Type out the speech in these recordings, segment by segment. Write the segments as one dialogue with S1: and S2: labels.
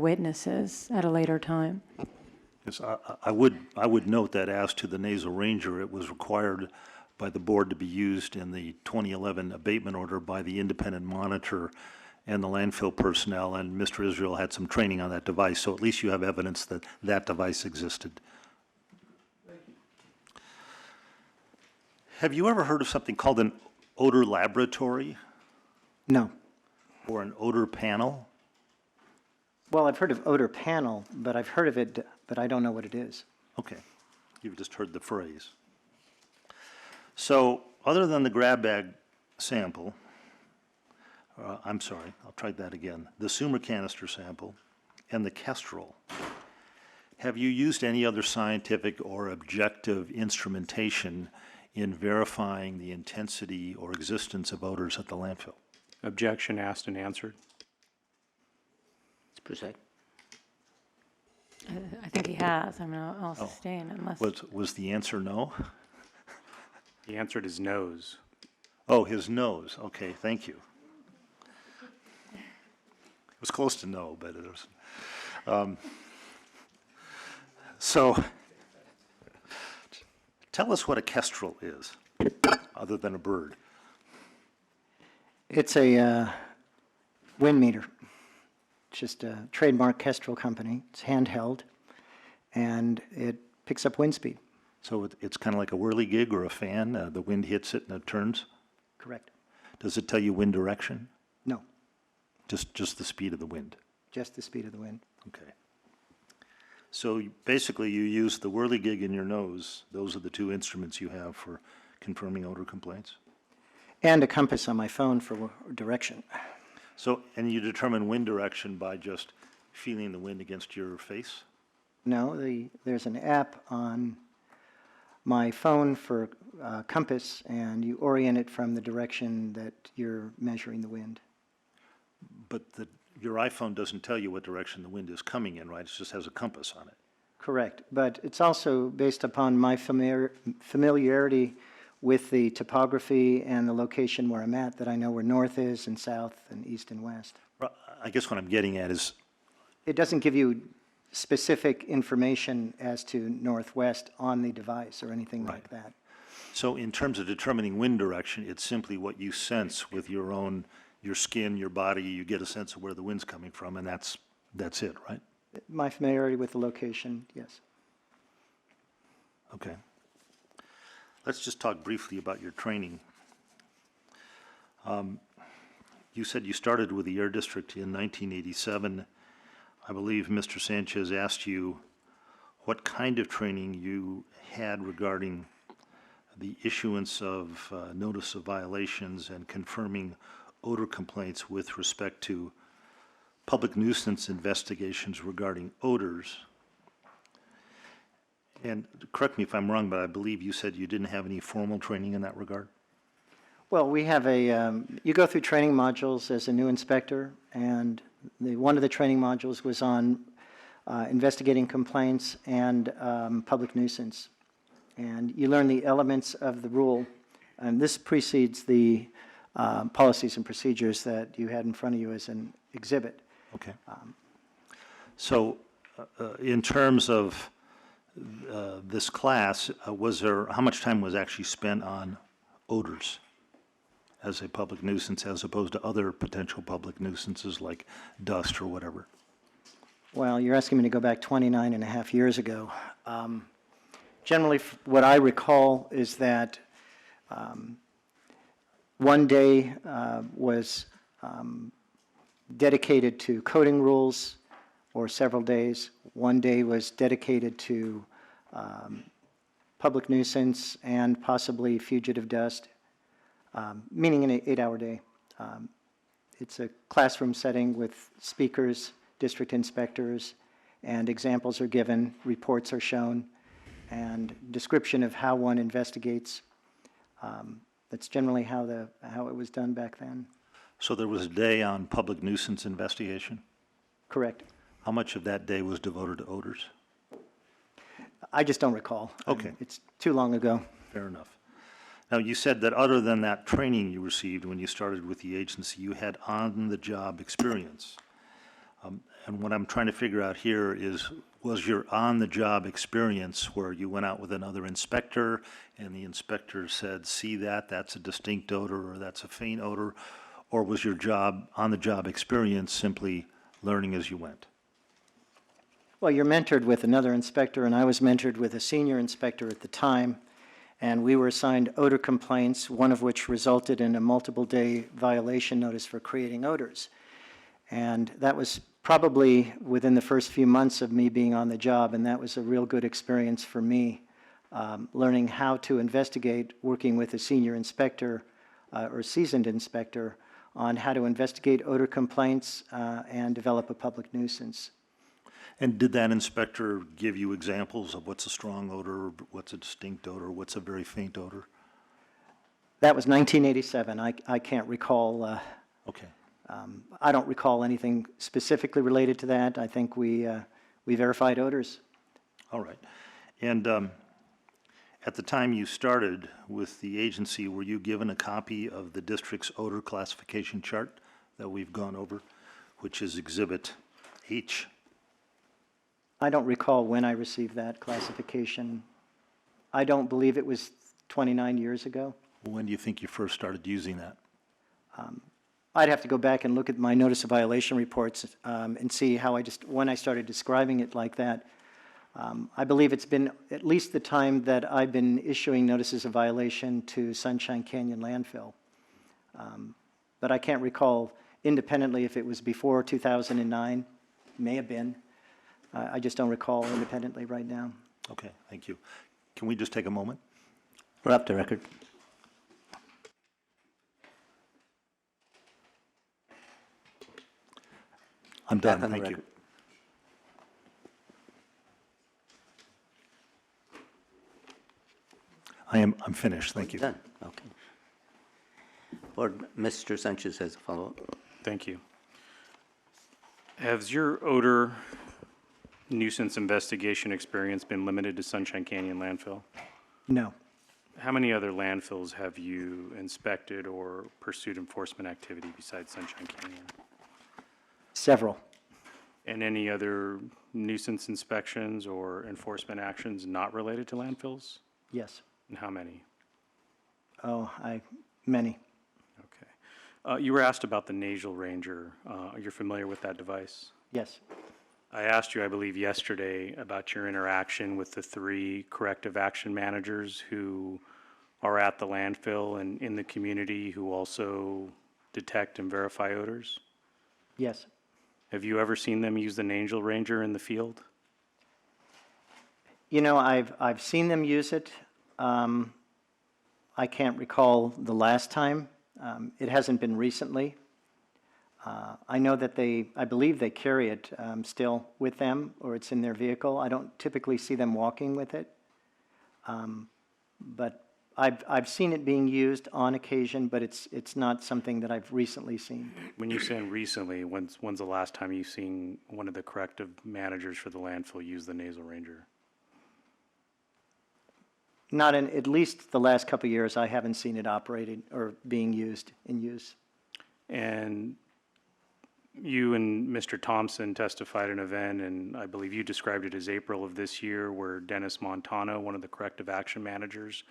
S1: witnesses at a later time.
S2: Yes, I would note that as to the nasal ranger, it was required by the board to be used in the 2011 abatement order by the independent monitor and the landfill personnel, and Mr. Israel had some training on that device, so at least you have evidence that that device existed. Have you ever heard of something called an odor laboratory
S3: No.
S2: or an odor panel?
S3: Well, I've heard of odor panel, but I've heard of it, but I don't know what it is.
S2: Okay, you've just heard the phrase. So, other than the grab bag sample, I'm sorry, I'll try that again. The Sumer canister sample and the Kestrel. Have you used any other scientific or objective instrumentation in verifying the intensity or existence of odors at the landfill?
S4: Objection asked and answered.
S5: Let's proceed.
S1: I think he has. I mean, I'll sustain unless.
S2: Was the answer no?
S4: He answered his nose.
S2: Oh, his nose. Okay, thank you. It was close to no, but it was. So, tell us what a kestrel is, other than a bird.
S3: It's a wind meter. It's just a trademark Kestrel company. It's handheld, and it picks up wind speed.
S2: So it's kind of like a whirligig or a fan. The wind hits it and it turns.
S3: Correct.
S2: Does it tell you wind direction?
S3: No,
S2: Just the speed of the wind.
S3: just the speed of the wind.
S2: Okay. So basically, you use the whirligig in your nose. Those are the two instruments you have for confirming odor complaints.
S3: And a compass on my phone for direction.
S2: So, and you determine wind direction by just feeling the wind against your face?
S3: No, there's an app on my phone for compass, and you orient it from the direction that you're measuring the wind.
S2: But your iPhone doesn't tell you what direction the wind is coming in, right? It just has a compass on it.
S3: Correct, but it's also based upon my familiarity with the topography and the location where I'm at, that I know where north is and south and east and west.
S2: Well, I guess what I'm getting at is,
S3: It doesn't give you specific information as to northwest on the device or anything like that.
S2: so in terms of determining wind direction, it's simply what you sense with your skin, your body. You get a sense of where the wind's coming from, and that's it, right?
S3: My familiarity with the location, yes.
S2: Okay. Let's just talk briefly about your training. You said you started with the Air District in 1987. I believe Mr. Sanchez asked you what kind of training you had regarding the issuance of notice of violations and confirming odor complaints with respect to public nuisance investigations regarding odors. And correct me if I'm wrong, but I believe you said you didn't have any formal training in that regard?
S3: Well, we have you go through training modules as a new inspector, and one of the training modules was on investigating complaints and public nuisance. And you learn the elements of the rule, and this precedes the policies and procedures that you had in front of you as an exhibit.
S2: Okay. So in terms of this class, how much time was actually spent on odors as a public nuisance as opposed to other potential public nuisances like dust or whatever?
S3: Well, you're asking me to go back 29 and a half years ago. Generally, what I recall is that one day was dedicated to coding rules, or several days. One day was dedicated to public nuisance and possibly fugitive dust, meaning an 8-hour day. It's a classroom setting with speakers, district inspectors, and examples are given, reports are shown, and description of how one investigates. That's generally how it was done back then.
S2: So there was a day on public nuisance investigation?
S3: Correct.
S2: How much of that day was devoted to odors?
S3: I just don't recall.
S2: Okay.
S3: It's too long ago.
S2: Fair enough. Now, you said that other than that training you received when you started with the agency, you had on-the-job experience. And what I'm trying to figure out here is, was your on-the-job experience where you went out with another inspector and the inspector said, see that, that's a distinct odor or that's a faint odor? Or was your on-the-job experience simply learning as you went?
S3: Well, you're mentored with another inspector, and I was mentored with a senior inspector at the time, and we were assigned odor complaints, one of which resulted in a multiple-day violation notice for creating odors. And that was probably within the first few months of me being on the job, and that was a real good experience for me, learning how to investigate, working with a senior inspector or seasoned inspector on how to investigate odor complaints and develop a public nuisance.
S2: And did that inspector give you examples of what's a strong odor, what's a distinct odor, what's a very faint odor?
S3: That was 1987. I can't recall.
S2: Okay.
S3: I don't recall anything specifically related to that. I think we verified odors.
S2: All right. And at the time you started with the agency, were you given a copy of the district's odor classification chart that we've gone over, which is Exhibit H?
S3: I don't recall when I received that classification. I don't believe it was 29 years ago.
S2: When do you think you first started using that?
S3: I'd have to go back and look at my notice of violation reports and see how when I started describing it like that. I believe it's been at least the time that I've been issuing notices of violation to Sunshine Canyon Landfill. But I can't recall independently if it was before 2009. May have been. I just don't recall independently right now.
S2: Okay, thank you. Can we just take a moment?
S5: We're up to record.
S2: I'm done,
S5: Back on the
S2: thank you.
S5: record.
S2: I'm finished, thank you.
S5: Done, okay. Board, Mr. Sanchez has a follow-up.
S4: Thank you. Has your odor nuisance investigation experience been limited to Sunshine Canyon landfill?
S3: No.
S4: How many other landfills have you inspected or pursued enforcement activity besides Sunshine Canyon?
S3: Several.
S4: And any other nuisance inspections or enforcement actions not related to landfills?
S3: Yes.
S4: And how many?
S3: Oh, many.
S4: Okay. You were asked about the nasal ranger. You're familiar with that device?
S3: Yes.
S4: I asked you, I believe, yesterday about your interaction with the 3 corrective action managers who are at the landfill and in the community who also detect and verify odors.
S3: Yes.
S4: Have you ever seen them use the nasal ranger in the field?
S3: You know, I've seen them use it. I can't recall the last time. It hasn't been recently. I know that I believe they carry it still with them, or it's in their vehicle. I don't typically see them walking with it. But I've seen it being used on occasion, but it's not something that I've recently seen.
S4: When you say recently, when's the last time you've seen one of the corrective managers for the landfill use the nasal ranger?
S3: Not in at least the last couple of years. I haven't seen it operated or being used in use.
S4: And you and Mr. Thompson testified at an event, and I believe you described it as April of this year, where Dennis Montano, one of the corrective action managers,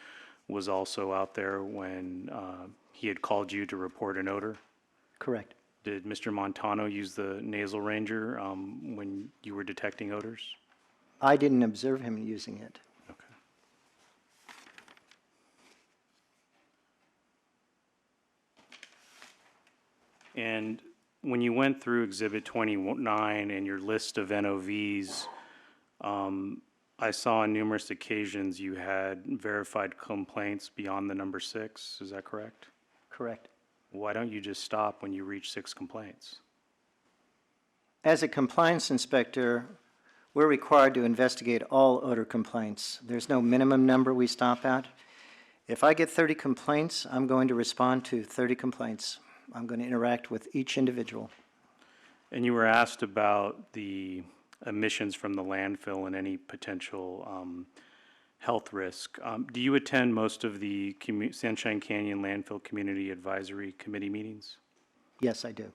S4: was also out there when he had called you to report an odor.
S3: Correct.
S4: Did Mr. Montano use the nasal ranger when you were detecting odors?
S3: I didn't observe him using it.
S4: Okay. And when you went through Exhibit 29 and your list of NOVs, I saw on numerous occasions you had verified complaints beyond the number 6. Is that correct?
S3: Correct.
S4: Why don't you just stop when you reach 6 complaints?
S3: As a compliance inspector, we're required to investigate all odor complaints. There's no minimum number we stop at. If I get 30 complaints, I'm going to respond to 30 complaints. I'm going to interact with each individual.
S4: And you were asked about the emissions from the landfill and any potential health risk. Do you attend most of the Sunshine Canyon Landfill Community Advisory Committee meetings?
S3: Yes, I do.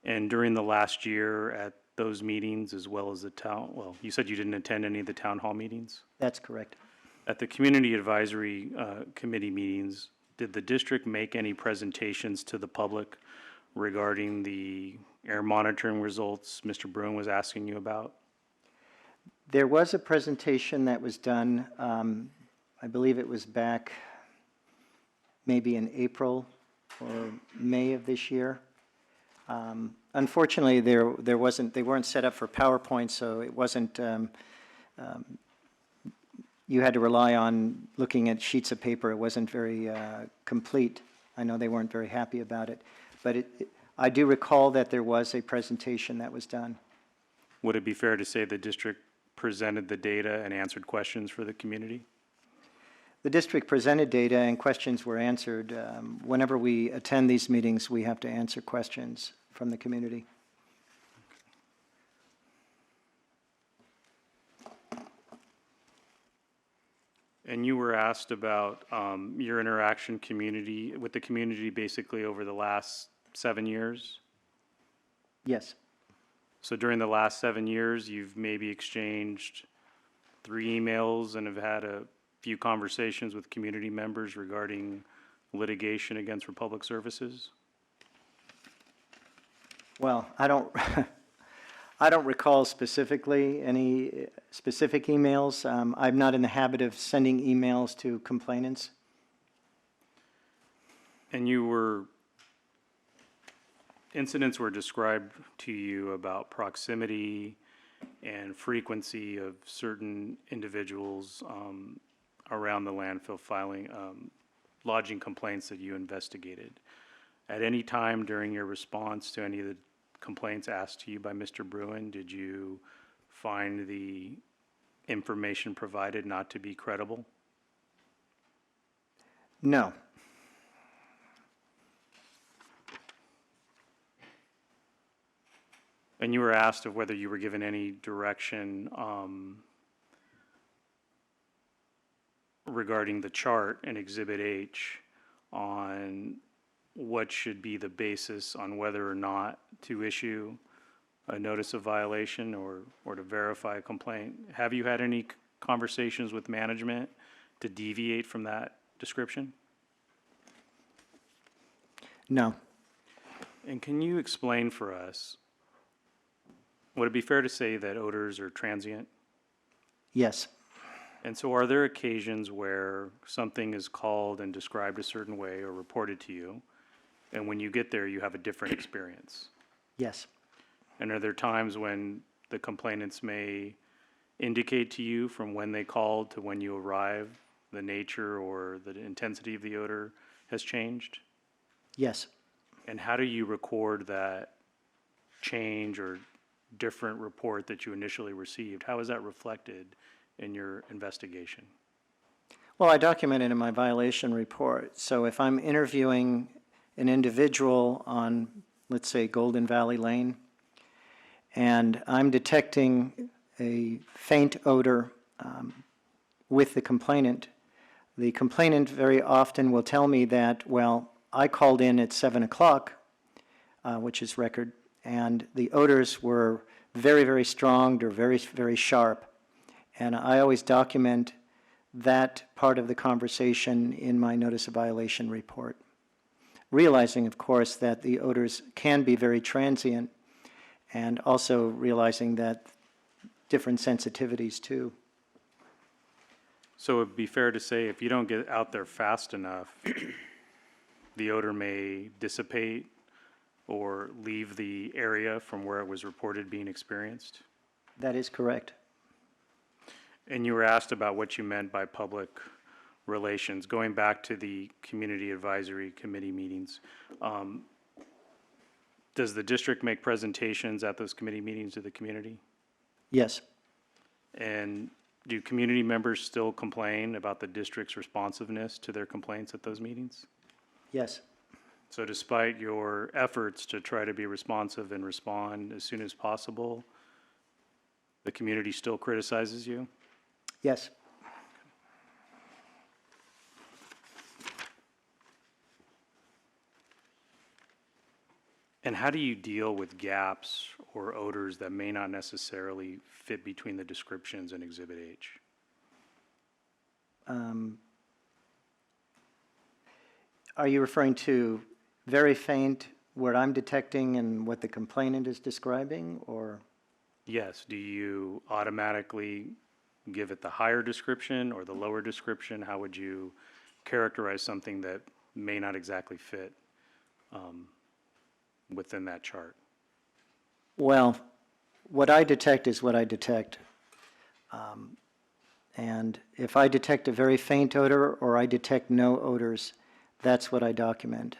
S4: And during the last year at those meetings as well as the town, well, you said you didn't attend any of the town hall meetings?
S3: That's correct.
S4: At the Community Advisory Committee meetings, did the district make any presentations to the public regarding the air monitoring results Mr. Bruin was asking you about?
S3: There was a presentation that was done, I believe it was back maybe in April or May of this year. Unfortunately, they weren't set up for PowerPoint, so it wasn't, you had to rely on looking at sheets of paper. It wasn't very complete. I know they weren't very happy about it. But I do recall that there was a presentation that was done.
S4: Would it be fair to say the district presented the data and answered questions for the community?
S3: The district presented data and questions were answered. Whenever we attend these meetings, we have to answer questions from the community.
S4: And you were asked about your interaction with the community basically over the last 7 years?
S3: Yes,
S4: So during the last 7 years, you've maybe exchanged 3 emails and have had a few conversations with community members regarding litigation against Republic Services?
S3: well, I don't, I don't recall specifically any specific emails. I'm not in the habit of sending emails to complainants.
S4: And incidents were described to you about proximity and frequency of certain individuals around the landfill lodging complaints that you investigated. At any time during your response to any of the complaints asked to you by Mr. Bruin, did you find the information provided not to be credible?
S3: No.
S4: And you were asked of whether you were given any direction regarding the chart in Exhibit H on what should be the basis on whether or not to issue a notice of violation or to verify a complaint. Have you had any conversations with management to deviate from that description?
S3: No.
S4: And can you explain for us, would it be fair to say that odors are transient?
S3: Yes.
S4: And so are there occasions where something is called and described a certain way or reported to you, and when you get there, you have a different experience?
S3: Yes.
S4: And are there times when the complainants may indicate to you from when they called to when you arrive, the nature or the intensity of the odor has changed?
S3: Yes.
S4: And how do you record that change or different report that you initially received? How is that reflected in your investigation?
S3: Well, I document it in my violation report. So if I'm interviewing an individual on, let's say, Golden Valley Lane, and I'm detecting a faint odor with the complainant very often will tell me that, well, I called in at 7 o'clock, which is record, and the odors were very, very strong or very, very sharp. And I always document that part of the conversation in my notice of violation report, realizing, of course, that the odors can be very transient, and also realizing that different sensitivities too.
S4: So it'd be fair to say if you don't get out there fast enough, the odor may dissipate or leave the area from where it was reported being experienced?
S3: That is correct.
S4: And you were asked about what you meant by public relations. Going back to the Community Advisory Committee meetings, does the district make presentations at those committee meetings to the community?
S3: Yes.
S4: And do community members still complain about the district's responsiveness to their complaints at those meetings?
S3: Yes.
S4: So despite your efforts to try to be responsive and respond as soon as possible, the community still criticizes you?
S3: Yes.
S4: And how do you deal with gaps or odors that may not necessarily fit between the descriptions in Exhibit H?
S3: Are you referring to very faint, what I'm detecting and what the complainant is describing, or?
S4: Yes, do you automatically give it the higher description or the lower description? How would you characterize something that may not exactly fit within that chart?
S3: Well, what I detect is what I detect. And if I detect a very faint odor or I detect no odors, that's what I document.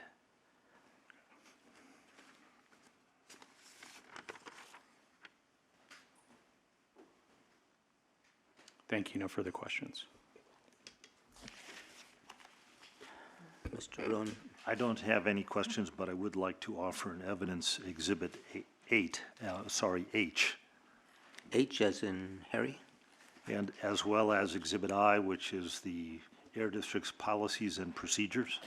S4: Thank you. No further questions.
S5: Mr. Rowan,
S2: I don't have any questions, but I would like to offer an evidence Exhibit 8, H,
S5: H as in Harry?
S2: and as well as Exhibit I, which is the Air District's policies and procedures.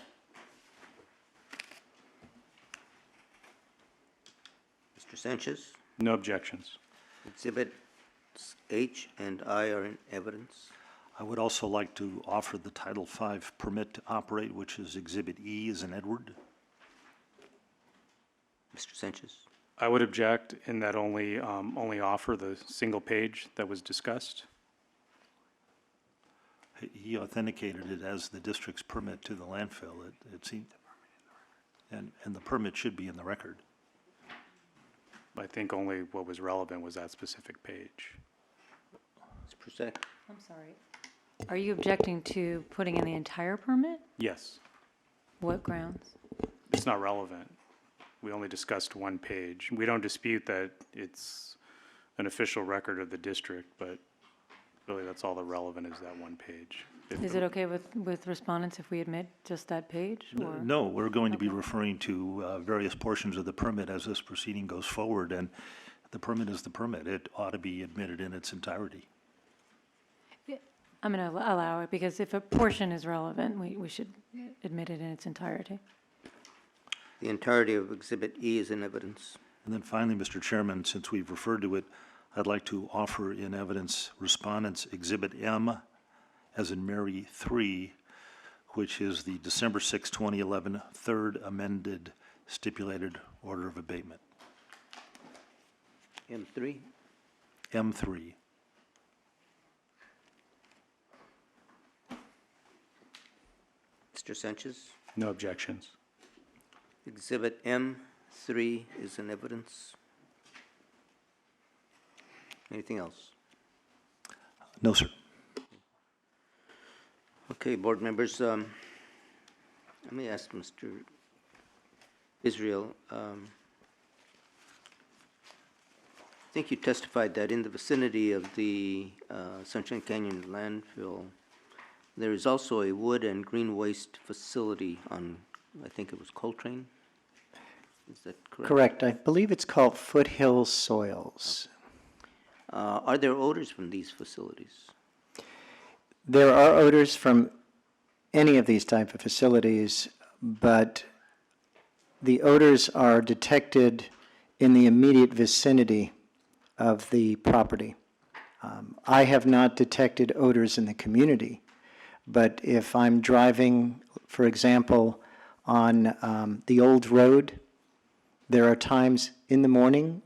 S5: Mr. Sanchez?
S4: No objections.
S5: Exhibits H and I are in evidence.
S2: I would also like to offer the Title V permit to operate, which is Exhibit E as in Edward.
S5: Mr. Sanchez?
S4: I would object in that only offer the single page that was discussed.
S2: He authenticated it as the district's permit to the landfill, it seemed. And the permit should be in the record.
S4: I think only what was relevant was that specific page.
S5: Ms. Prusek?
S1: I'm sorry. Are you objecting to putting in the entire permit?
S4: Yes,
S1: What grounds?
S4: it's not relevant. We only discussed one page. We don't dispute that it's an official record of the district, but really that's all that relevant is that one page.
S1: Is it okay with respondents if we admit just that page? Or
S2: No, we're going to be referring to various portions of the permit as this proceeding goes forward, and the permit is the permit. It ought to be admitted in its entirety.
S1: I'm going to allow it, because if a portion is relevant, we should admit it in its entirety.
S5: The entirety of Exhibit E is in evidence.
S2: And then finally, Mr. Chairman, since we've referred to it, I'd like to offer in evidence Respondents Exhibit M, as in Mary 3, which is the December 6, 2011, third amended stipulated order of abatement,
S5: M3?
S2: M3.
S5: Mr. Sanchez?
S4: No objections.
S5: Exhibit M3 is in evidence. Anything else?
S2: No, sir.
S5: Okay, board members, let me ask Mr. Israel. I think you testified that in the vicinity of the Sunshine Canyon landfill, there is also a wood and green waste facility on, I think it was Coltrane? Is that correct?
S3: Correct. I believe it's called Foothill Soils.
S5: Are there odors from these facilities?
S3: There are odors from any of these type of facilities, but the odors are detected in the immediate vicinity of the property. I have not detected odors in the community, but if I'm driving, for example, on the old road, there are times in the morning,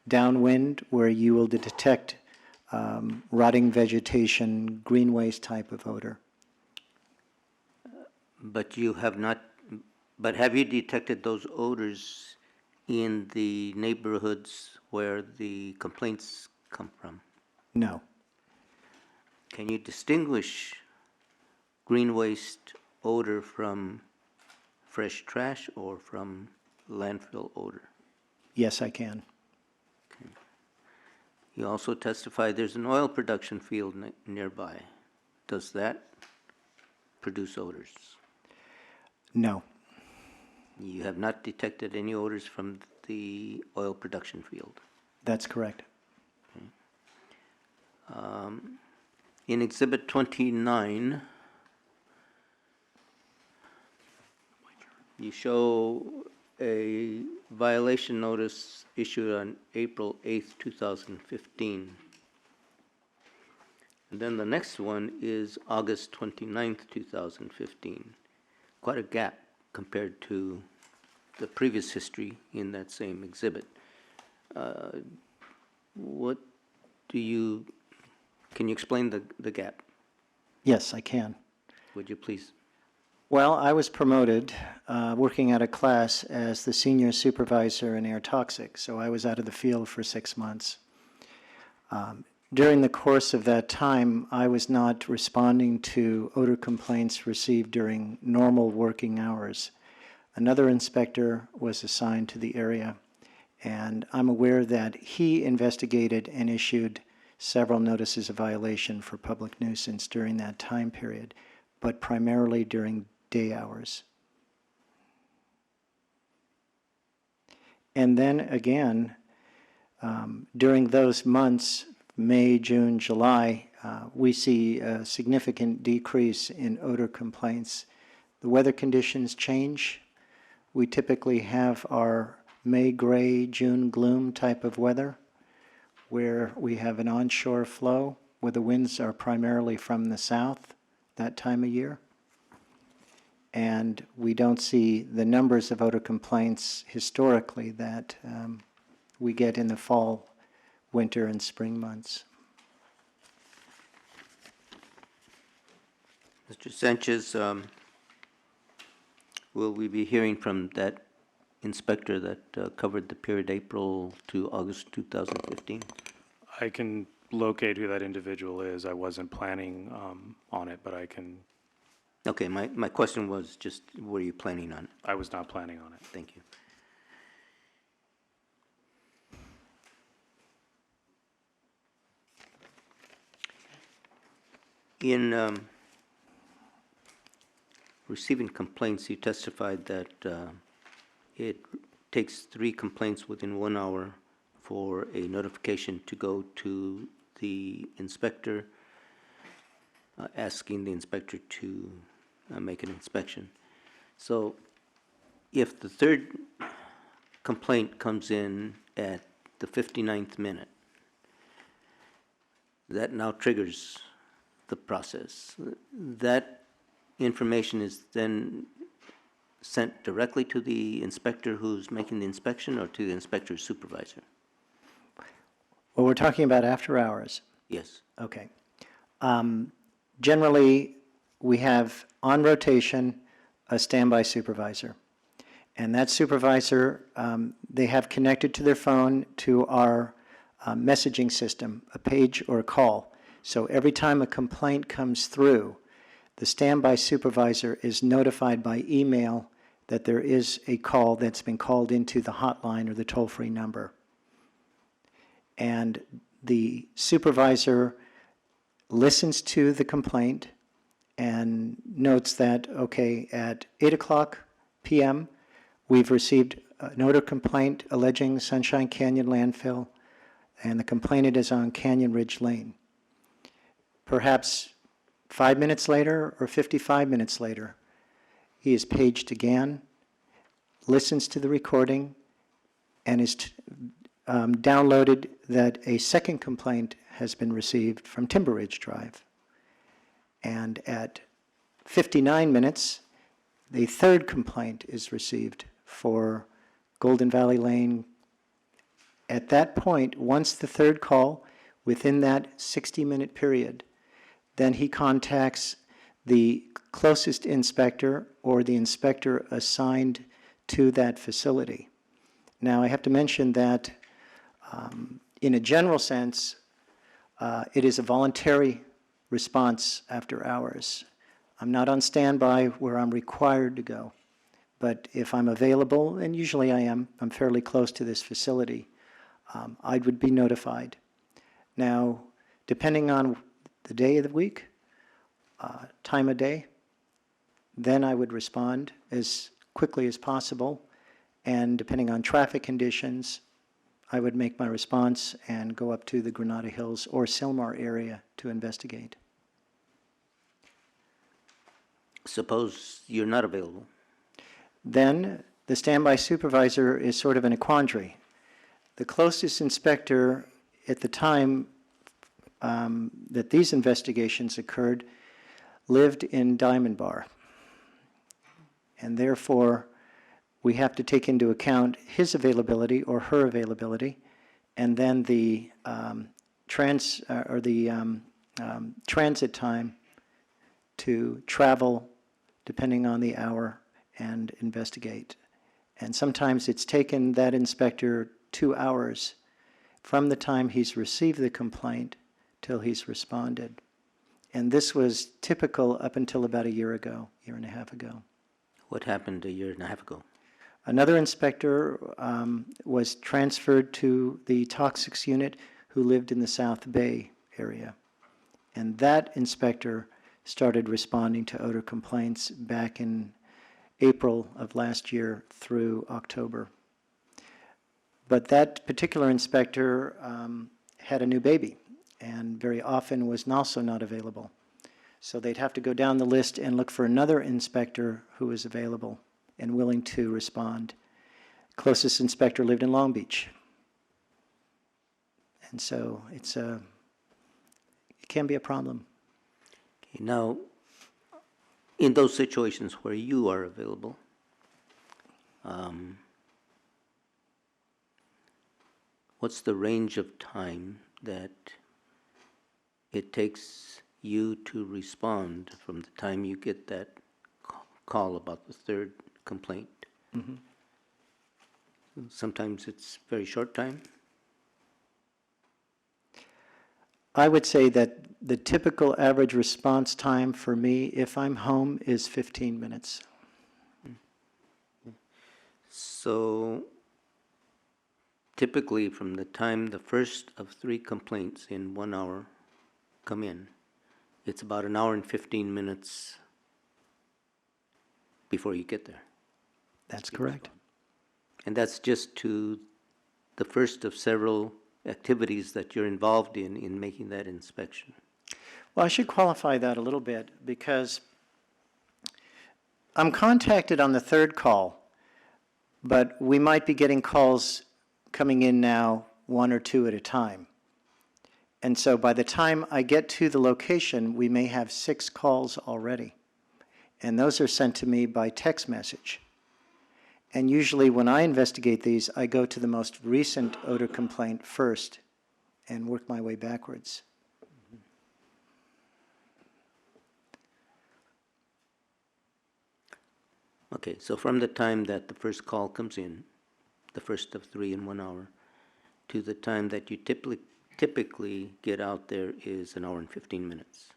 S3: downwind, where you will detect rotting vegetation, green waste type of odor.
S5: But you have not, but have you detected those odors in the neighborhoods where the complaints come from?
S3: No.
S5: Can you distinguish green waste odor from fresh trash or from landfill odor?
S3: Yes, I can.
S5: You also testified there's an oil production field nearby. Does that produce odors?
S3: No.
S5: You have not detected any odors from the oil production field.
S3: That's correct.
S5: In Exhibit 29, you show a violation notice issued on April 8th, 2015. And then the next one is August 29th, 2015. Quite a gap compared to the previous history in that same exhibit. What do you, can you explain the gap?
S3: Yes, I can.
S5: Would you please?
S3: Well, I was promoted working at a class as the senior supervisor in air toxic, so I was out of the field for 6 months. During the course of that time, I was not responding to odor complaints received during normal working hours. Another inspector was assigned to the area, and I'm aware that he investigated and issued several notices of violation for public nuisance during that time period, but primarily during day hours. And then again, during those months, May, June, July, we see a significant decrease in odor complaints. The weather conditions change. We typically have our May gray, June gloom type of weather, where we have an onshore flow, where the winds are primarily from the south that time of year. And we don't see the numbers of odor complaints historically that we get in the fall, winter, and spring months.
S5: Mr. Sanchez, will we be hearing from that inspector that covered the period April to August 2015?
S4: I can locate who that individual is. I wasn't planning on it, but I can,
S5: Okay, my question was just, were you planning on it?
S4: I was not planning on it.
S5: Thank you. In receiving complaints, you testified that it takes 3 complaints within 1 hour for a notification to go to the inspector, asking the inspector to make an inspection. So if the 3rd complaint comes in at the 59th minute, that now triggers the process. That information is then sent directly to the inspector who's making the inspection, or to the inspector's supervisor?
S3: Well, we're talking about after hours.
S5: Yes.
S3: Okay. Generally, we have on rotation a standby supervisor. And that supervisor, they have connected to their phone to our messaging system, a page or a call. So every time a complaint comes through, the standby supervisor is notified by email that there is a call that's been called into the hotline or the toll-free number. And the supervisor listens to the complaint and notes that, okay, at 8:00 p.m., we've received an odor complaint alleging Sunshine Canyon landfill, and the complainant is on Canyon Ridge Lane. Perhaps 5 minutes later or 55 minutes later, he is paged again, listens to the recording, and is downloaded that a second complaint has been received from Timber Ridge Drive. And at 59 minutes, the 3rd complaint is received for Golden Valley Lane. At that point, once the 3rd call, within that 60-minute period, then he contacts the closest inspector or the inspector assigned to that facility. Now, I have to mention that in a general sense, it is a voluntary response after hours. I'm not on standby where I'm required to go. But if I'm available, and usually I am, I'm fairly close to this facility, I would be notified. Now, depending on the day of the week, time of day, then I would respond as quickly as possible. And depending on traffic conditions, I would make my response and go up to the Granada Hills or Sylmar area to investigate.
S5: Suppose you're not available.
S3: Then the standby supervisor is sort of in a quandary. The closest inspector at the time that these investigations occurred lived in Diamond Bar. And therefore, we have to take into account his availability or her availability, and then the transit time to travel, depending on the hour, and investigate. And sometimes it's taken that inspector 2 hours from the time he's received the complaint till he's responded. And this was typical up until about a year and a half ago.
S5: What happened a year and a half ago?
S3: Another inspector was transferred to the toxics unit who lived in the South Bay area. And that inspector started responding to odor complaints back in April of last year through October. But that particular inspector had a new baby and very often was also not available. So they'd have to go down the list and look for another inspector who was available and willing to respond. Closest inspector lived in Long Beach. And so it can be a problem.
S5: Okay, now, in those situations where you are available, what's the range of time that it takes you to respond from the time you get that call about the third complaint?
S3: Mm-hmm.
S5: Sometimes it's very short time.
S3: I would say that the typical average response time for me, if I'm home, is 15 minutes.
S5: So typically from the time the first of 3 complaints in 1 hour come in, it's about 1 hour and 15 minutes before you get there.
S3: That's correct.
S5: And that's just to the first of several activities that you're involved in making that inspection.
S3: Well, I should qualify that a little bit because I'm contacted on the third call, but we might be getting calls coming in now 1 or 2 at a time. And so by the time I get to the location, we may have 6 calls already. And those are sent to me by text message. And usually when I investigate these, I go to the most recent odor complaint first and work my way backwards.
S5: Okay, so from the time that the first call comes in, the first of 3 in 1 hour, to the time that you typically get out there is 1 hour and 15 minutes.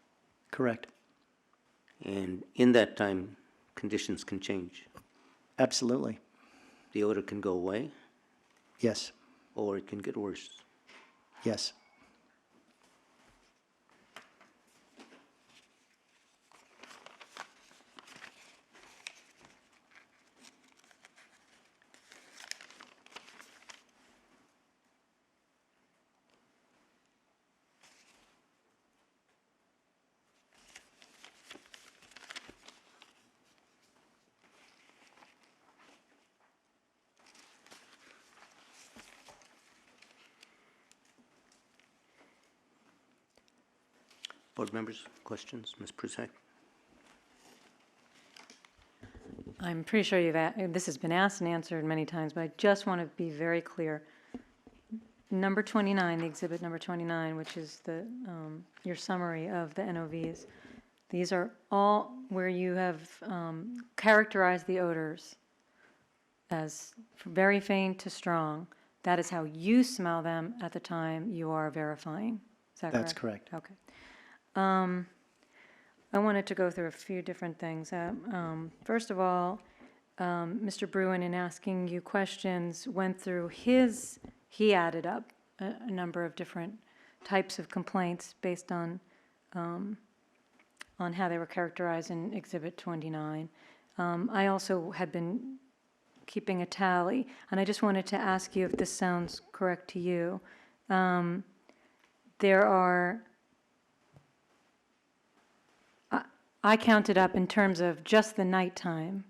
S3: Correct.
S5: And in that time, conditions can change.
S3: Absolutely.
S5: The odor can go away,
S3: Yes.
S5: or it can get worse.
S3: Yes.
S5: Board members, questions? Ms. Prusak?
S1: I'm pretty sure this has been asked and answered many times, but I just want to be very clear. Number 29, the exhibit number 29, which is your summary of the NOVs, these are all where you have characterized the odors as very faint to strong. That is how you smell them at the time you are verifying. Is that correct?
S3: That's correct.
S1: Okay. I wanted to go through a few different things. First of all, Mr. Bruin, in asking you questions, went through he added up a number of different types of complaints based on how they were characterized in Exhibit 29. I also had been keeping a tally, and I just wanted to ask you if this sounds correct to you. There are, I counted up in terms of just the nighttime,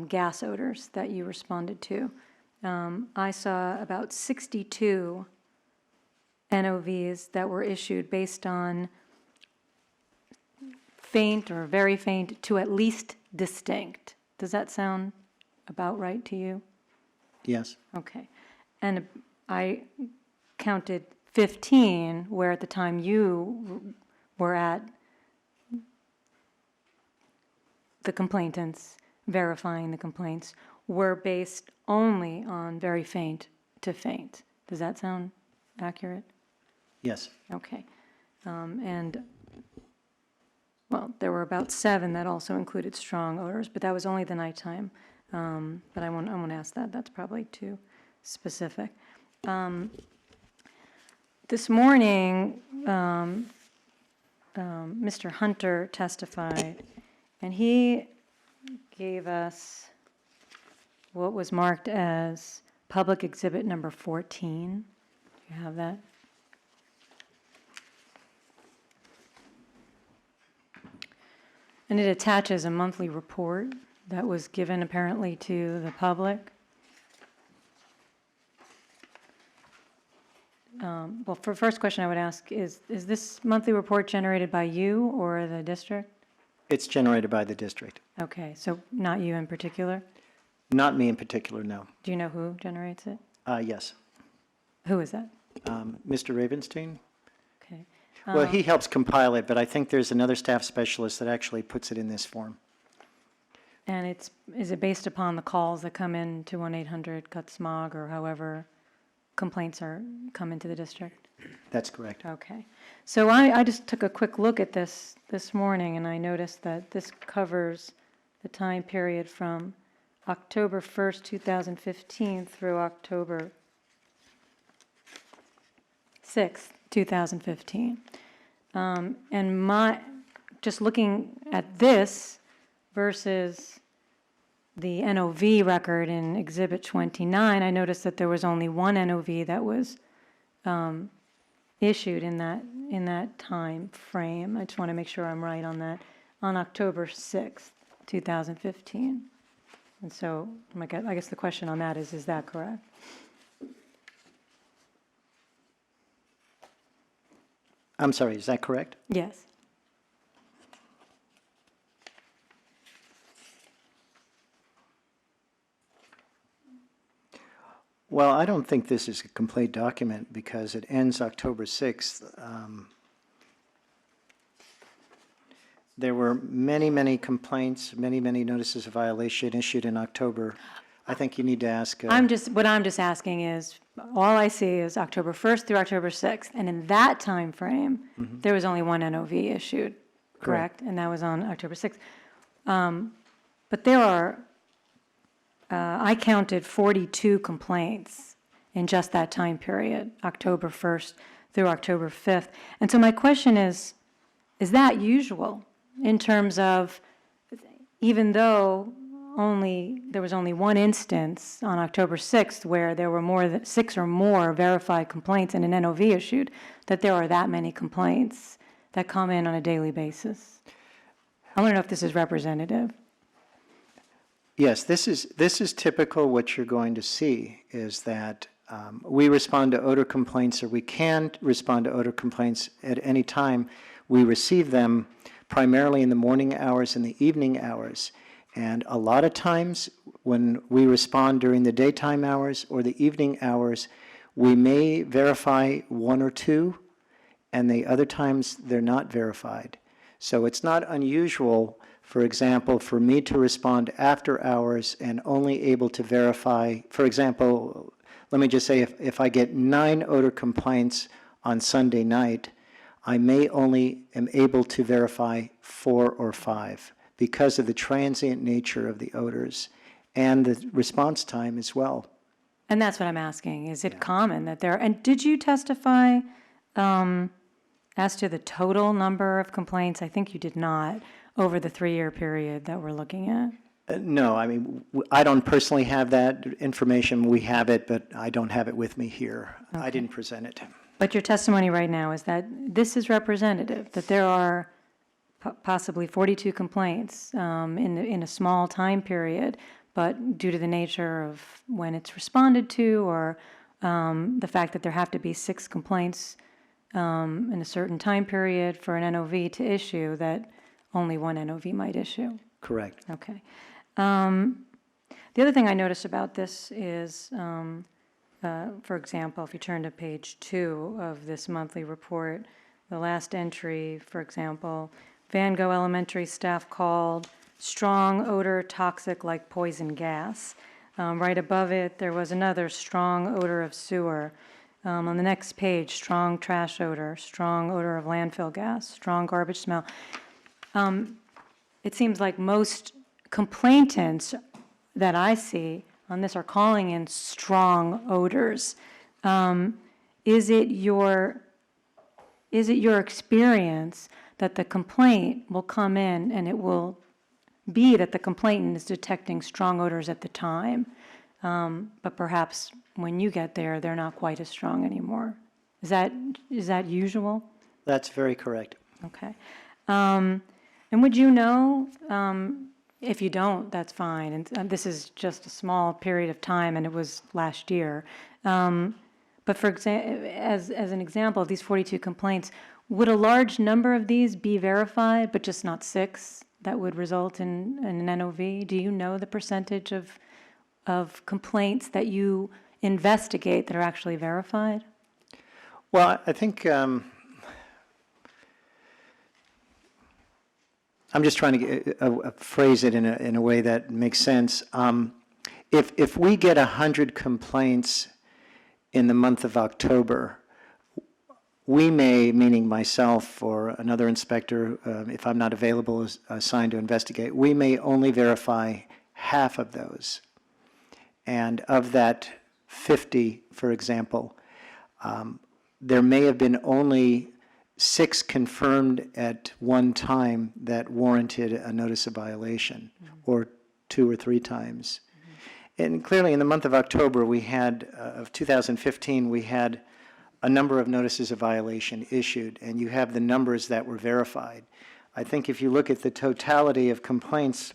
S1: gas odors that you responded to. I saw about 62 NOVs that were issued based on faint or very faint to at least distinct. Does that sound about right to you?
S3: Yes.
S1: Okay. And I counted 15 where at the time you were at the complainants, verifying the complaints, were based only on very faint to faint. Does that sound accurate?
S3: Yes.
S1: Okay. And, well, there were about 7 that also included strong odors, but that was only the nighttime. But I won't ask that. That's probably too specific. This morning, Mr. Hunter testified, and he gave us what was marked as Public Exhibit Number 14. Do you have that? And it attaches a monthly report that was given apparently to the public. Well, for first question I would ask is this monthly report generated by you or the district?
S3: It's generated by the district.
S1: Okay, so not you in particular?
S3: Not me in particular, no.
S1: Do you know who generates it?
S3: Yes.
S1: Who is that?
S3: Mr. Ravenstein?
S1: Okay.
S3: Well, he helps compile it, but I think there's another staff specialist that actually puts it in this form.
S1: And is it based upon the calls that come in to 1-800-CUT-SMOG or however complaints come into the district?
S3: That's correct.
S1: Okay. So I just took a quick look at this morning, and I noticed that this covers the time period from October 1st, 2015 through October 6th, 2015. And just looking at this versus the NOV record in Exhibit 29, I noticed that there was only one NOV that was issued in that time frame. I just want to make sure I'm right on that, on October 6th, 2015. And so I guess the question on that is that correct?
S3: I'm sorry, is that correct?
S1: Yes.
S3: Well, I don't think this is a complete document because it ends October 6th. There were many, many complaints, many, many notices of violation issued in October. I think you need to ask.
S1: What I'm just asking is, all I see is October 1st through October 6th, and in that time frame, there was only one NOV issued, correct? And that was on October 6th. But there are, I counted 42 complaints in just that time period, October 1st through October 5th. And so my question is that usual in terms of, even though there was only one instance on October 6th where there were more than 6 or more verified complaints and an NOV issued, that there are that many complaints that come in on a daily basis? I want to know if this is representative.
S3: Yes, this is typical. What you're going to see is that we respond to odor complaints, or we can respond to odor complaints at any time. We receive them primarily in the morning hours and the evening hours. And a lot of times when we respond during the daytime hours or the evening hours, we may verify 1 or 2, and the other times they're not verified. So it's not unusual, for example, for me to respond after hours and only able to verify, for example, let me just say if I get 9 odor complaints on Sunday night, I may only am able to verify 4 or 5 because of the transient nature of the odors and the response time as well.
S1: And that's what I'm asking. Is it common that there, and did you testify as to the total number of complaints? I think you did not, over the 3-year period that we're looking at.
S3: No, I mean, I don't personally have that information. We have it, but I don't have it with me here. I didn't present it.
S1: But your testimony right now is that this is representative, that there are possibly 42 complaints in a small time period, but due to the nature of when it's responded to, or the fact that there have to be 6 complaints in a certain time period for an NOV to issue, that only one NOV might issue.
S3: Correct.
S1: Okay. The other thing I noticed about this is, for example, if you turn to page 2 of this monthly report, the last entry, for example, Van Gogh Elementary staff called strong odor toxic like poison gas. Right above it, there was another strong odor of sewer. On the next page, strong trash odor, strong odor of landfill gas, strong garbage smell. It seems like most complainants that I see on this are calling in strong odors. Is it your experience that the complaint will come in and it will be that the complainant is detecting strong odors at the time, but perhaps when you get there, they're not quite as strong anymore? Is that usual?
S3: That's very correct.
S1: Okay. And would you know, if you don't, that's fine, and this is just a small period of time, and it was last year. But for example, as an example of these 42 complaints, would a large number of these be verified, but just not 6 that would result in an NOV? Do you know the percentage of complaints that you investigate that are actually verified?
S3: Well, I think I'm just trying to phrase it in a way that makes sense. If we get 100 complaints in the month of October, we may, meaning myself or another inspector, if I'm not available, assigned to investigate, we may only verify half of those. And of that 50, for example, there may have been only 6 confirmed at one time that warranted a notice of violation, or 2 or 3 times. And clearly in the month of October, we had, of 2015, we had a number of notices of violation issued, and you have the numbers that were verified. I think if you look at the totality of complaints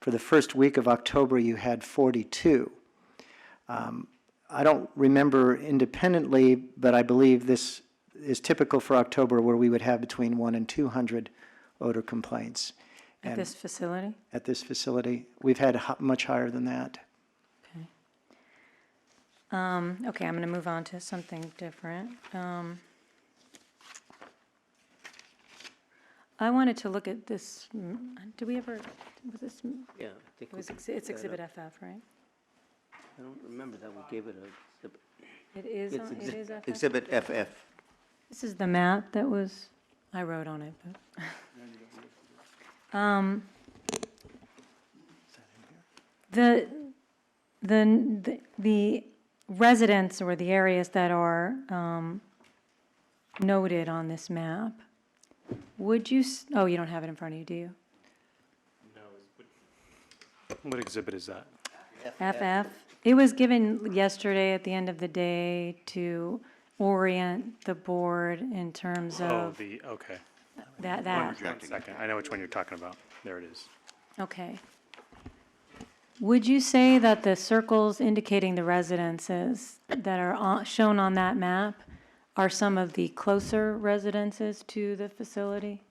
S3: for the first week of October, you had 42. I don't remember independently, but I believe this is typical for October, where we would have between 100 and 200 odor complaints.
S1: At
S3: And
S1: this facility?
S3: at this facility, we've had much higher than that.
S1: Okay. Okay, I'm going to move on to something different. I wanted to look at this, did we ever, was this,
S5: Yeah, I think
S1: it was,
S5: we
S1: it's
S5: picked that
S1: Exhibit
S5: up.
S1: FF, right?
S5: I don't remember that we gave it a,
S1: It is,
S5: it's
S1: it is FF?
S5: Exhibit FF.
S1: This is the map that was, I wrote on it, but. The residents or the areas that are noted on this map, would you, oh, you don't have it in front of you, do you?
S4: What exhibit is that?
S1: FF. It was given yesterday at the end of the day to orient the board in terms
S4: Oh,
S1: of
S4: okay.
S1: that.
S4: One second, I know which one you're talking about. There it is.
S1: Okay. Would you say that the circles indicating the residences that are shown on that map are some of the closer residences to the facility?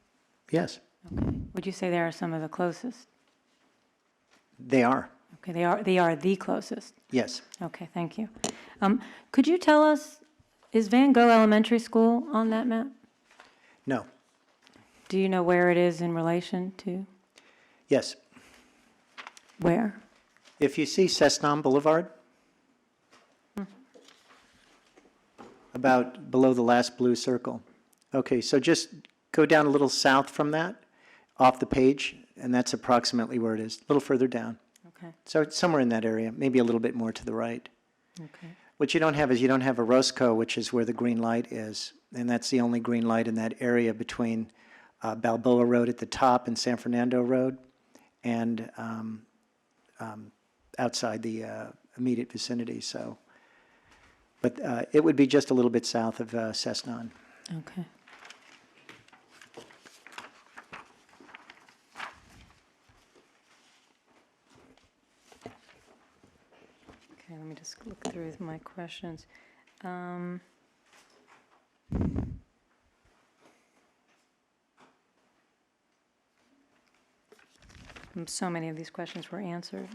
S3: Yes,
S1: Okay. Would you say they are some of the closest?
S3: they are.
S1: Okay, they are the closest.
S3: Yes.
S1: Okay, thank you. Could you tell us, is Van Gogh Elementary School on that map?
S3: No.
S1: Do you know where it is in relation to?
S3: Yes.
S1: Where?
S3: If you see Cessnon Boulevard, about below the last blue circle. Okay, so just go down a little south from that, off the page, and that's approximately where it is, a little further down.
S1: Okay,
S3: So it's somewhere in that area, maybe a little bit more to the right.
S1: okay.
S3: What you don't have is you don't have a Roscoe, which is where the green light is, and that's the only green light in that area between Balboa Road at the top and San Fernando Road, and outside the immediate vicinity. So, but it would be just a little bit south of Cessnon.
S1: Okay. just look through my questions. So many of these questions were answered.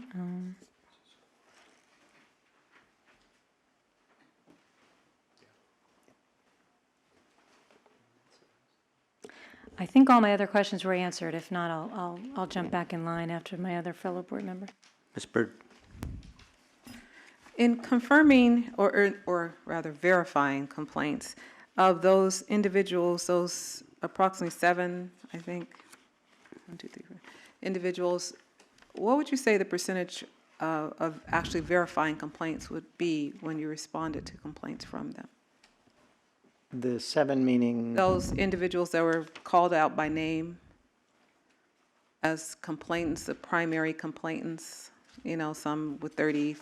S1: I think all my other questions were answered. If not, I'll jump back in line after my other fellow board member.
S5: Ms. Byrd?
S6: In confirming, or rather verifying complaints of those individuals, those approximately 7, I think, 1, 2, 3, 4, individuals, what would you say the percentage of actually verifying complaints would be when you responded to complaints from them?
S3: The 7 meaning,
S6: Those individuals that were called out by name as complainants, the primary complainants, you know, some with 30,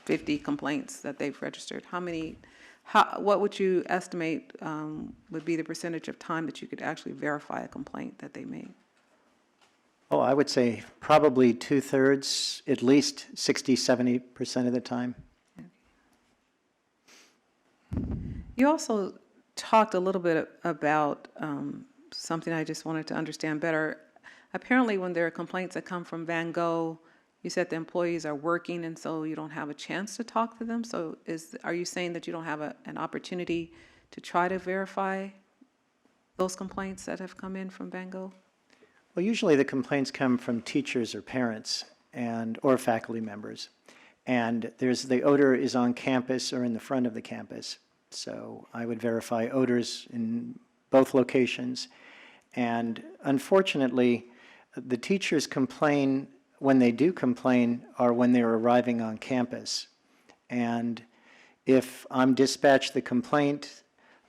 S6: 50 complaints that they've registered. What would you estimate would be the percentage of time that you could actually verify a complaint that they made?
S3: oh, I would say probably 2/3, at least 60, 70% of the time.
S6: You also talked a little bit about something I just wanted to understand better. Apparently, when there are complaints that come from Van Gogh, you said the employees are working and so you don't have a chance to talk to them. So are you saying that you don't have an opportunity to try to verify those complaints that have come in from Van Gogh?
S3: Well, usually the complaints come from teachers or parents or faculty members. And the odor is on campus or in the front of the campus. So I would verify odors in both locations. And unfortunately, the teachers complain, when they do complain, are when they're arriving on campus. And if I'm dispatched the complaint,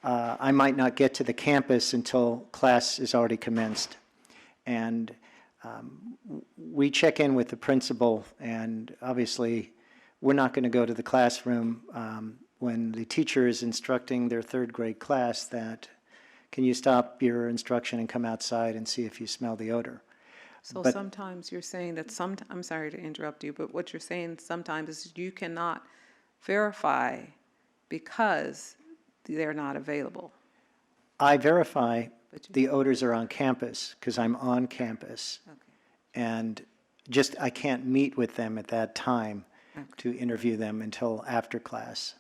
S3: I might not get to the campus until class is already commenced. And we check in with the principal, and obviously we're not going to go to the classroom when the teacher is instructing their 3rd grade class that, can you stop your instruction and come outside and see if you smell the odor?
S6: So
S3: But-
S6: sometimes you're saying that I'm sorry to interrupt you, but what you're saying sometimes is you cannot verify because they're not available.
S3: I verify
S6: But you-
S3: the odors are on campus because I'm on campus.
S6: Okay.
S3: And just, I can't meet with them at that time
S6: Okay.
S3: to interview them until after class.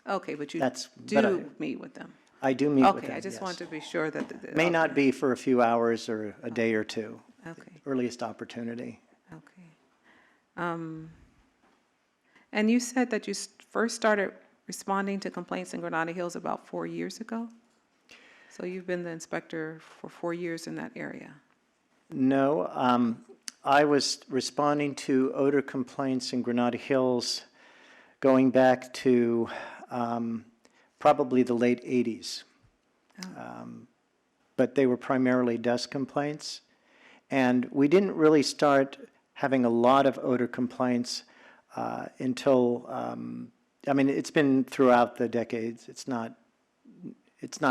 S6: Okay, but you
S3: That's-
S6: do
S3: but
S6: meet with them.
S3: I do meet with them,
S6: Okay, I just
S3: yes.
S6: want to be sure that.
S3: May not
S6: okay,
S3: be for a few hours or a day or two,
S6: Okay,
S3: earliest opportunity.
S6: okay. And you said that you first started responding to complaints in Granada Hills about 4 years ago? So you've been the inspector for 4 years in that area?
S3: No, I was responding to odor complaints in Granada Hills going back to probably the late 80s. But they were primarily dust complaints. And we didn't really start having a lot of odor complaints until, I mean, it's been throughout the decades. It's not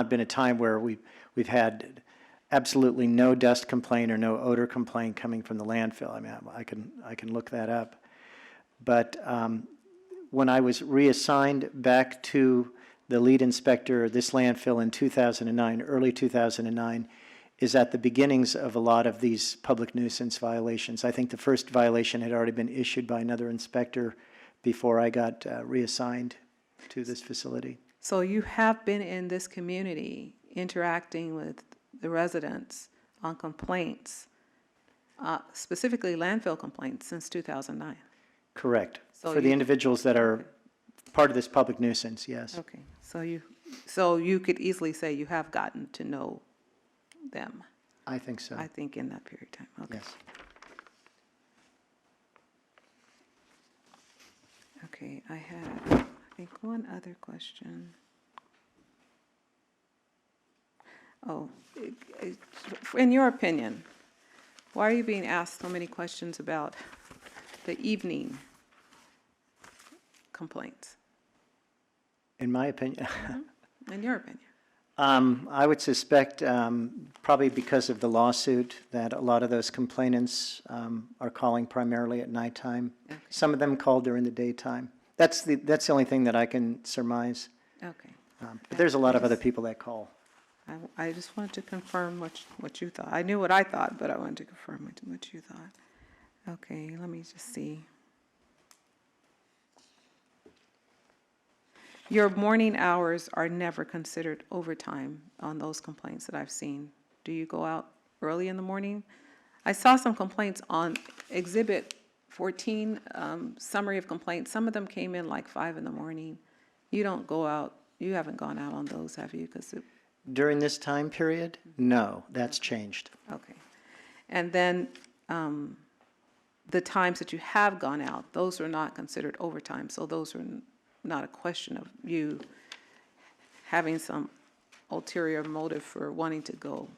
S3: been a time where we've had absolutely no dust complaint or no odor complaint coming from the landfill. I mean, I can look that up. But when I was reassigned back to the lead inspector of this landfill in 2009, early 2009, is at the beginnings of a lot of these public nuisance violations. I think the first violation had already been issued by another inspector before I got reassigned to this facility.
S6: So you have been in this community interacting with the residents on complaints, specifically landfill complaints, since 2009?
S3: Correct.
S6: So
S3: For the
S6: you-
S3: individuals that are part of this public nuisance, yes.
S6: Okay, so you could easily say you have gotten to know them,
S3: I think so,
S6: I think, in that period of time. Okay.
S3: yes.
S6: Okay, I had, I think, one other question. Oh, in your opinion, why are you being asked so many questions about the evening complaints?
S3: In my opinion,
S6: In your opinion?
S3: I would suspect probably because of the lawsuit that a lot of those complainants are calling primarily at nighttime.
S6: Okay.
S3: Some of them call during the daytime. That's the only thing that I can surmise.
S6: Okay.
S3: But there's a lot of other people that call.
S6: I just wanted to confirm what you thought. I knew what I thought, but I wanted to confirm what you thought. Okay, let me just see. Your morning hours are never considered overtime on those complaints that I've seen. Do you go out early in the morning? I saw some complaints on Exhibit 14, summary of complaints. Some of them came in like 5 in the morning. You don't go out, you haven't gone out on those, have you?
S3: During this time period, no, that's changed.
S6: Okay. And then the times that you have gone out, those are not considered overtime, so those are not a question of you having some ulterior motive for wanting to go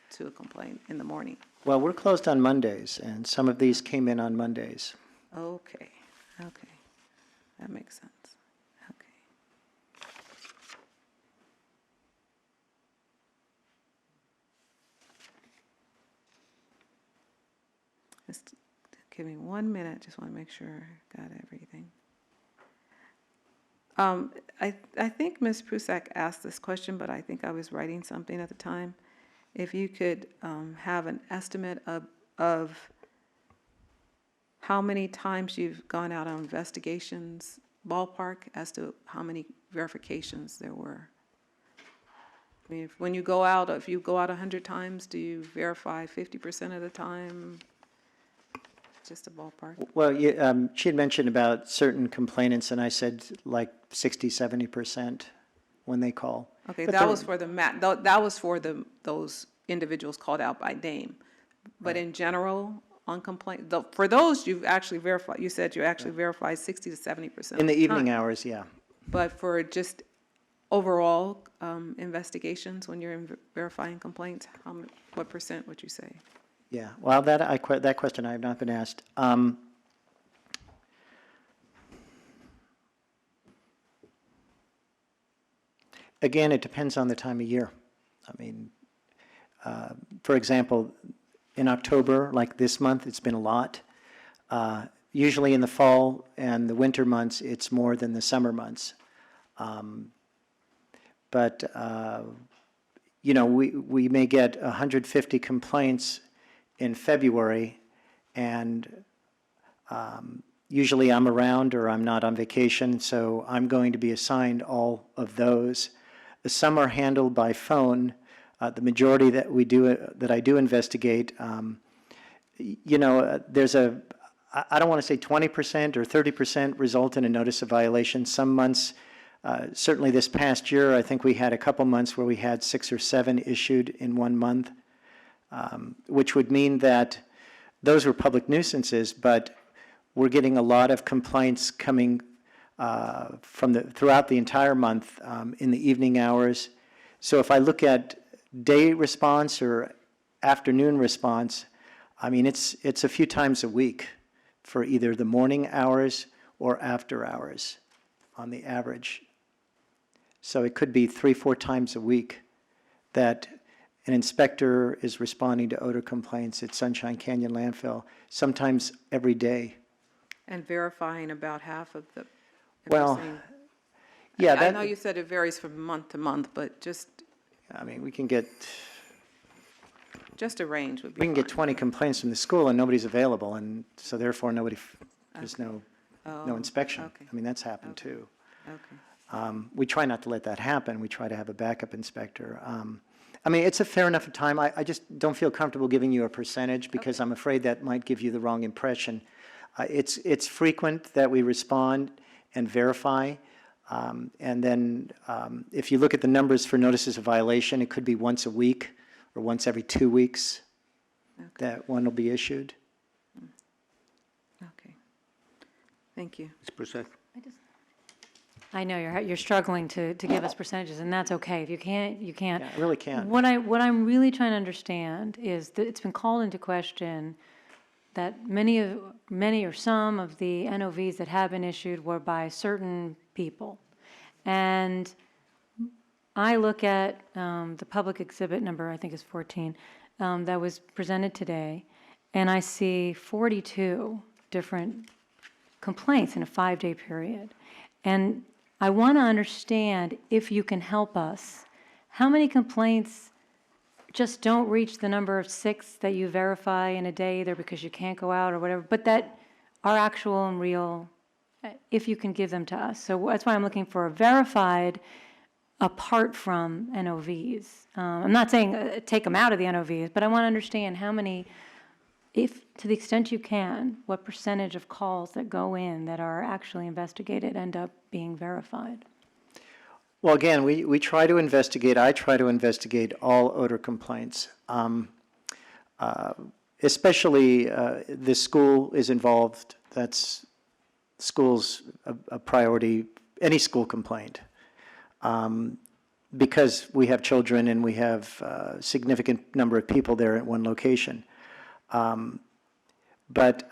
S6: to a complaint in the morning.
S3: Well, we're closed on Mondays, and some of these came in on Mondays.
S6: Okay, okay. That makes sense. Okay. Just give me 1 minute, just want to make sure I got everything. I think Ms. Prusak asked this question, but I think I was writing something at the time. If you could have an estimate of how many times you've gone out on investigations, ballpark, as to how many verifications there were. I mean, when you go out, if you go out 100 times, do you verify 50% of the time? Just a ballpark.
S3: Well, she had mentioned about certain complainants, and I said like 60, 70% when they call.
S6: Okay,
S3: But
S6: that
S3: there-
S6: was for that was for those individuals called out by name. But in general, on complaint, for those you've actually verified, you said you actually verified 60 to 70%.
S3: In the evening
S6: time.
S3: hours, yeah.
S6: But for just overall investigations, when you're verifying complaints, what percent would you say?
S3: Yeah, well, that question I have not been asked. Again, it depends on the time of year. I mean, for example, in October, like this month, it's been a lot. Usually in the fall and the winter months, it's more than the summer months. But you know, we may get 150 complaints in February, and usually I'm around or I'm not on vacation, so I'm going to be assigned all of those. Some are handled by phone. The majority that I do investigate, you know, there's I don't want to say 20% or 30% result in a notice of violation. Some months, certainly this past year, I think we had a couple months where we had 6 or 7 issued in 1 month. Which would mean that those were public nuisances, but we're getting a lot of complaints coming throughout the entire month in the evening hours. So if I look at day response or afternoon response, I mean, it's a few times a week for either the morning hours or after hours on the average. So it could be 3-4 times a week that an inspector is responding to odor complaints at Sunshine Canyon Landfill, sometimes every day.
S6: And verifying about half of the.
S3: Well, yeah,
S6: I know you said it varies from month to month, but
S3: I mean, we can get
S6: a range would be
S3: we can get
S6: fine.
S3: 20 complaints from the school and nobody's available, and so therefore there's no inspection.
S6: Okay.
S3: I mean, that's happened too.
S6: Okay.
S3: We try not to let that happen. We try to have a backup inspector. I mean, it's a fair enough time. I just don't feel comfortable giving you a percentage because I'm afraid that might give you the wrong impression. It's frequent that we respond and verify. And then if you look at the numbers for notices of violation, it could be once a week or once every 2 weeks that one will be issued.
S6: Okay. Thank you.
S5: Ms. Prusak?
S1: I know you're struggling to give us percentages, and that's okay. If you can't, you can't.
S3: Yeah, I really can.
S1: What I'm really trying to understand is that it's been called into question that many or some of the NOVs that have been issued were by certain people. And I look at the public exhibit number, I think is 14, that was presented today, and I see 42 different complaints in a 5-day period. And I want to understand, if you can help us, how many complaints just don't reach the number of 6 that you verify in a day, either because you can't go out or whatever, but that are actual and real, if you can give them to us. So that's why I'm looking for a verified apart from NOVs. I'm not saying take them out of the NOVs, but I want to understand how many, if, to the extent you can, what percentage of calls that go in that are actually investigated end up being verified?
S3: Well, again, we try to investigate, I try to investigate all odor complaints. Especially the school is involved, that's school's a priority, any school complaint. Because we have children and we have a significant number of people there at one location. But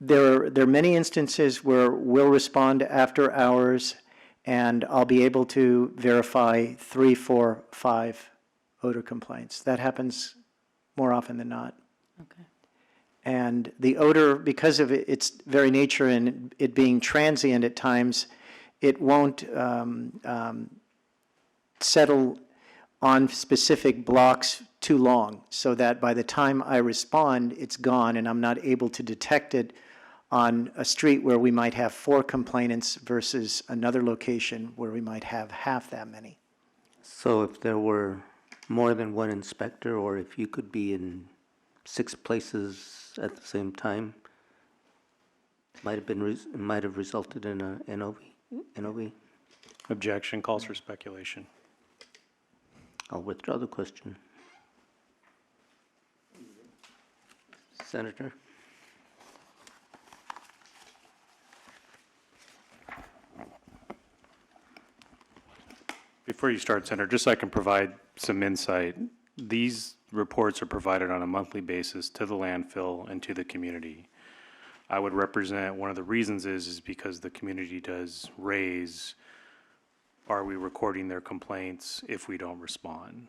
S3: there are many instances where we'll respond after hours, and I'll be able to verify 3, 4, 5 odor complaints. That happens more often than not.
S1: Okay.
S3: And the odor, because of its very nature and it being transient at times, it won't settle on specific blocks too long, so that by the time I respond, it's gone and I'm not able to detect it on a street where we might have 4 complainants versus another location where we might have half that many.
S5: So if there were more than one inspector, or if you could be in 6 places at the same time, might have resulted in a NOV?
S4: Objection calls for speculation.
S5: I'll withdraw the question. Senator?
S4: Before you start, Senator, just so I can provide some insight, these reports are provided on a monthly basis to the landfill and to the community. I would represent, one of the reasons is because the community does raise, are we recording their complaints if we don't respond?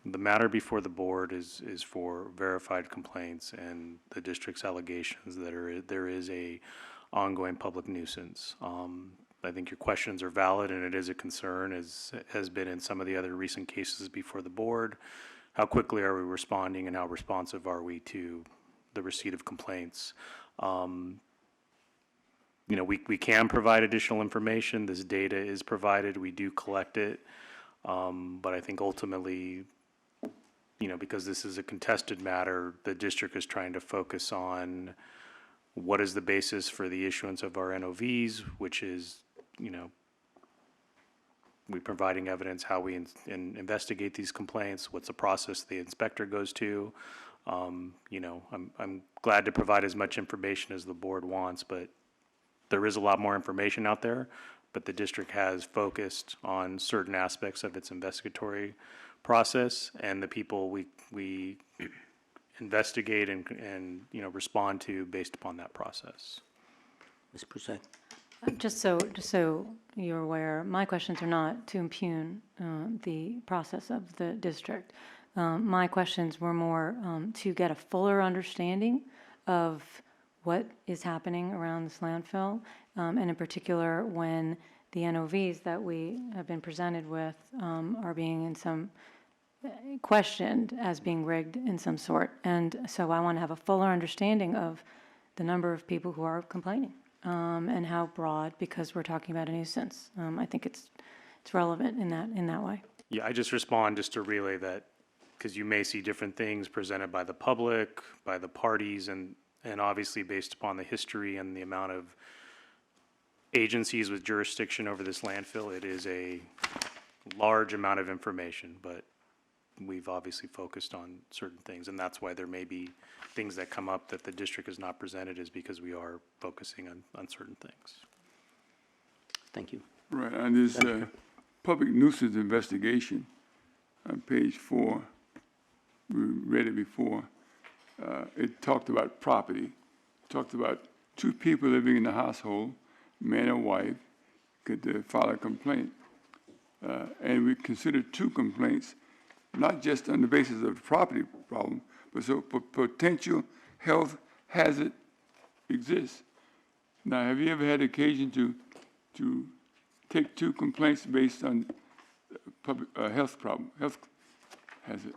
S4: The matter before the board is for verified complaints and the district's allegations that there is a ongoing public nuisance. I think your questions are valid, and it is a concern, as has been in some of the other recent cases before the board. How quickly are we responding, and how responsive are we to the receipt of complaints? You know, we can provide additional information. This data is provided. We do collect it. But I think ultimately, you know, because this is a contested matter, the district is trying to focus on what is the basis for the issuance of our NOVs, which is, you know, we providing evidence how we investigate these complaints, what's the process the inspector goes to. You know, I'm glad to provide as much information as the board wants, but there is a lot more information out there, but the district has focused on certain aspects of its investigatory process, and the people we investigate and you know, respond to based upon that process.
S5: Ms. Prusek?
S1: Just so you're aware, my questions are not to impugn the process of the district. My questions were more to get a fuller understanding of what is happening around this landfill, and in particular when the NOVs that we have been presented with are being in some questioned as being rigged in some sort. And so I want to have a fuller understanding of the number of people who are complaining and how broad, because we're talking about a nuisance. I think it's relevant in that way.
S4: Yeah, I just respond just to relay that, because you may see different things presented by the public, by the parties, and obviously based upon the history and the amount of agencies with jurisdiction over this landfill, it is a large amount of information, but we've obviously focused on certain things, and that's why there may be things that come up that the district has not presented, is because we are focusing on certain things.
S5: Thank you.
S7: Right, on this public nuisance investigation, on page 4, we read it before, it talked about property, talked about 2 people living in the household, man and wife, could file a complaint. And we considered 2 complaints, not just on the basis of the property problem, but so potential health hazard exists. Now, have you ever had occasion to take two complaints based on public, health problem, health hazard?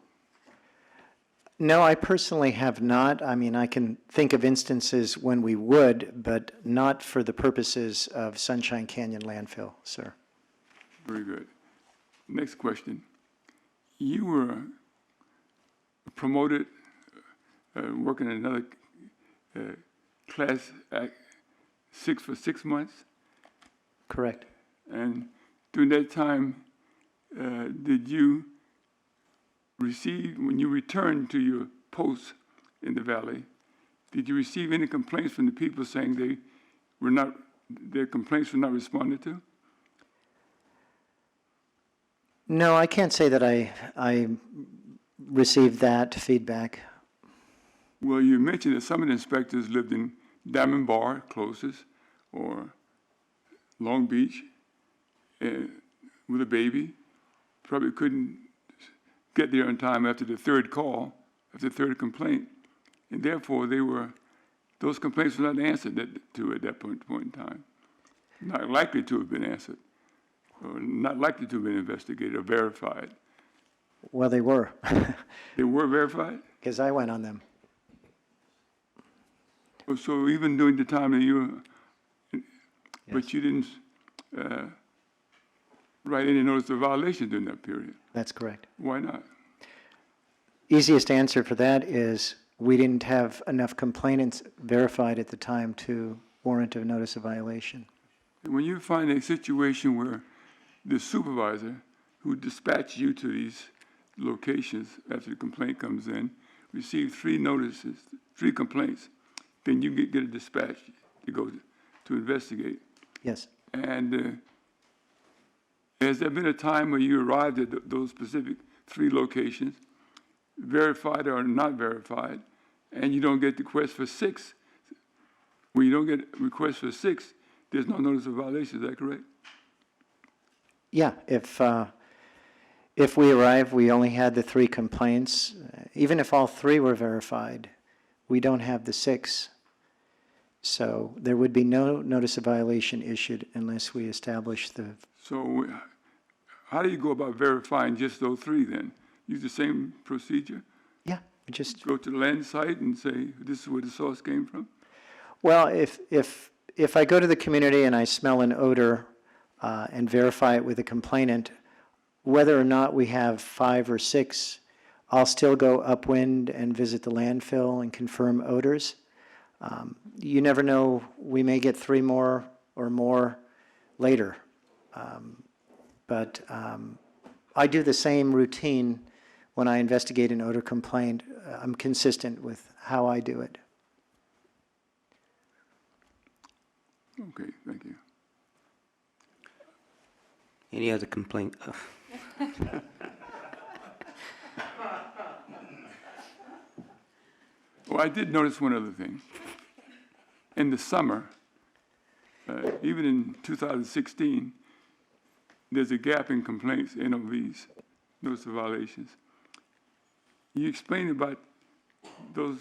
S3: No, I personally have not. I mean, I can think of instances when we would, but not for the purposes of Sunshine Canyon landfill, sir.
S7: Very good. Next question. You were promoted, working in another class act 6 for 6 months,
S3: Correct.
S7: and during that time, did you receive, when you returned to your post in the valley, did you receive any complaints from the people saying their complaints were not responded to?
S3: No, I can't say that I received that feedback.
S7: Well, you mentioned that some of the inspectors lived in Diamond Bar, closest, or Long Beach, with a baby, probably couldn't get there on time after the third call, after the third complaint, and therefore those complaints were not answered at that point in time, not likely to have been answered, or not likely to have been investigated or verified.
S3: Well, they were,
S7: They were verified?
S3: because I went on them.
S7: So even during the time that you were, but you didn't write any notice of violation during that period.
S3: That's correct.
S7: Why not?
S3: Easiest answer for that is we didn't have enough complainants verified at the time to warrant a notice of violation.
S7: When you find a situation where the supervisor who dispatched you to these locations after the complaint comes in received 3 notices, 3 complaints, then you get a dispatch to go to investigate.
S3: Yes.
S7: And has there been a time where you arrived at those specific 3 locations, verified or not verified, and you don't get the request for 6? When you don't get a request for 6, there's no notice of violation, is that correct?
S3: Yeah, if we arrived, we only had the 3 complaints. Even if all 3 were verified, we don't have the 6. So there would be no notice of violation issued unless we establish the,
S7: So how do you go about verifying just those 3 then? Use the same procedure?
S3: yeah, we just,
S7: Go to the land site and say, this is where the source came from?
S3: well, if I go to the community and I smell an odor and verify it with a complainant, whether or not we have 5 or 6, I'll still go upwind and visit the landfill and confirm odors. You never know, we may get 3 more or more later. But I do the same routine when I investigate an odor complaint. I'm consistent with how I do it.
S7: Okay, thank you.
S5: Any other complaint?
S7: Well, I did notice one other thing. In the summer, even in 2016, there's a gap in complaints, NOVs, notice of violations. You explained about those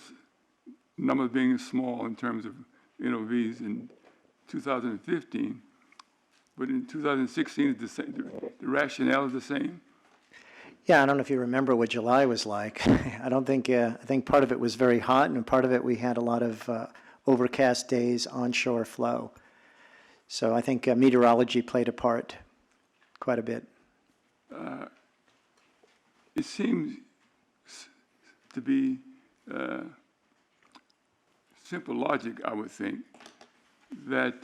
S7: numbers being small in terms of NOVs in 2015, but in 2016, it's the same, the rationale is the same?
S3: Yeah, I don't know if you remember what July was like. I think part of it was very hot, and part of it we had a lot of overcast days, onshore flow. So I think meteorology played a part quite a bit.
S7: It seems to be simple logic, I would think, that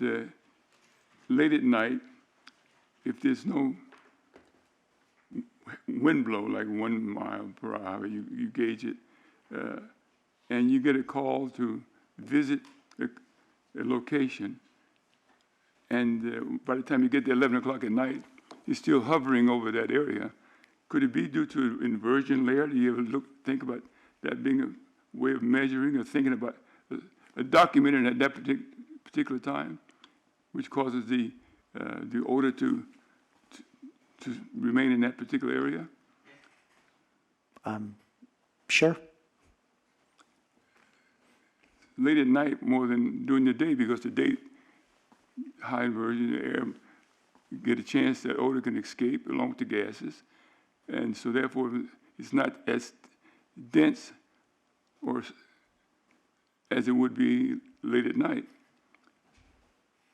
S7: late at night, if there's no wind blow, like 1 mile per hour, you gauge it, and you get a call to visit a location, and by the time you get there 11 o'clock at night, you're still hovering over that area. Could it be due to an inversion layer? Do you ever think about that being a way of measuring or thinking about documenting at that particular time, which causes the odor to remain in that particular area?
S3: Sure.
S7: Late at night more than during the day, because the day high inversion, the air, get a chance that odor can escape along with the gases. And so therefore, it's not as dense or as it would be late at night.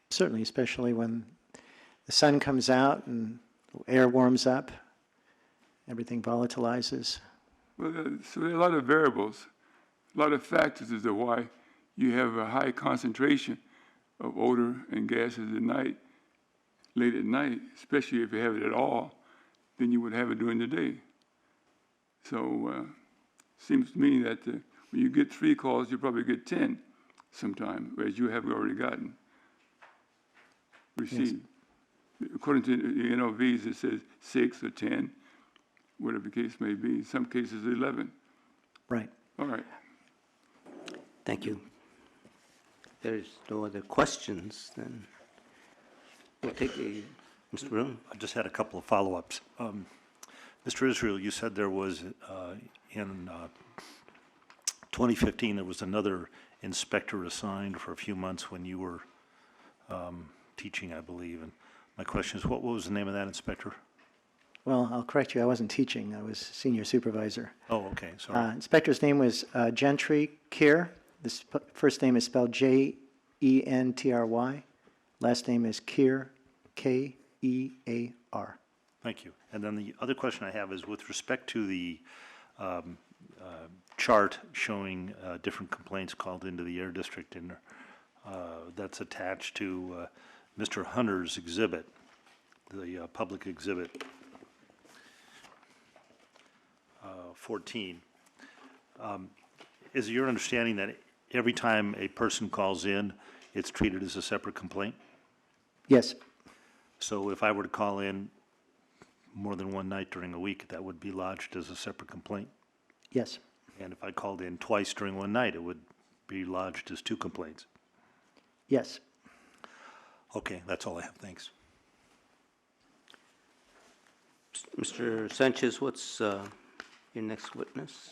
S3: Certainly, especially when the sun comes out and air warms up, everything volatilizes.
S7: Well, so there are a lot of variables, a lot of factors as to why you have a high concentration of odor and gases at night, late at night, especially if you have it at all, than you would have it during the day. So seems to me that when you get 3 calls, you probably get 10 sometime, whereas you have already gotten received. According to the NOVs, it says 6 or 10, whatever the case may be. In some cases, 11.
S3: Right.
S7: All right.
S5: Thank you. There's no other questions, then we'll take a, Mr. Brown?
S2: I just had a couple of follow-ups. Mr. Israel, you said there was, in 2015, there was another inspector assigned for a few months when you were teaching, I believe. And my question is, what was the name of that inspector?
S3: Well, I'll correct you, I wasn't teaching, I was senior supervisor.
S2: Oh, okay, sorry.
S3: Inspector's name was Gentry Keir. This first name is spelled Jentry. Last name is Keir, Kear.
S2: Thank you. And then the other question I have is with respect to the chart showing different complaints called into the Air District, and that's attached to Mr. Hunter's exhibit, the public exhibit 14. Is it your understanding that every time a person calls in, it's treated as a separate complaint?
S3: Yes,
S2: So if I were to call in more than one night during a week, that would be lodged as a separate complaint?
S3: yes,
S2: And if I called in twice during one night, it would be lodged as 2 complaints?
S3: yes.
S2: Okay, that's all I have, thanks.
S5: Mr. Sanchez, what's your next witness?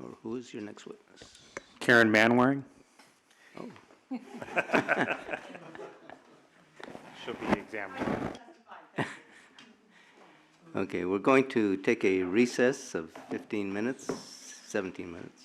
S5: Or who is your next witness?
S4: Karen Manwaring?
S5: Oh,
S4: She'll be the examiner.
S5: okay, we're going to take a recess of 15 minutes, 17 minutes.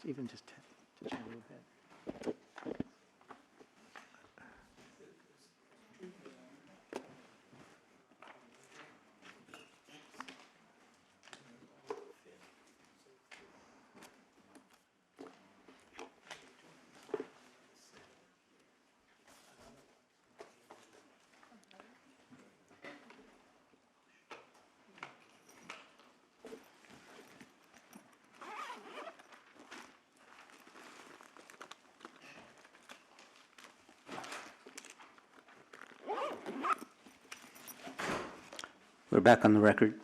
S3: even just to chat a little bit.
S5: We're back on the record.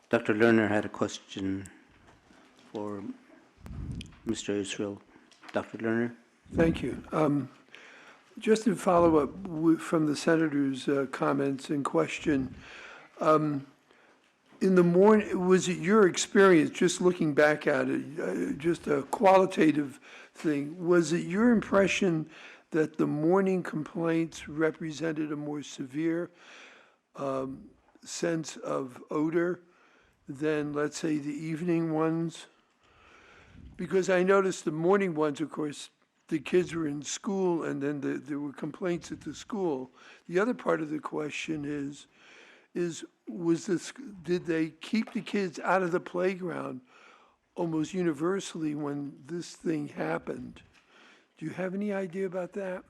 S5: Dr. Lerner had a question for Mr. Israel. Dr. Lerner?
S8: Thank you. Just to follow up from the senator's comments and question, in the morning, was it your experience, just looking back at it, just a qualitative thing, was it your impression that the morning complaints represented a more severe sense of odor than, let's say, the evening ones? Because I noticed the morning ones, of course, the kids were in school, and then there were complaints at the school. The other part of the question did they keep the kids out of the playground almost universally when this thing happened? Do you have any idea about that?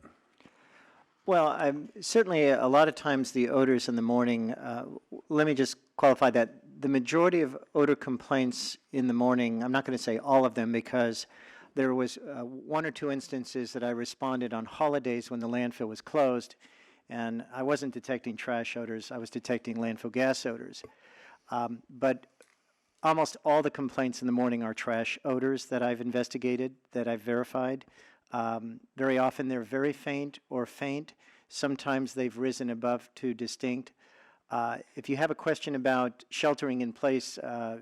S3: Well, certainly a lot of times the odors in the morning, let me just qualify that. The majority of odor complaints in the morning, I'm not going to say all of them because there was one or two instances that I responded on holidays when the landfill was closed, and I wasn't detecting trash odors, I was detecting landfill gas odors. But almost all the complaints in the morning are trash odors that I've investigated, that I've verified. Very often they're very faint or faint. Sometimes they've risen above to distinct. If you have a question about sheltering in place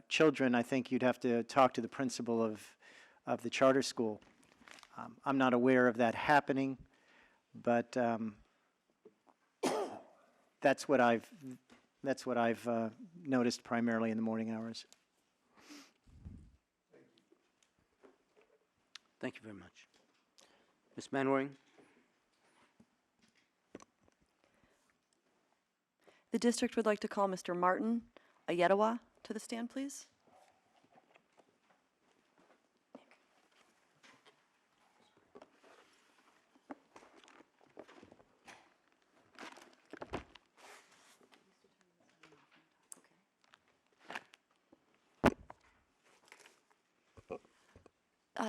S3: children, I think you'd have to talk to the principal of the charter school. I'm not aware of that happening, but that's what I've noticed primarily in the morning hours.
S5: Thank you very much. Ms. Manwaring?
S9: The district would like to call Mr. Martin Ayetawa to the stand, please.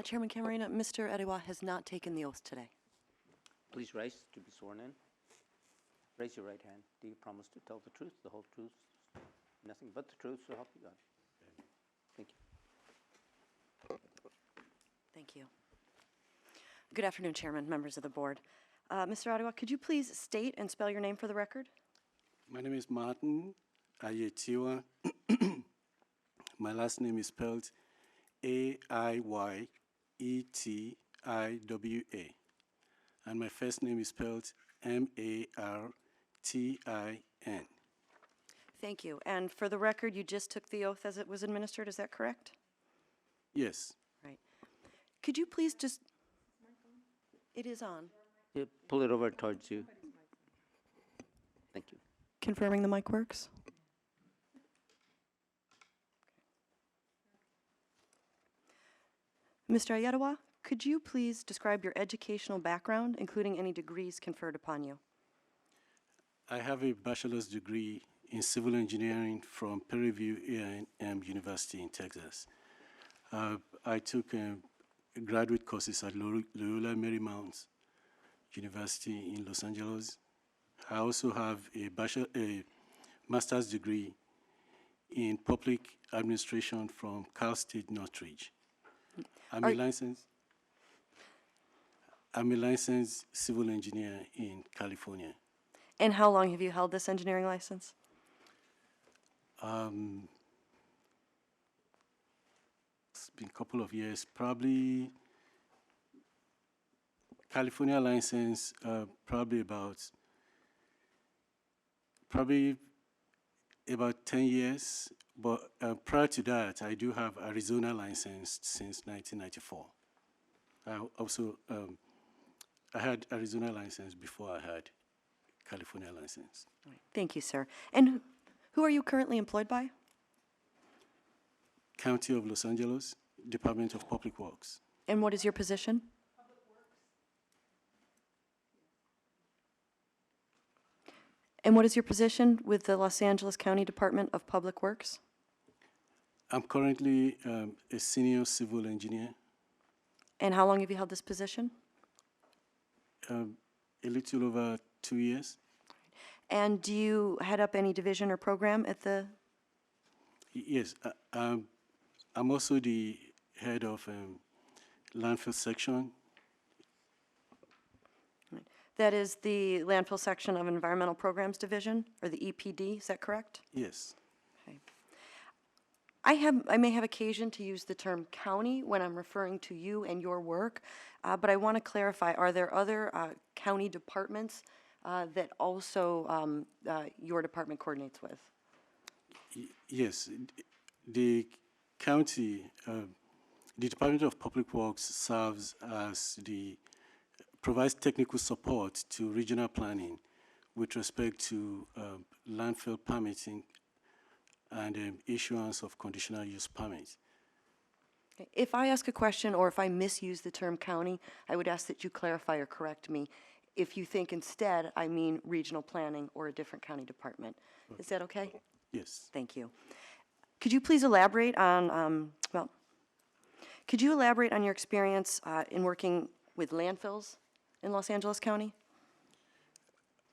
S9: Chairman Camarena, Mr. Ayetawa has not taken the oath today.
S5: Please rise to be sworn in. Raise your right hand. Do you promise to tell the truth, the whole truth, nothing but the truth, so help you God? Thank you.
S9: Thank you. Good afternoon, Chairman, members of the board. Mr. Ayetawa, could you please state and spell your name for the record?
S10: My name is Martin Ayetawa. My last name is spelled Ayetawa, and my first name is spelled Martin.
S9: Thank you. And for the record, you just took the oath as it was administered, is that correct?
S10: Yes.
S9: Right. Could you please just, it is on.
S5: Yeah, pull it over towards you. Thank you.
S9: Confirming the mic works? Mr. Ayetawa, could you please describe your educational background, including any degrees conferred upon you?
S10: I have a bachelor's degree in civil engineering from Prairie View A&M University in Texas. I took graduate courses at Loyola Marymount University in Los Angeles. I also have a master's degree in public administration from Cal State Northridge. I'm a licensed civil engineer in California.
S9: And how long have you held this engineering license?
S10: It's been a couple of years, probably California license, probably about 10 years, But prior to that, I do have Arizona license since 1994. I also, I had Arizona license before I had California license.
S9: Thank you, sir. And who are you currently employed by?
S10: County of Los Angeles, Department of Public Works.
S9: And what is your position? And what is your position with the Los Angeles County Department of Public Works?
S10: I'm currently a senior civil engineer,
S9: And how long have you held this position?
S10: a little over 2 years.
S9: And do you head up any division or program at the,
S10: Yes, I'm also the head of landfill section.
S9: that is the Landfill Section of Environmental Programs Division, or the EPD, is that correct?
S10: Yes,
S9: Okay. I may have occasion to use the term county when I'm referring to you and your work, but I want to clarify, are there other county departments that also your department coordinates with?
S10: yes. The county, the Department of Public Works serves as provides technical support to regional planning with respect to landfill permitting and issuance of conditional use permits.
S9: Okay. If I ask a question or if I misuse the term county, I would ask that you clarify or correct me if you think instead I mean regional planning or a different county department. Is that okay?
S10: Yes.
S9: Thank you. Could you please elaborate on, could you elaborate on your experience in working with landfills in Los Angeles County?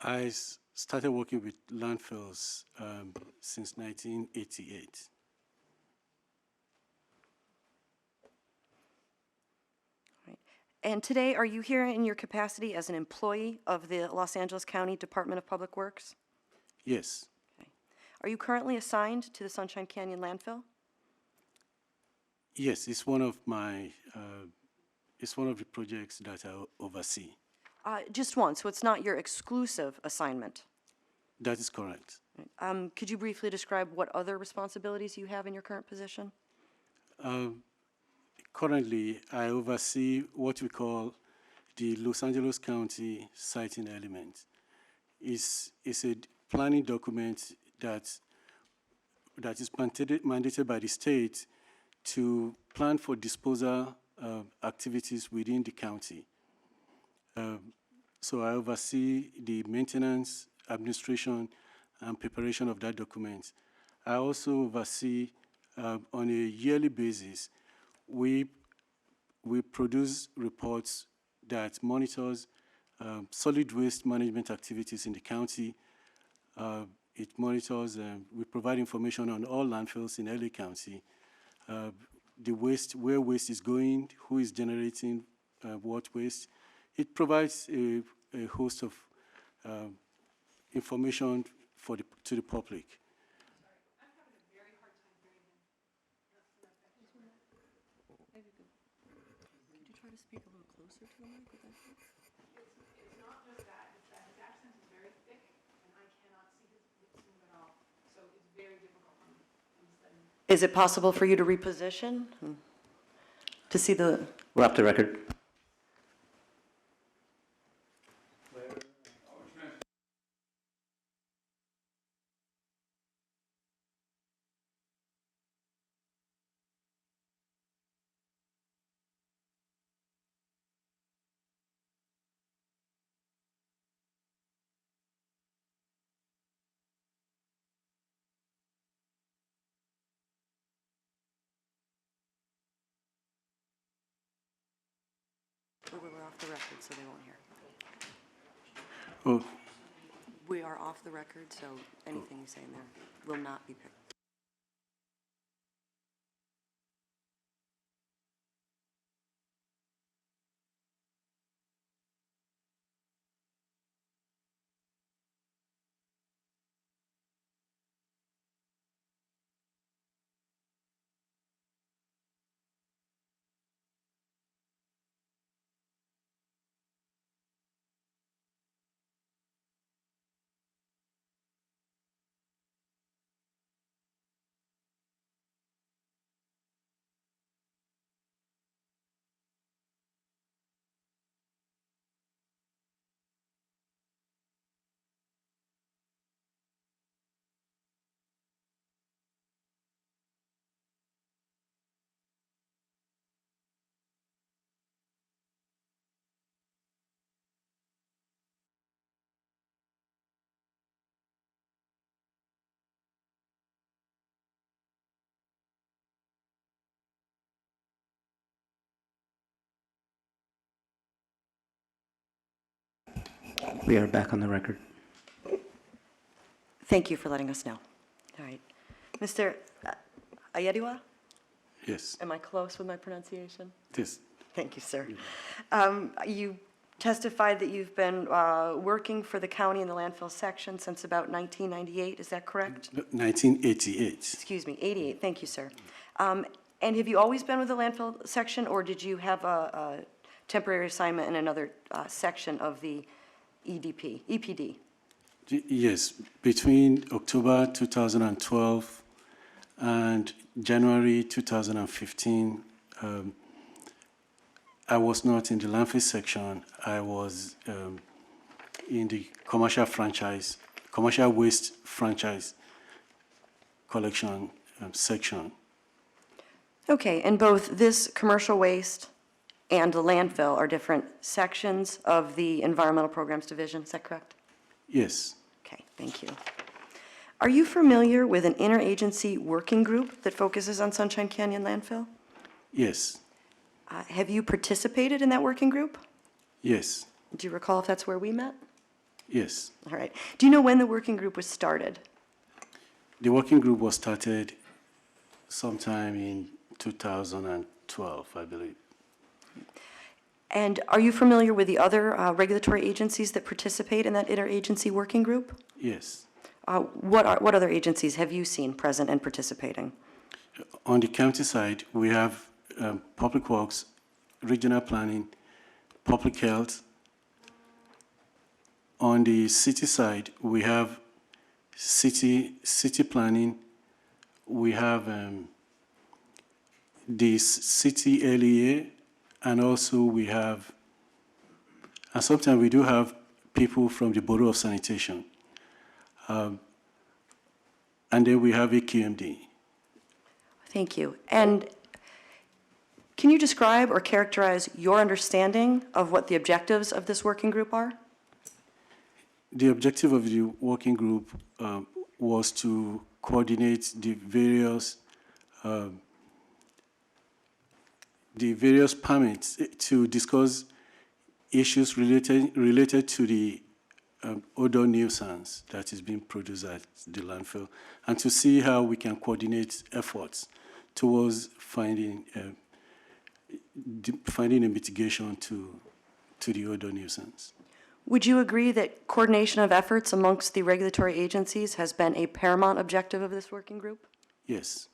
S10: I started working with landfills since 1988.
S9: Right. And today, are you here in your capacity as an employee of the Los Angeles County Department of Public Works?
S10: Yes,
S9: Okay. Are you currently assigned to the Sunshine Canyon landfill?
S10: yes, it's one of my, it's one of the projects that I oversee.
S9: Just one, so it's not your exclusive assignment.
S10: That is correct.
S9: Could you briefly describe what other responsibilities you have in your current position?
S10: Currently, I oversee what we call the Los Angeles County Siting Element. It's a planning document that is mandated by the state to plan for disposal activities within the county. So I oversee the maintenance, administration, and preparation of that document. I also oversee, on a yearly basis, we produce reports that monitors solid waste management activities in the county. It monitors, we provide information on all landfills in LA County, the waste, where waste is going, who is generating what waste. It provides a host of information to the public.
S9: Could you try to speak a little closer to the mic? Would that help?
S6: It's not just that, it's that his accent is very thick, and I cannot see his lips move at all, so it's very difficult for me to understand.
S9: Is it possible for you to reposition to see the?
S5: We're off the record.
S9: We were off the record, so they won't hear.
S10: Oh,
S9: We are off the record, so anything you say in there will not be picked.
S5: We are back on the record.
S9: Thank you for letting us know. All right. Mr. Ayediwa,
S10: Yes,
S9: am I close with my pronunciation?
S10: this,
S9: Thank you, sir. You testified that you've been working for the county in the landfill section since about 1998, is that correct?
S10: 1988.
S9: Excuse me, 88, thank you, sir. And have you always been with the landfill section, or did you have a temporary assignment in another section of the EPD?
S10: Yes, between October 2012 and January 2015, I was not in the landfill section. I was in the commercial waste franchise collection section.
S9: Okay, and both this commercial waste and the landfill are different sections of the Environmental Programs Division, is that correct?
S10: Yes,
S9: Okay, thank you. Are you familiar with an interagency working group that focuses on Sunshine Canyon landfill?
S10: yes,
S9: Have you participated in that working group?
S10: yes,
S9: Do you recall if that's where we met?
S10: yes.
S9: All right. Do you know when the working group was started?
S10: The working group was started sometime in 2012, I believe.
S9: And are you familiar with the other regulatory agencies that participate in that interagency working group?
S10: Yes.
S9: What other agencies have you seen present and participating?
S10: On the county side, we have Public Works, Regional Planning, Public Health. On the city side, we have city planning. We have the city LEA, and also we have, and sometimes we do have people from the Bureau of Sanitation. And then we have SCAQMD.
S9: Thank you. And can you describe or characterize your understanding of what the objectives of this working group are?
S10: The objective of the working group was to coordinate the various permits to discuss issues related to the odor nuisance that is being produced at the landfill, and to see how we can coordinate efforts towards finding a mitigation to the odor nuisance.
S9: Would you agree that coordination of efforts amongst the regulatory agencies has been a paramount objective of this working group?
S10: Yes.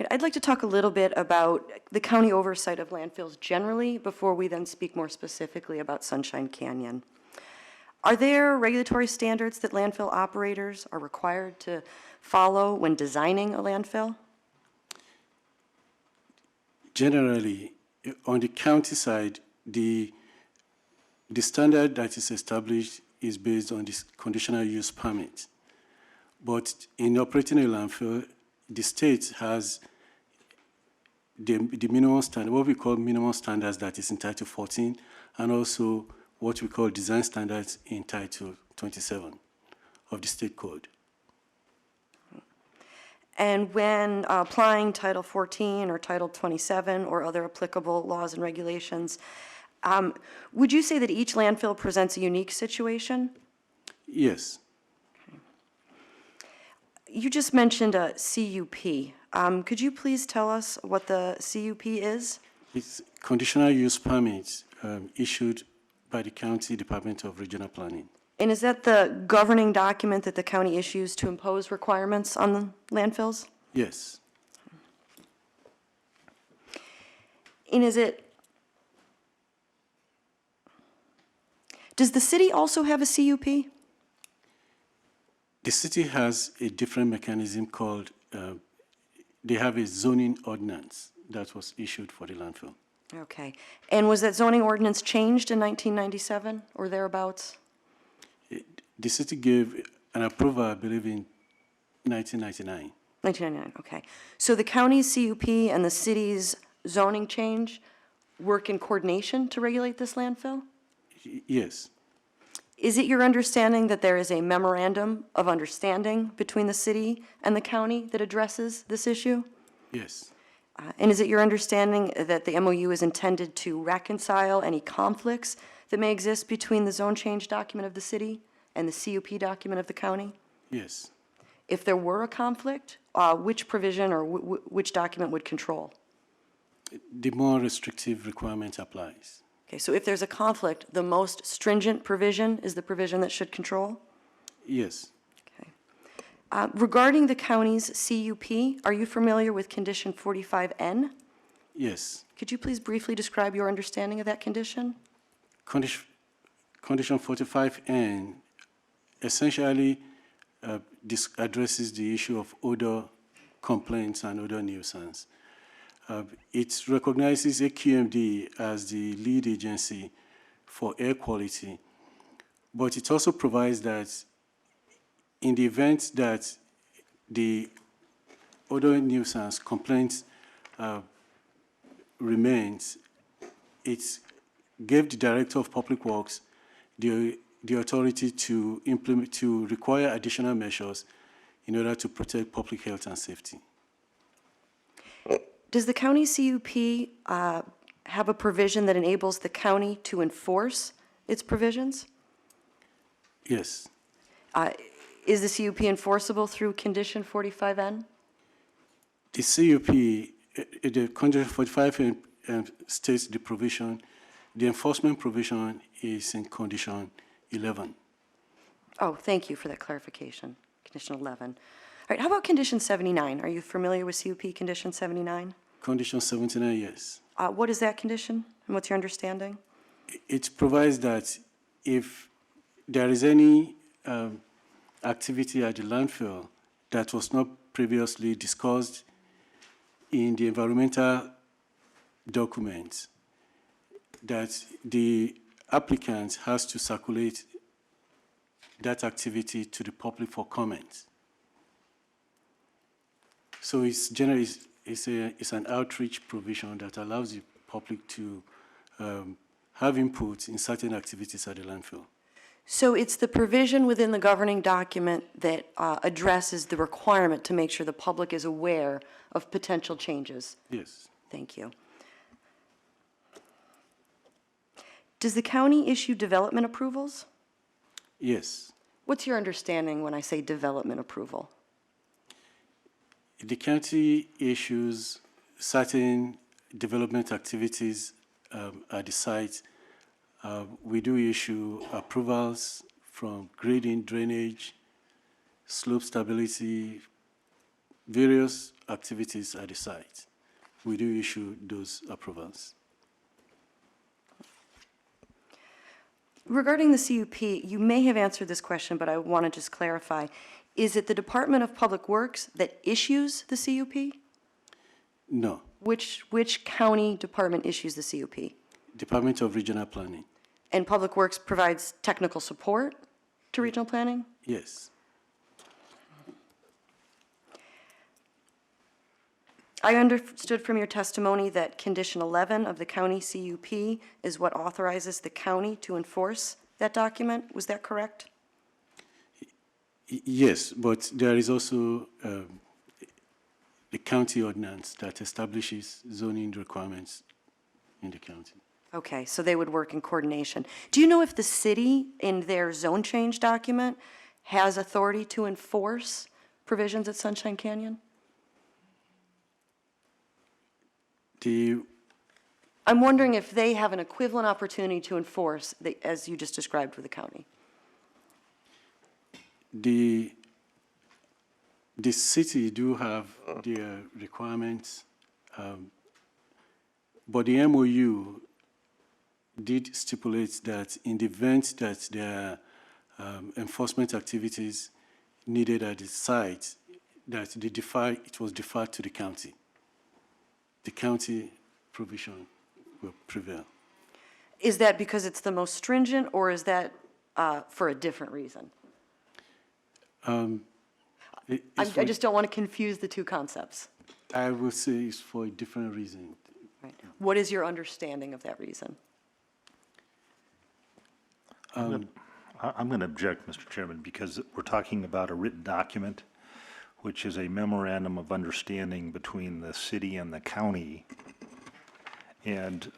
S9: I'd like to talk a little bit about the county oversight of landfills generally before we then speak more specifically about Sunshine Canyon. Are there regulatory standards that landfill operators are required to follow when designing a landfill?
S10: Generally, on the county side, the standard that is established is based on this conditional use permit. But in operating a landfill, the state has the minimum standard, what we call minimum standards that is in Title 14, and also what we call design standards in Title 27 of the state code.
S9: And when applying Title 14 or Title 27 or other applicable laws and regulations, would you say that each landfill presents a unique situation?
S10: Yes.
S9: You just mentioned a CUP. Could you please tell us what the CUP is?
S10: It's conditional use permits issued by the County Department of Regional Planning.
S9: And is that the governing document that the county issues to impose requirements on the landfills?
S10: Yes.
S9: And does the city also have a CUP?
S10: The city has a different mechanism called, they have a zoning ordinance that was issued for the landfill.
S9: Okay. And was that zoning ordinance changed in 1997 or thereabouts?
S10: The city gave an approval, I believe, in 1999.
S9: 1999, okay. So the county's CUP and the city's zoning change work in coordination to regulate this landfill?
S10: Yes.
S9: Is it your understanding that there is a memorandum of understanding between the city and the county that addresses this issue?
S10: Yes.
S9: And is it your understanding that the MOU is intended to reconcile any conflicts that may exist between the zone change document of the city and the CUP document of the county?
S10: Yes.
S9: If there were a conflict, which provision or which document would control?
S10: The more restrictive requirement applies.
S9: Okay, so if there's a conflict, the most stringent provision is the provision that should control?
S10: Yes.
S9: Okay. Regarding the county's CUP, are you familiar with condition 45N?
S10: Yes.
S9: Could you please briefly describe your understanding of that condition?
S10: Condition 45N essentially addresses the issue of odor complaints and odor nuisance. It recognizes SCAQMD as the lead agency for air quality, but it also provides that in the event that the odor nuisance complaint remains, it gave the Director of Public Works the authority to require additional measures in order to protect public health and safety.
S9: Does the county CUP have a provision that enables the county to enforce its provisions?
S10: Yes.
S9: Is the CUP enforceable through condition 45N?
S10: The CUP, the condition 45 states the provision. The enforcement provision is in condition 11.
S9: Oh, thank you for that clarification, condition 11. All right, how about condition 79? Are you familiar with CUP condition 79?
S10: Condition 79, yes.
S9: What is that condition, and what's your understanding?
S10: It provides that if there is any activity at the landfill that was not previously discussed in the environmental documents, that the applicant has to circulate that activity to the public for comment. So it's generally it's an outreach provision that allows the public to have input in certain activities at the landfill.
S9: So it's the provision within the governing document that addresses the requirement to make sure the public is aware of potential changes.
S10: Yes.
S9: Thank you. Does the county issue development approvals?
S10: Yes.
S9: What's your understanding when I say development approval?
S10: The county issues certain development activities at the site. We do issue approvals from grading, drainage, slope stability, various activities at the site. We do issue those approvals.
S9: Regarding the CUP, you may have answered this question, but I want to just clarify. Is it the Department of Public Works that issues the CUP?
S10: No.
S9: Which county department issues the CUP?
S10: Department of Regional Planning.
S9: And Public Works provides technical support to regional planning?
S10: Yes.
S9: I understood from your testimony that condition 11 of the county CUP is what authorizes the county to enforce that document. Was that correct?
S10: Yes, but there is also the county ordinance that establishes zoning requirements in the county.
S9: Okay, so they would work in coordination. Do you know if the city in their zone change document has authority to enforce provisions at Sunshine Canyon? I'm wondering if they have an equivalent opportunity to enforce, as you just described for the county.
S10: The city do have their requirements, but the MOU did stipulate that in the event that there are enforcement activities needed at the site, that it was deferred to the county. The county provision will prevail.
S9: Is that because it's the most stringent, or is that for a different reason? I just don't want to confuse the two concepts.
S10: I will say it's for a different reason.
S9: Right. What is your understanding of that reason?
S2: I'm going to object, Mr. Chairman, because we're talking about a written document, which is a memorandum of understanding between the city and the county. And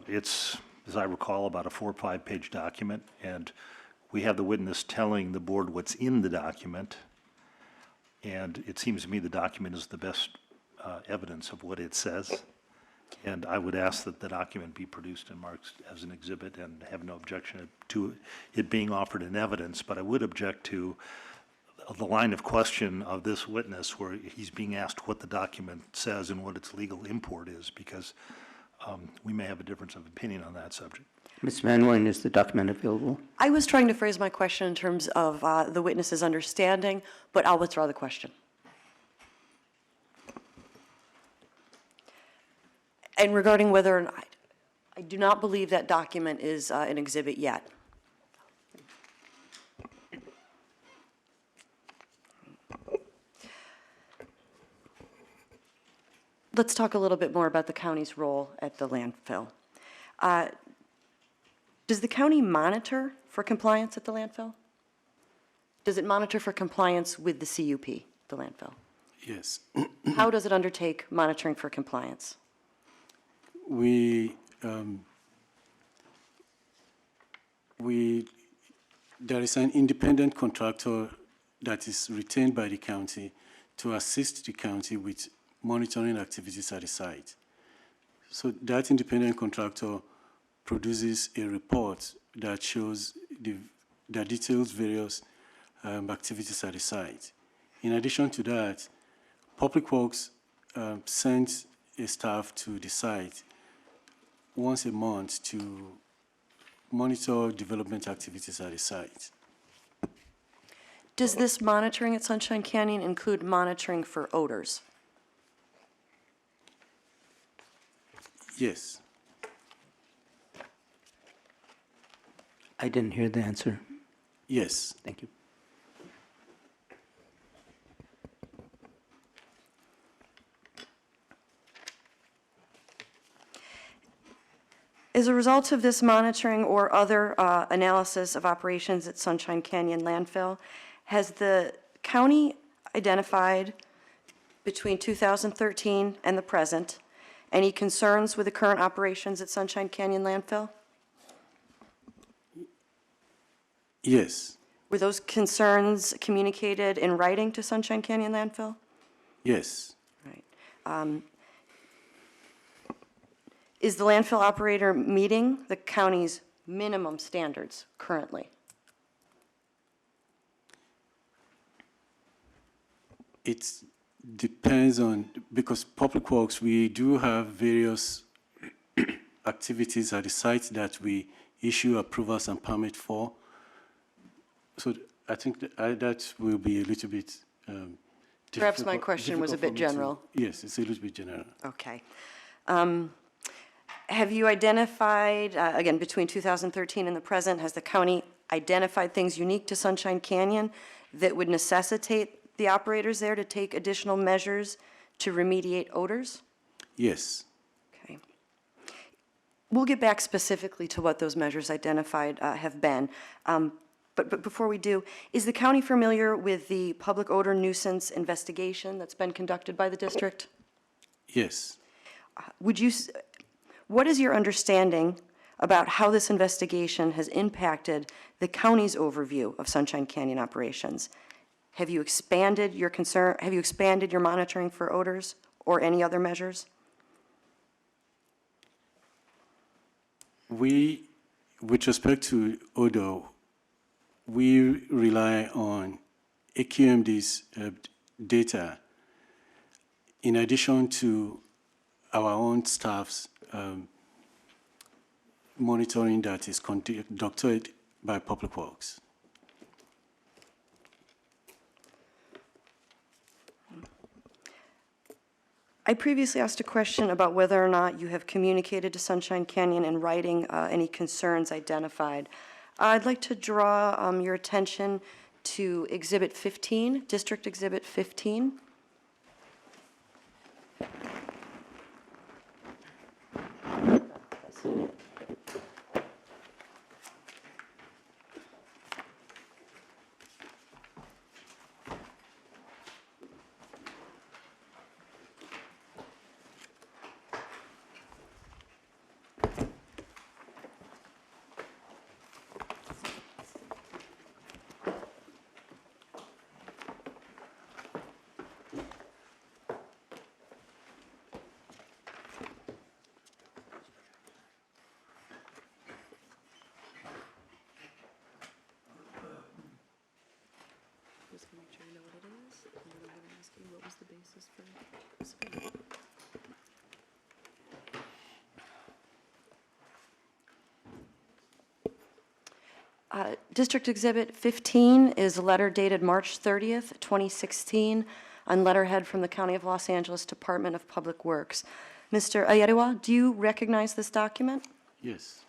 S2: it's as I recall, about a 4 or 5 page document, and we have the witness telling the board what's in the document. And it seems to me the document is the best evidence of what it says. And I would ask that the document be produced and marked as an exhibit, and have no objection to it being offered in evidence. But I would object to the line of question of this witness where he's being asked what the document says and what its legal import is, because we may have a difference of opinion on that subject.
S5: Ms. Van Ryn, is the document available?
S9: I was trying to phrase my question in terms of the witness's understanding, but I'll withdraw the question. And regarding whether or not, I do not believe that document is an exhibit yet. Let's talk a little bit more about the county's role at the landfill. Does the county monitor for compliance at the landfill? Does it monitor for compliance with the CUP, the landfill?
S10: Yes.
S9: How does it undertake monitoring for compliance?
S10: There is an independent contractor that is retained by the county to assist the county with monitoring activities at the site. So that independent contractor produces a report that shows that details various activities at the site. In addition to that, Public Works sends a staff to the site once a month to monitor development activities at the site.
S9: Does this monitoring at Sunshine Canyon include monitoring for odors?
S10: Yes.
S5: I didn't hear the answer.
S10: Yes.
S5: Thank you.
S9: As a result of this monitoring or other analysis of operations at Sunshine Canyon landfill, has the county identified between 2013 and the present any concerns with the current operations at Sunshine Canyon landfill?
S10: Yes.
S9: Were those concerns communicated in writing to Sunshine Canyon landfill?
S10: Yes.
S9: Right. Is the landfill operator meeting the county's minimum standards currently?
S10: It depends on, because Public Works, we do have various activities at the site that we issue approvals and permit for. So I think that will be a little bit
S9: Perhaps my question was a bit general.
S10: Yes, it's a little bit general.
S9: Okay. Have you identified, again, between 2013 and the present, has the county identified things unique to Sunshine Canyon that would necessitate the operators there to take additional measures to remediate odors?
S10: Yes.
S9: Okay. We'll get back specifically to what those measures identified have been. But before we do, is the county familiar with the public odor nuisance investigation that's been conducted by the district?
S10: Yes.
S9: What is your understanding about how this investigation has impacted the county's overview of Sunshine Canyon operations? Have you expanded your monitoring for odors or any other measures?
S10: With respect to odor, we rely on SCAQMD's data in addition to our own staff's monitoring that is conducted by Public Works.
S9: I previously asked a question about whether or not you have communicated to Sunshine Canyon in writing any concerns identified. I'd like to draw your attention to Exhibit 15, District Exhibit 15. District Exhibit 15 is a letter dated March 30th, 2016, on letterhead from the County of Los Angeles Department of Public Works. Mr. Ayeriwa, do you recognize this document?
S10: Yes.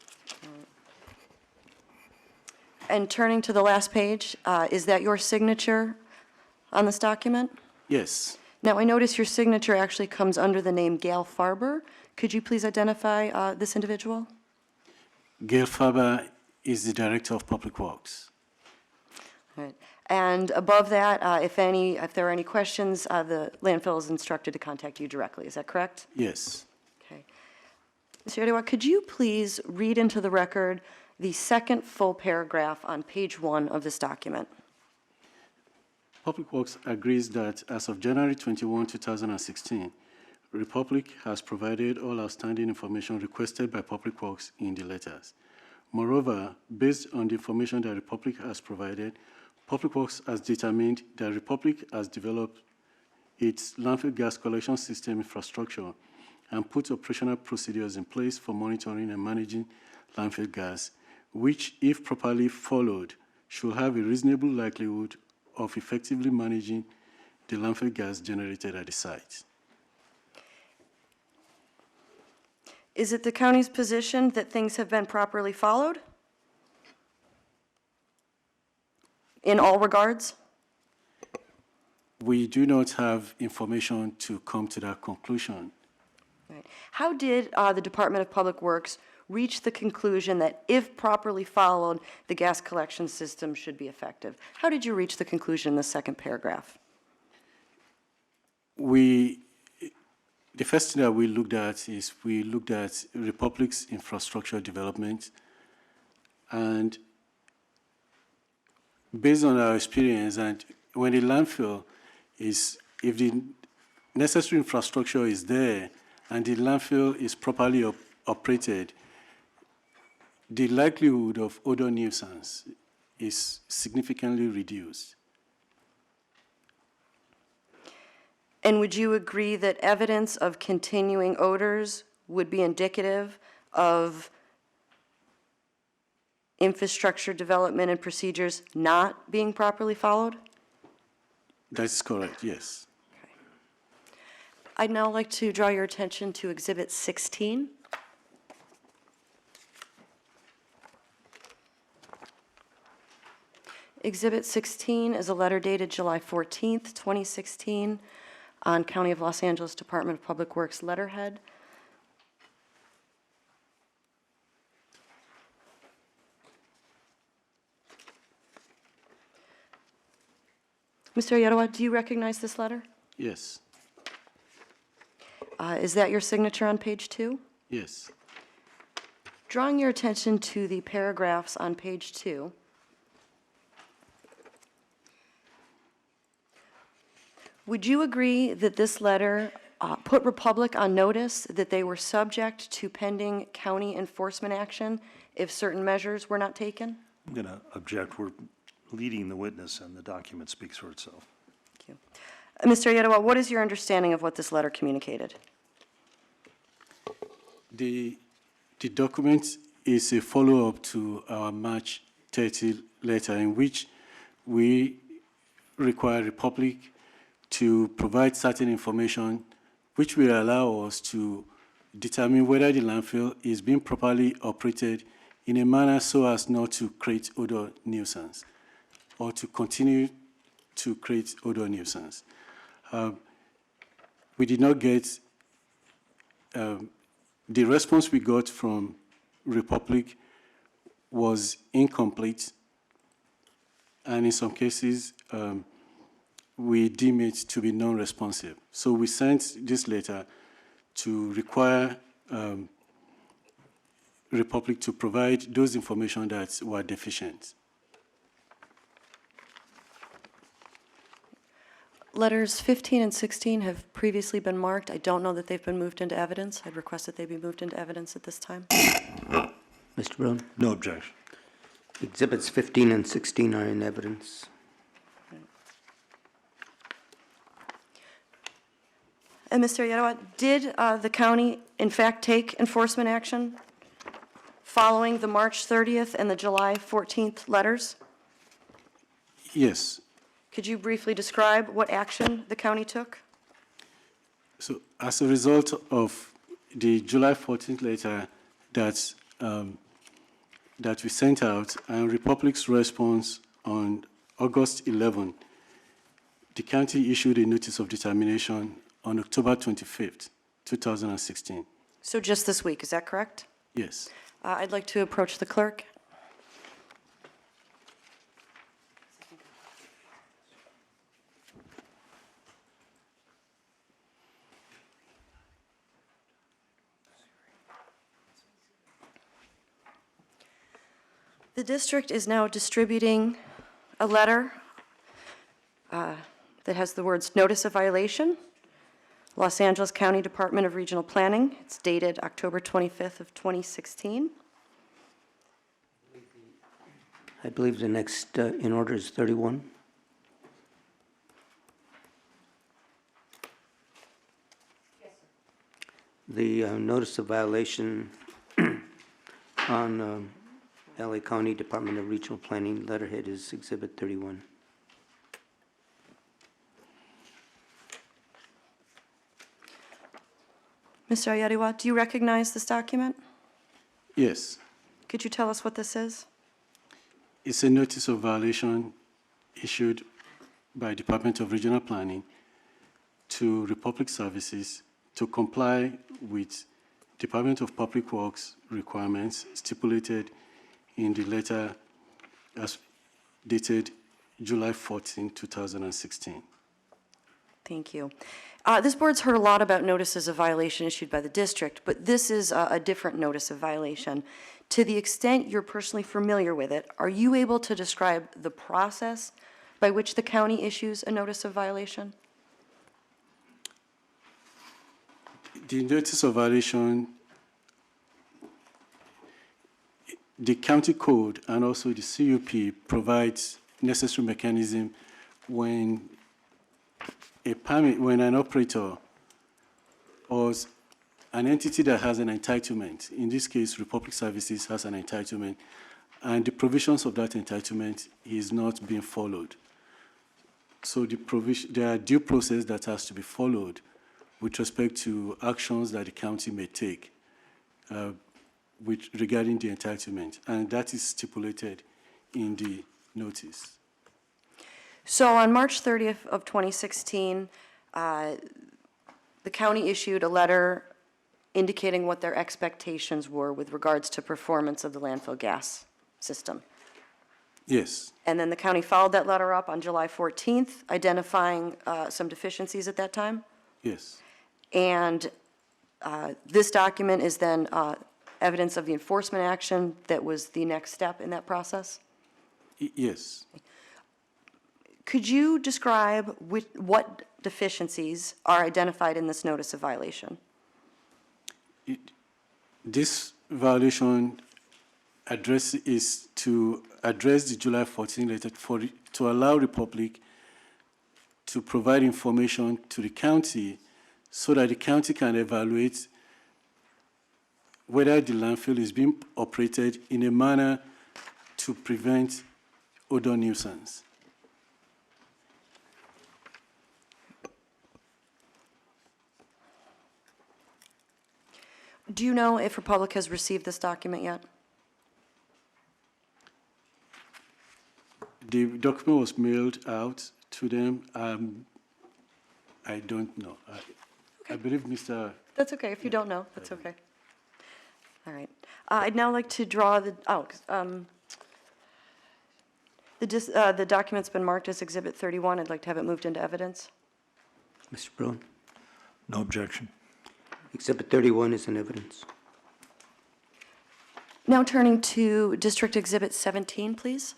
S9: And turning to the last page, is that your signature on this document?
S10: Yes.
S9: Now, I notice your signature actually comes under the name Gail Farber. Could you please identify this individual?
S10: Gail Faber is the Director of Public Works.
S9: All right. And above that, if there are any questions, the landfill is instructed to contact you directly. Is that correct?
S10: Yes.
S9: Okay. Mr. Ayeriwa, could you please read into the record the second full paragraph on page 1 of this document?
S10: Public Works agrees that as of January 21, 2016, Republic has provided all outstanding information requested by Public Works in the letters. Moreover, based on the information that Republic has provided, Public Works has determined that Republic has developed its landfill gas collection system infrastructure and put operational procedures in place for monitoring and managing landfill gas, which, if properly followed, should have a reasonable likelihood of effectively managing the landfill gas generated at the site.
S9: Is it the county's position that things have been properly followed? In all regards?
S10: We do not have information to come to that conclusion.
S9: Right. How did the Department of Public Works reach the conclusion that if properly followed, the gas collection system should be effective? How did you reach the conclusion in the second paragraph?
S10: The first thing that we looked at is we looked at Republic's infrastructure development, and based on our experience, and when the landfill is, if the necessary infrastructure is there and the landfill is properly operated, the likelihood of odor nuisance is significantly reduced.
S9: And would you agree that evidence of continuing odors would be indicative of infrastructure development and procedures not being properly followed?
S10: That is correct, yes.
S9: I'd now like to draw your attention to Exhibit 16. Exhibit 16 is a letter dated July 14th, 2016, on County of Los Angeles Department of Public Works letterhead. Mr. Ayeriwa, do you recognize this letter?
S10: Yes,
S9: Is that your signature on page 2?
S10: yes.
S9: Drawing your attention to the paragraphs on page 2. Would you agree that this letter put Republic on notice that they were subject to pending county enforcement action if certain measures were not taken?
S2: I'm going to object. We're leading the witness, and the document speaks for itself.
S9: Thank you. Mr. Ayeriwa, what is your understanding of what this letter communicated?
S10: The document is a follow-up to our March 30 letter in which we require Republic to provide certain information which will allow us to determine whether the landfill is being properly operated in a manner so as not to create odor nuisance or to continue to create odor nuisance. We did not get, the response we got from Republic was incomplete, and in some cases, we deem it to be non-responsive. So we sent this letter to require Republic to provide those information that were deficient.
S9: Letters 15 and 16 have previously been marked. I don't know that they've been moved into evidence. I'd request that they be moved into evidence at this time.
S5: Mr. Brown?
S2: No objection.
S5: Exhibits 15 and 16 are in evidence.
S9: And Mr. Yadawa, did the county in fact take enforcement action following the March 30th and the July 14th letters?
S10: Yes.
S9: Could you briefly describe what action the county took?
S10: So as a result of the July 14th letter that we sent out and Republic's response on August 11, the county issued a notice of determination on October 25th, 2016.
S9: So just this week, is that correct?
S10: Yes.
S9: I'd like to approach the clerk. The district is now distributing a letter that has the words "Notice of Violation," Los Angeles County Department of Regional Planning. It's dated October 25th of 2016.
S5: I believe the next in order is 31. The notice of violation on LA County Department of Regional Planning letterhead is Exhibit 31.
S9: Mr. Ayadiwa, do you recognize this document?
S10: Yes.
S9: Could you tell us what this is?
S10: It's a notice of violation issued by Department of Regional Planning to Republic Services to comply with Department of Public Works requirements stipulated in the letter as dated July 14, 2016.
S9: Thank you. This board's heard a lot about notices of violation issued by the district, but this is a different notice of violation. To the extent you're personally familiar with it, are you able to describe the process by which the county issues a notice of violation?
S10: The notice of violation, the county code and also the CUP provides necessary mechanism when when an operator or an entity that has an entitlement, in this case, Republic Services has an entitlement, and the provisions of that entitlement is not being followed. So there are due process that has to be followed with respect to actions that the county may take regarding the entitlement, and that is stipulated in the notice.
S9: So on March 30th of 2016, the county issued a letter indicating what their expectations were with regards to performance of the landfill gas system.
S10: Yes.
S9: And then the county followed that letter up on July 14th, identifying some deficiencies at that time.
S10: Yes.
S9: And this document is then evidence of the enforcement action that was the next step in that process?
S10: Yes.
S9: Could you describe what deficiencies are identified in this notice of violation?
S10: This violation is to address the July 14 letter to allow Republic to provide information to the county so that the county can evaluate whether the landfill is being operated in a manner to prevent odor nuisance.
S9: Do you know if Republic has received this document yet?
S10: The document was mailed out to them. I don't know. I believe Mr.
S9: That's okay, if you don't know, that's okay. All right. I'd now like to draw the document's been marked as Exhibit 31. I'd like to have it moved into evidence.
S5: Mr. Brown?
S2: No objection.
S5: Exhibit 31 is in evidence.
S9: Now turning to District Exhibit 17, please.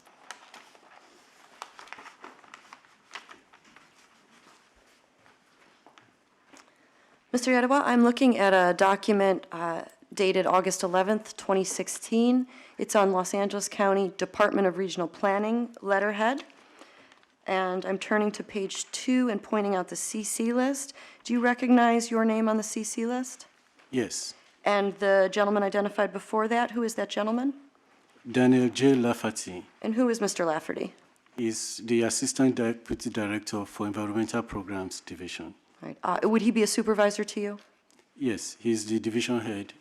S9: Mr. Yadawa, I'm looking at a document dated August 11th, 2016. It's on Los Angeles County Department of Regional Planning letterhead. And I'm turning to page 2 and pointing out the CC list. Do you recognize your name on the CC list?
S10: Yes.
S9: And the gentleman identified before that, who is that gentleman?
S10: Daniel J. Lafferty
S9: And who is Mr. Lafferty?
S10: is the Assistant Deputy Director for Environmental Programs Division.
S9: Right. Would he be a supervisor to you?
S10: Yes, he's the division head.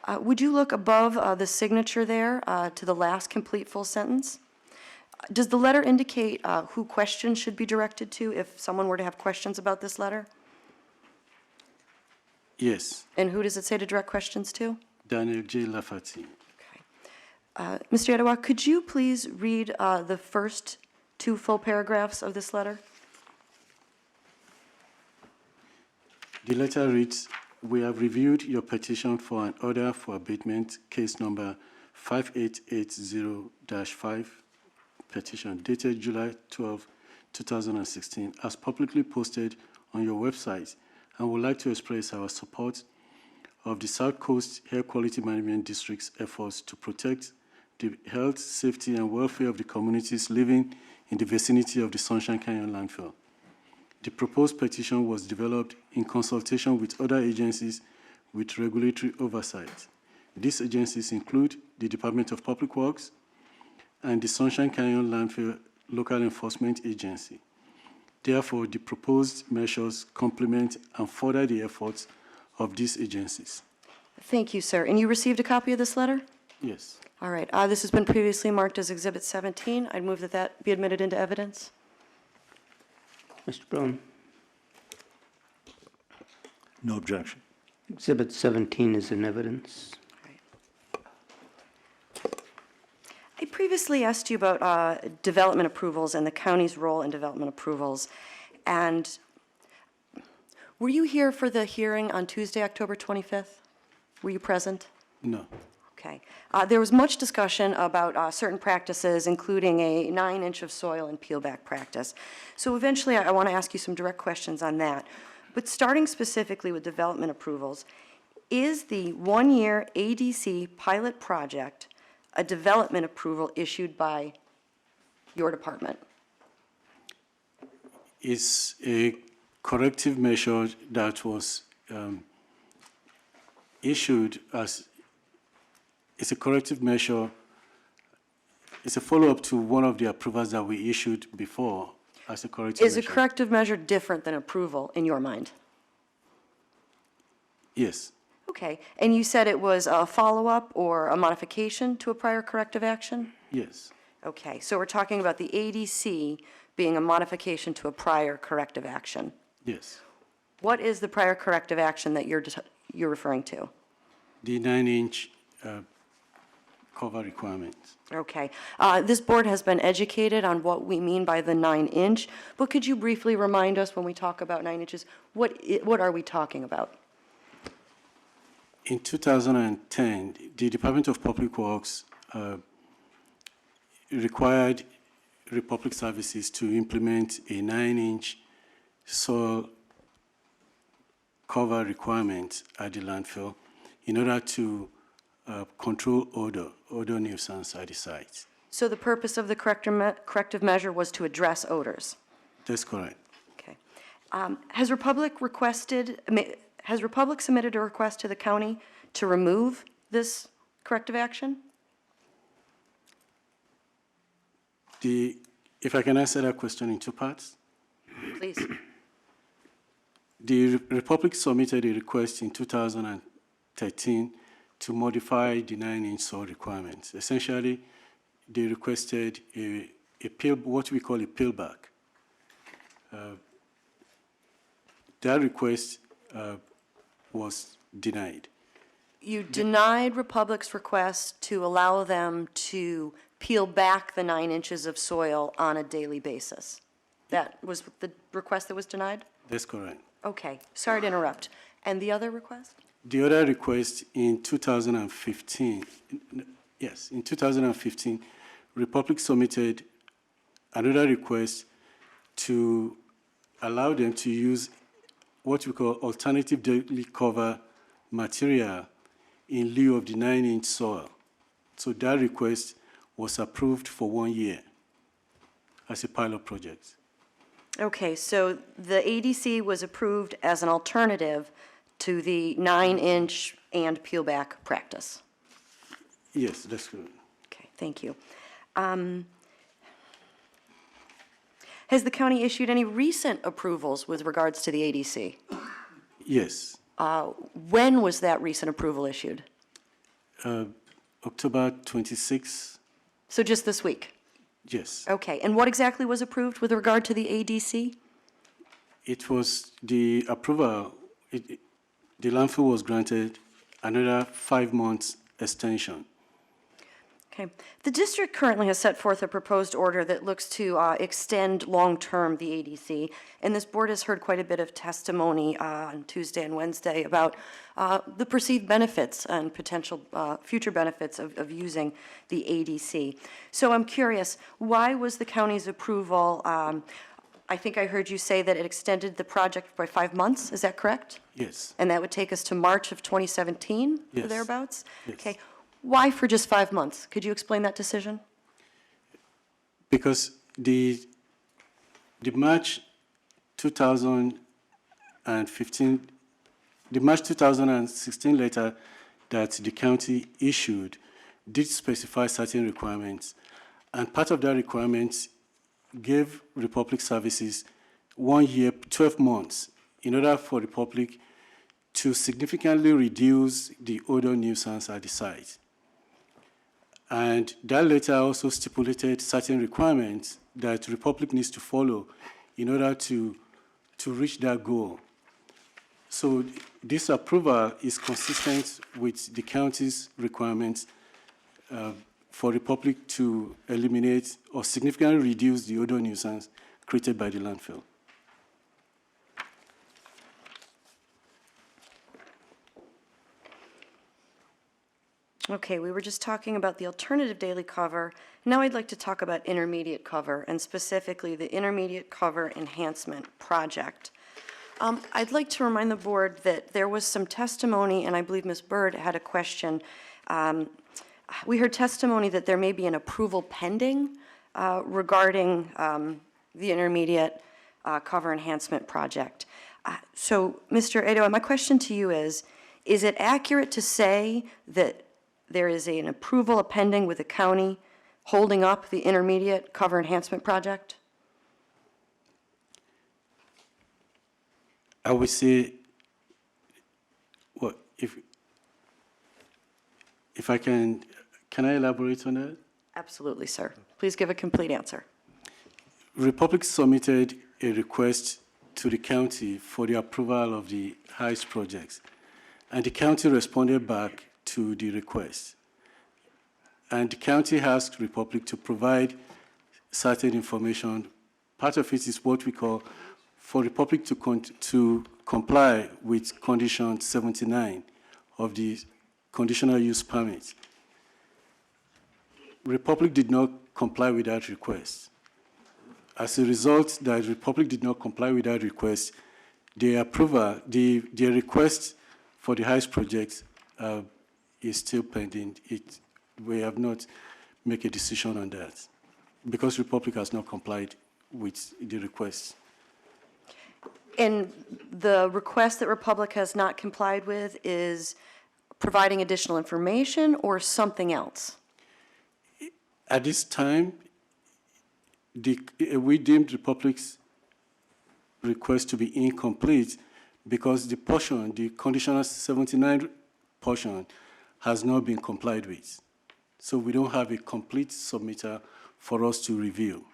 S9: Would you look above the signature there to the last complete full sentence? Does the letter indicate who questions should be directed to if someone were to have questions about this letter?
S10: Yes,
S9: And who does it say to direct questions to?
S10: Daniel J. Lafferty.
S9: Mr. Yadawa, could you please read the first 2 full paragraphs of this letter?
S10: The letter reads, "We have reviewed your petition for an order for abatement, case number 5880-5, petition dated July 12, 2016, as publicly posted on your website, and would like to express our support of the South Coast Air Quality Management District's efforts to protect the health, safety, and welfare of the communities living in the vicinity of the Sunshine Canyon landfill. The proposed petition was developed in consultation with other agencies with regulatory oversight. These agencies include the Department of Public Works and the Sunshine Canyon Landfill Local Enforcement Agency. Therefore, the proposed measures complement and further the efforts of these agencies."
S9: Thank you, sir. And you received a copy of this letter?
S10: Yes.
S9: All right. This has been previously marked as Exhibit 17. I'd move that that be admitted into evidence.
S5: Mr. Brown,
S2: No objection.
S5: Exhibit 17 is in evidence.
S9: I previously asked you about development approvals and the county's role in development approvals. And were you here for the hearing on Tuesday, October 25th? Were you present?
S10: No.
S9: Okay. There was much discussion about certain practices, including a 9-inch of soil and peel back practice. So eventually, I want to ask you some direct questions on that. But starting specifically with development approvals, is the 1-year ADC pilot project a development approval issued by your department?
S10: It's a corrective measure that was issued as, it's a corrective measure, it's a follow-up to one of the approvals that we issued before as a corrective measure.
S9: Is a corrective measure different than approval in your mind?
S10: Yes.
S9: Okay. And you said it was a follow-up or a modification to a prior corrective action?
S10: Yes.
S9: Okay. So we're talking about the ADC being a modification to a prior corrective action.
S10: Yes.
S9: What is the prior corrective action that you're referring to?
S10: The 9-inch cover requirements.
S9: Okay. This board has been educated on what we mean by the 9-inch, but could you briefly remind us when we talk about 9 inches, what are we talking about?
S10: In 2010, the Department of Public Works required Republic Services to implement a 9-inch soil cover requirement at the landfill in order to control odor nuisance at the site.
S9: So the purpose of the corrective measure was to address odors?
S10: That's correct.
S9: Okay. Has Republic submitted a request to the county to remove this corrective action?
S10: If I can answer that question in 2 parts.
S9: Please.
S10: The Republic submitted a request in 2013 to modify the 9-inch soil requirements. Essentially, they requested what we call a peel back. That request was denied.
S9: You denied Republic's request to allow them to peel back the 9 inches of soil on a daily basis. That was the request that was denied?
S10: That's correct.
S9: Okay, sorry to interrupt. And the other request?
S10: The other request in 2015, yes, in 2015, Republic submitted another request to allow them to use what we call alternative daily cover material in lieu of the 9-inch soil. So that request was approved for 1 year. as a pilot project.
S9: Okay, so the ADC was approved as an alternative to the 9-inch and peel-back practice.
S10: Yes, that's correct.
S9: Okay, thank you. Has the county issued any recent approvals with regards to the ADC?
S10: Yes.
S9: When was that recent approval issued?
S10: October 26,
S9: So just this week?
S10: yes.
S9: Okay, and what exactly was approved with regard to the ADC?
S10: It was the approval, the landfill was granted another 5 months extension.
S9: Okay. The district currently has set forth a proposed order that looks to extend long-term the ADC, and this board has heard quite a bit of testimony on Tuesday and Wednesday about the perceived benefits and potential future benefits of using the ADC. So I'm curious, why was the county's approval, I think I heard you say that it extended the project by 5 months, is that correct?
S10: Yes.
S9: And that would take us to March of 2017, or
S10: Yes.
S9: thereabouts?
S10: Yes.
S9: Okay. Why for just 5 months? Could you explain that decision?
S10: Because the March 2015, the March 2016 letter that the county issued did specify certain requirements, and part of that requirement gave Republic Services 1 year, 12 months, in order for Republic to significantly reduce the odor nuisance at the site. And that letter also stipulated certain requirements that Republic needs to follow in order to reach that goal. So this approval is consistent with the county's requirements for Republic to eliminate or significantly reduce the odor nuisance created by the landfill.
S9: Okay, we were just talking about the alternative daily cover. Now I'd like to talk about intermediate cover, and specifically the intermediate cover enhancement project. I'd like to remind the board that there was some testimony, and I believe Ms. Byrd had a question. We heard testimony that there may be an approval pending regarding the intermediate cover enhancement project. So, Mr. Ado, my question to you is it accurate to say that there is an approval pending with the county holding up the intermediate cover enhancement project?
S10: I would say, well, if I can I elaborate on that?
S9: Absolutely, sir. Please give a complete answer.
S10: Republic submitted a request to the county for the approval of the HICE projects, and the county responded back to the request. And the county asked Republic to provide certain information. Part of it is what we call for Republic to comply with condition 79 of the conditional use permit. Republic did not comply with that request. As a result, that Republic did not comply with that request, the approval, the request for the HICE project is still pending. We have not made a decision on that because Republic has not complied with the request.
S9: And the request that Republic has not complied with is providing additional information or something else?
S10: At this time, we deemed Republic's request to be incomplete because the portion, the conditional 79 portion, has not been complied with. So we don't have a complete submitter for us to review.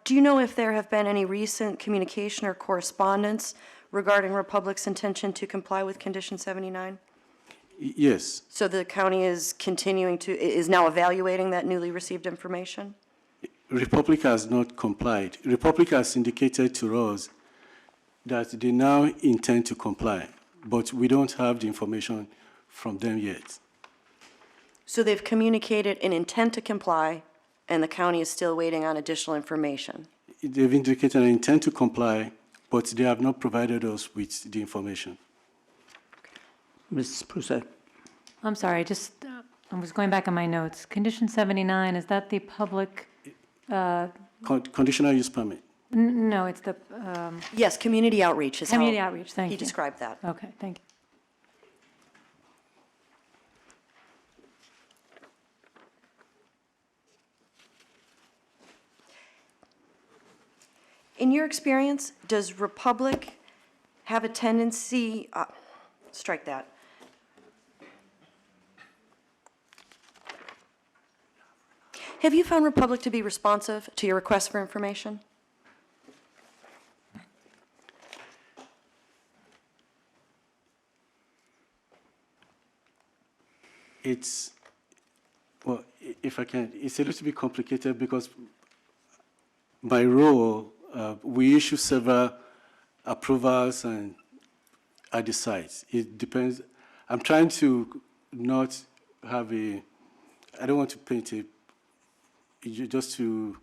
S9: Do you know if there have been any recent communication or correspondence regarding Republic's intention to comply with Condition 79?
S10: Yes.
S9: So the county is is now evaluating that newly received information?
S10: Republic has not complied. Republic has indicated to us that they now intend to comply, but we don't have the information from them yet.
S9: So they've communicated an intent to comply, and the county is still waiting on additional information?
S10: They've indicated an intent to comply, but they have not provided us with the information.
S5: Ms. Prusak?
S1: I'm sorry, I was going back on my notes. Condition 79, is that the public
S10: Conditional use permit.
S1: No, it's the
S9: Yes, community outreach is how.
S1: community outreach, thank
S9: He
S1: you.
S9: described that.
S1: Okay, thank you.
S9: In your experience, does Republic have a tendency, strike that. Have you found Republic to be responsive to your request for information?
S10: It's, well, if I can, it's a little bit complicated because by role, we issue several approvals and at the sites. It depends. I'm trying to not have I don't want to paint just to,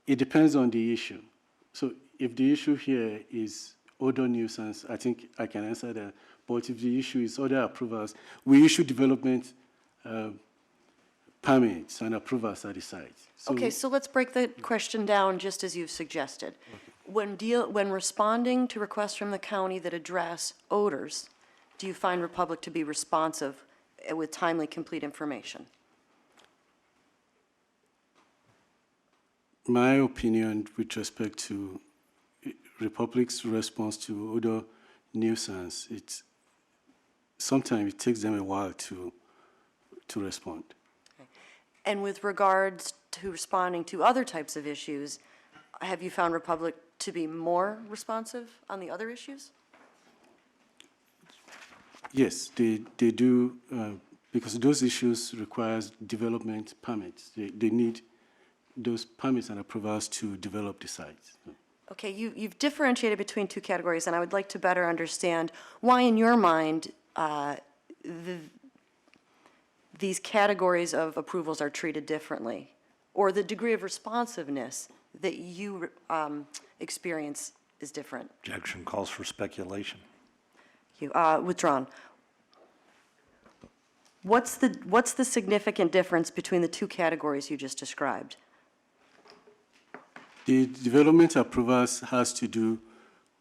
S10: it depends on the issue. So if the issue here is odor nuisance, I think I can answer that. But if the issue is other approvals, we issue development permits and approvals at the site. So
S9: Okay, so let's break the question down just as you've suggested. When responding to requests from the county that address odors, do you find Republic to be responsive with timely, complete information?
S10: my opinion with respect to Republic's response to odor nuisance, sometimes it takes them a while to respond.
S9: And with regards to responding to other types of issues, have you found Republic to be more responsive on the other issues?
S10: Yes, they do, because those issues requires development permits. They need those permits and approvals to develop the sites.
S9: Okay, you've differentiated between two categories, and I would like to better understand why, in your mind, these categories of approvals are treated differently, or the degree of responsiveness that you experience is different.
S2: Objection calls for speculation.
S9: Withdrawn. What's the significant difference between the two categories you just described?
S10: The development approvals has to do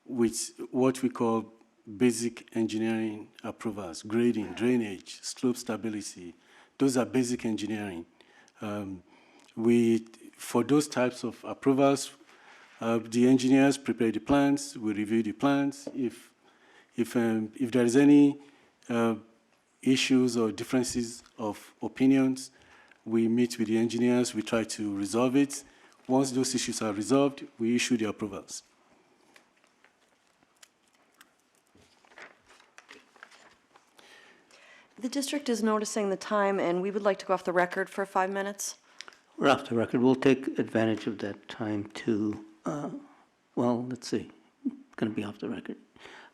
S10: with what we call basic engineering approvals, grading, drainage, slope stability. Those are basic engineering. For those types of approvals, the engineers prepare the plans, we review the plans. If there is any issues or differences of opinions, we meet with the engineers, we try to resolve it. Once those issues are resolved, we issue the approvals.
S9: The district is noticing the time, and we would like to go off the record for 5 minutes.
S5: We're off the record. We'll take advantage of that time to, well, let's see, it's going to be off the record.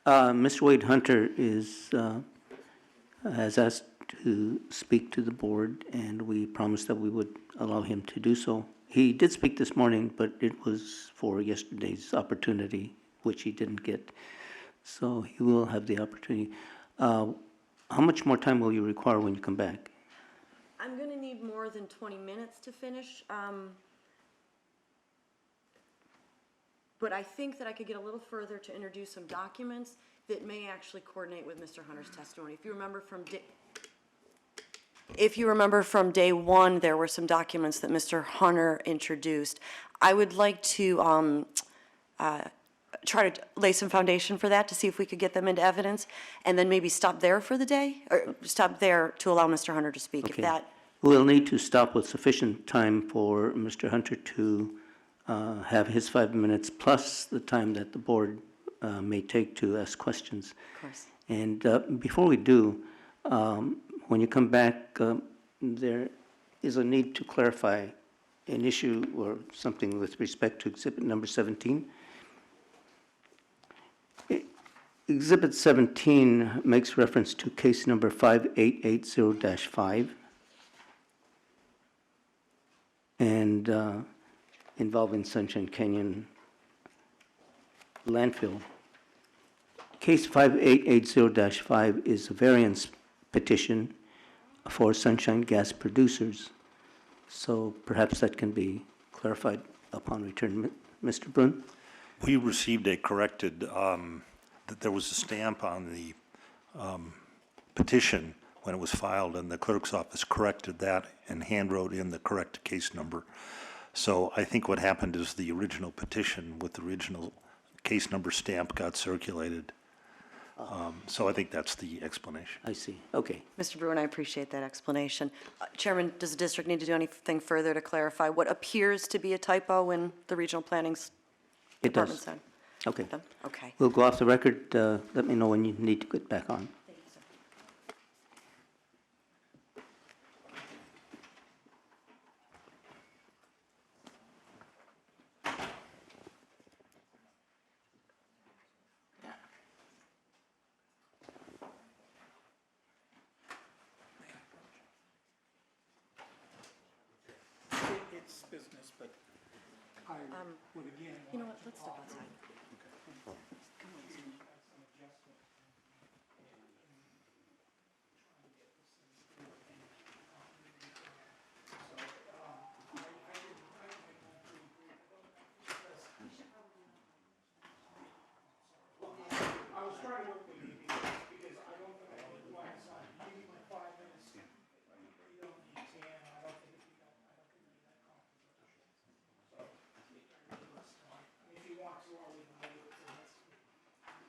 S5: Mr. Wade Hunter has asked to speak to the board, and we promised that we would allow him to do so. He did speak this morning, but it was for yesterday's opportunity, which he didn't get. So he will have the opportunity. How much more time will you require when you come back?
S9: I'm going to need more than 20 minutes to finish. But I think that I could get a little further to introduce some documents that may actually coordinate with Mr. Hunter's testimony. If you remember from day one, there were some documents that Mr. Hunter introduced. I would like to try to lay some foundation for that to see if we could get them into evidence, and then maybe stop there for the day, or stop there to allow Mr. Hunter to speak. If
S5: Okay.
S9: that,
S5: We'll need to stop with sufficient time for Mr. Hunter to have his 5 minutes, plus the time that the board may take to ask questions.
S9: of course.
S5: And before we do, when you come back, there is a need to clarify an issue or something with respect to exhibit number 17. Exhibit 17 makes reference to case number 5880-5 and involving Sunshine Canyon landfill. Case 5880-5 is a variance petition for Sunshine Gas Producers. So perhaps that can be clarified upon return. Mr. Brun?
S2: We received a corrected, that there was a stamp on the petition when it was filed, and the clerk's office corrected that and hand wrote in the correct case number. So I think what happened is the original petition with the original case number stamp got circulated. So I think that's the explanation.
S5: I see. Okay.
S9: Mr. Bruin, I appreciate that explanation. Chairman, does the district need to do anything further to clarify what appears to be a typo in the regional planning
S5: It
S9: department
S5: does.
S9: side?
S5: Okay.
S9: Done? Okay.
S5: We'll go off the record. Let me know when you need to get back on.
S11: It's business, but I would again.
S9: You know what, let's step outside.
S11: I was trying to work with you because I don't think I need one sign. Maybe like 5 minutes. You don't need 10. I don't think it'd be that controversial. So, if you want to, I'll even wait till next week.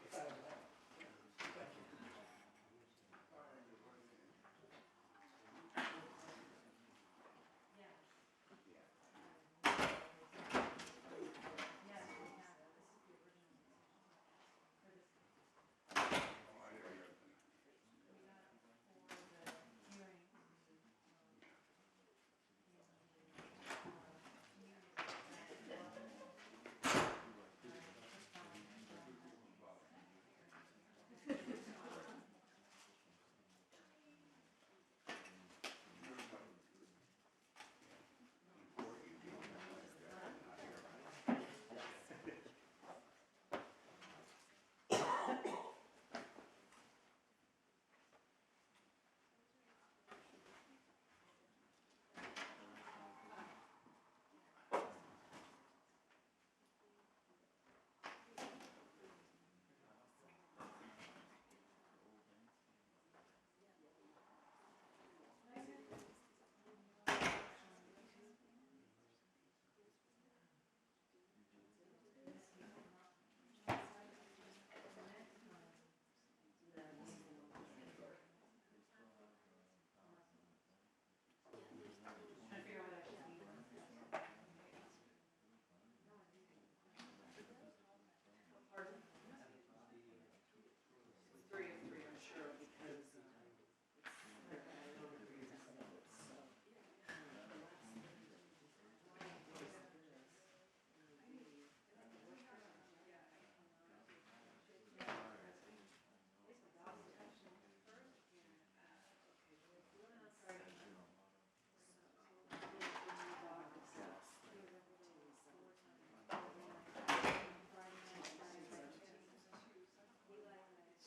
S11: If that would help. Thank you.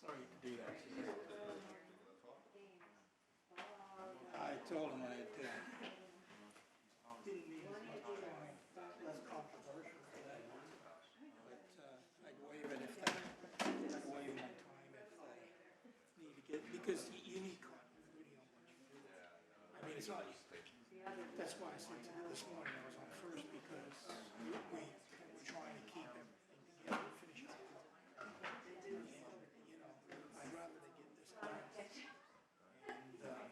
S11: Sorry to do that. I told him I didn't need as much time, less controversial today. But I'd waive it if I'd waive my time if I need to get, because you need continuity on what you do. I mean, it's not, that's why I said this morning I was on first, because we're trying to keep everything together and finish up. And, you know, I'd rather they get this done.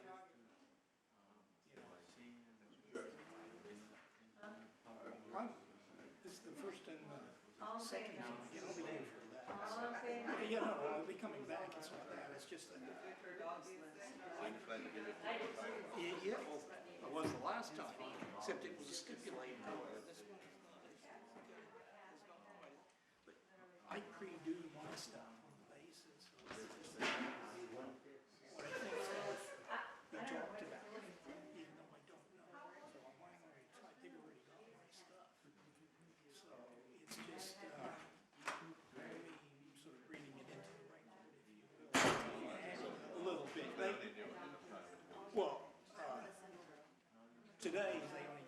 S11: And, this is the first and second one. Yeah, I'll be here for that. Yeah, no, I'll be coming back. It's not that. It's just that. Yeah, well, it was the last time, except it was stipulated. But I pre-do my stuff on the basis of what I think we talked about, even though I don't know. So I'm like, they've already got my stuff. So it's just, really sort of reading it into the record, if you will. A little bit. Well, today, they only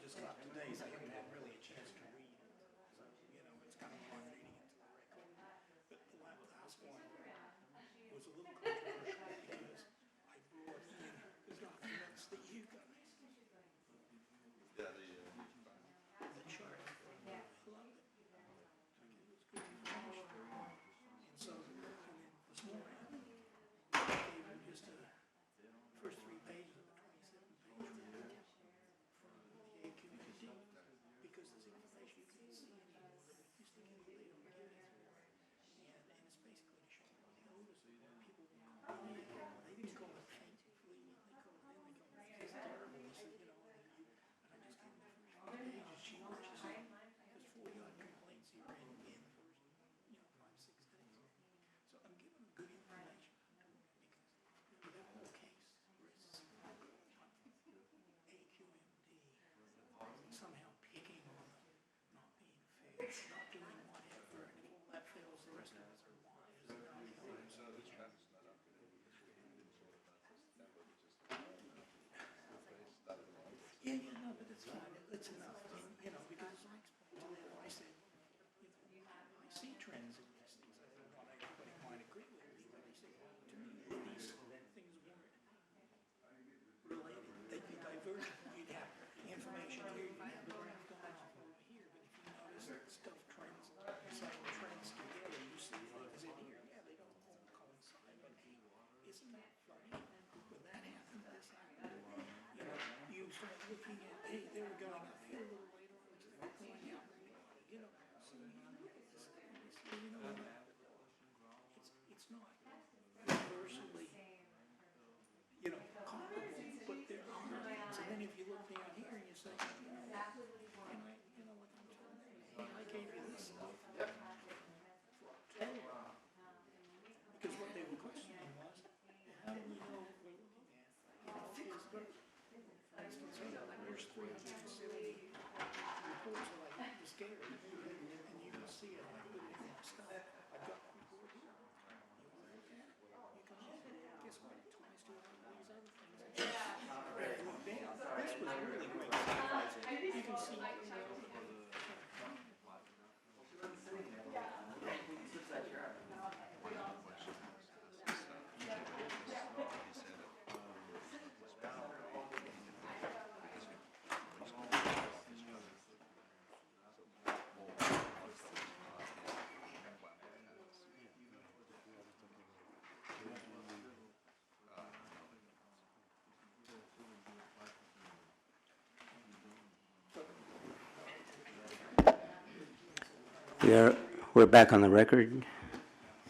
S5: We're back on the record.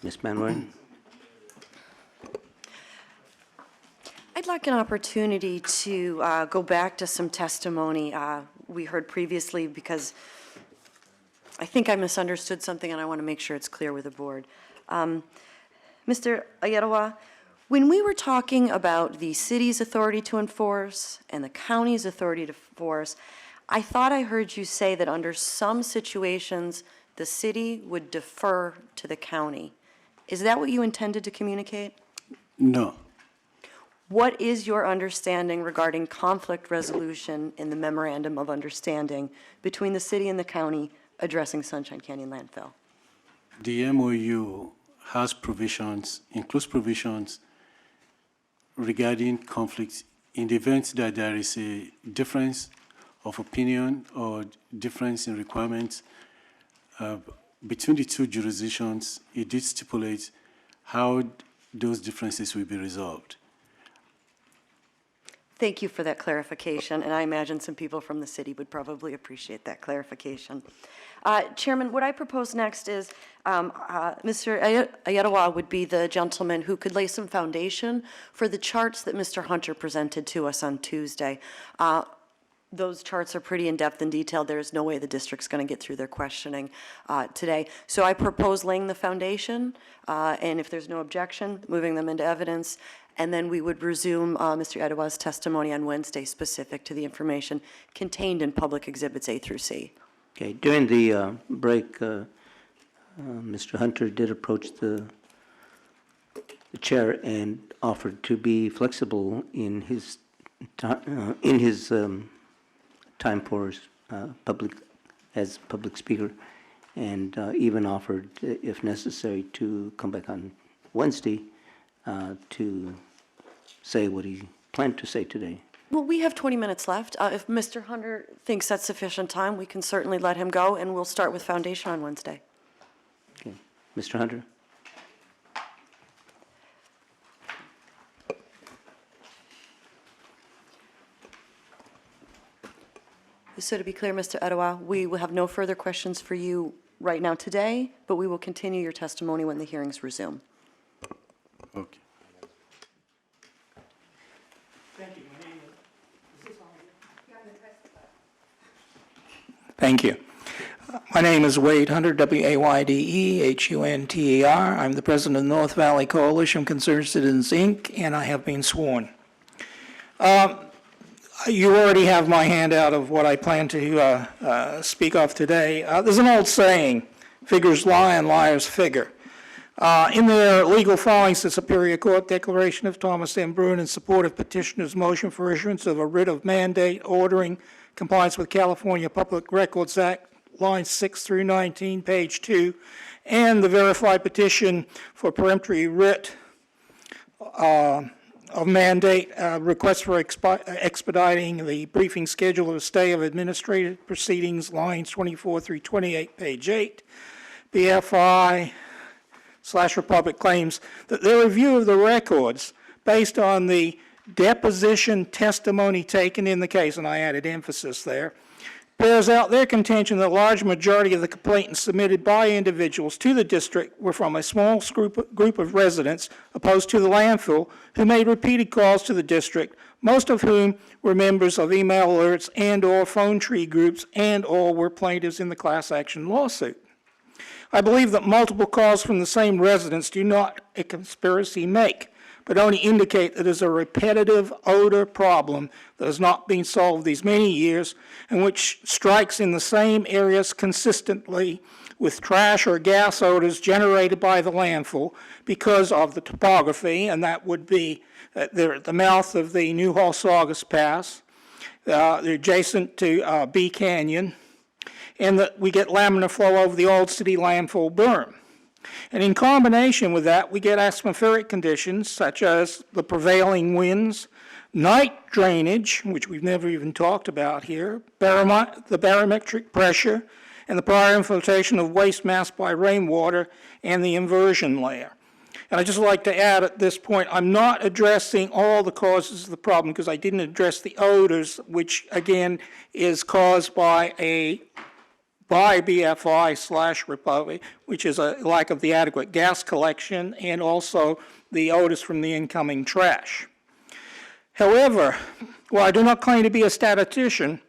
S5: Ms. Manwaring?
S9: I'd like an opportunity to go back to some testimony we heard previously, because I think I misunderstood something, and I want to make sure it's clear with the board. Mr. Ayerawa, when we were talking about the city's authority to enforce and the county's authority to enforce, I thought I heard you say that under some situations, the city would defer to the county. Is that what you intended to communicate?
S10: No.
S9: What is your understanding regarding conflict resolution in the memorandum of understanding between the city and the county addressing Sunshine Canyon landfill?
S10: The MOU has provisions, includes provisions regarding conflicts in the event that there is a difference of opinion or difference in requirements between the two jurisdictions. It did stipulate how those differences will be resolved.
S9: Thank you for that clarification, and I imagine some people from the city would probably appreciate that clarification. Chairman, what I propose next is Mr. Ayerawa would be the gentleman who could lay some foundation for the charts that Mr. Hunter presented to us on Tuesday. Those charts are pretty in-depth and detailed. There is no way the district's going to get through their questioning today. So I propose laying the foundation, and if there's no objection, moving them into evidence, and then we would resume Mr. Ayerawa's testimony on Wednesday specific to the information contained in Public Exhibits A through C.
S5: Okay, during the break, Mr. Hunter did approach the chair and offered to be flexible in his time for as public speaker, and even offered, if necessary, to come back on Wednesday to say what he planned to say today.
S9: Well, we have 20 minutes left. If Mr. Hunter thinks that's sufficient time, we can certainly let him go, and we'll start with foundation on Wednesday.
S5: Okay, Mr. Hunter?
S9: So to be clear, Mr. Ayerawa, we will have no further questions for you right now today, but we will continue your testimony when the hearings resume.
S10: Okay.
S11: Thank you. My name is Wade Hunter, W-A-Y-D-E-H-U-N-T-E-R. I'm the president of the North Valley Coalition of Concerned Citizens, Inc., and I have been sworn. You already have my handout of what I plan to speak of today. There's an old saying, figures lie and liars figure. In their legal filings to Superior Court, declaration of Thomas M. Bruin in support of petitioner's motion for issuance of a writ of mandate ordering compliance with California Public Records Act, lines 6 through 19, page 2, and the verified petition for peremptory writ of mandate, request for expediting the briefing schedule of stay of administrative proceedings, lines 24 through 28, page 8, BFI/Republic claims that their review of the records based on the deposition testimony taken in the case, and I added emphasis there, bears out their contention that a large majority of the complaints submitted by individuals to the district were from a small group of residents opposed to the landfill who made repeated calls to the district, most of whom were members of email alerts and or phone tree groups and or were plaintiffs in the class action lawsuit. I believe that multiple calls from the same residents do not a conspiracy make, but only indicate that there's a repetitive odor problem that has not been solved these many years and which strikes in the same areas consistently with trash or gas odors generated by the landfill because of the topography, and that would be the mouth of the Newhall Saugus Pass, they're adjacent to Bee Canyon, and that we get laminar flow over the Old City landfill berm. And in combination with that, we get atmospheric conditions such as the prevailing winds, night drainage, which we've never even talked about here, the barometric pressure, and the prior infiltration of waste mass by rainwater, and the inversion layer. And I'd just like to add at this point, I'm not addressing all the causes of the problem because I didn't address the odors, which again is caused by a by BFI/Republic, which is a lack of the adequate gas collection and also the odors from the incoming trash. However, while I do not claim to be a statistician,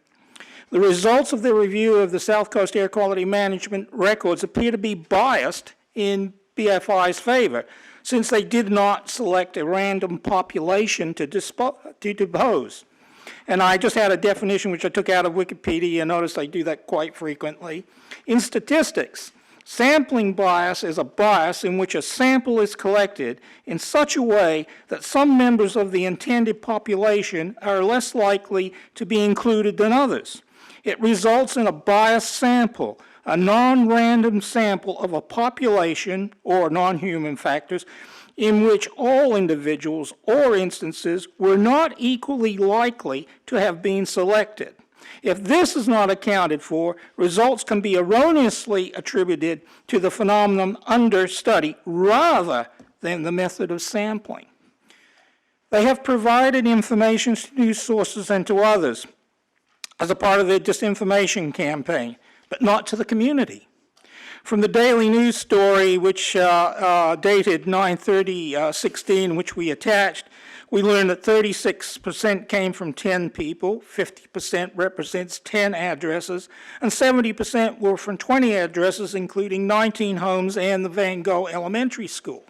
S11: the results of the review of the South Coast Air Quality Management records appear to be biased in BFI's favor, since they did not select a random population to depose. And I just had a definition which I took out of Wikipedia, and notice I do that quite frequently. In statistics, sampling bias is a bias in which a sample is collected in such a way that some members of the intended population are less likely to be included than others. It results in a biased sample, a non-random sample of a population or non-human factors in which all individuals or instances were not equally likely to have been selected. If this is not accounted for, results can be erroneously attributed to the phenomenon under study rather than the method of sampling. They have provided information to news sources and to others as a part of their disinformation campaign, but not to the community. From the daily news story, which dated 9/30/16, which we attached, we learned that 36% came from 10 people, 50% represents 10 addresses, and 70% were from 20 addresses, including 19 homes and the Van Gogh Elementary School.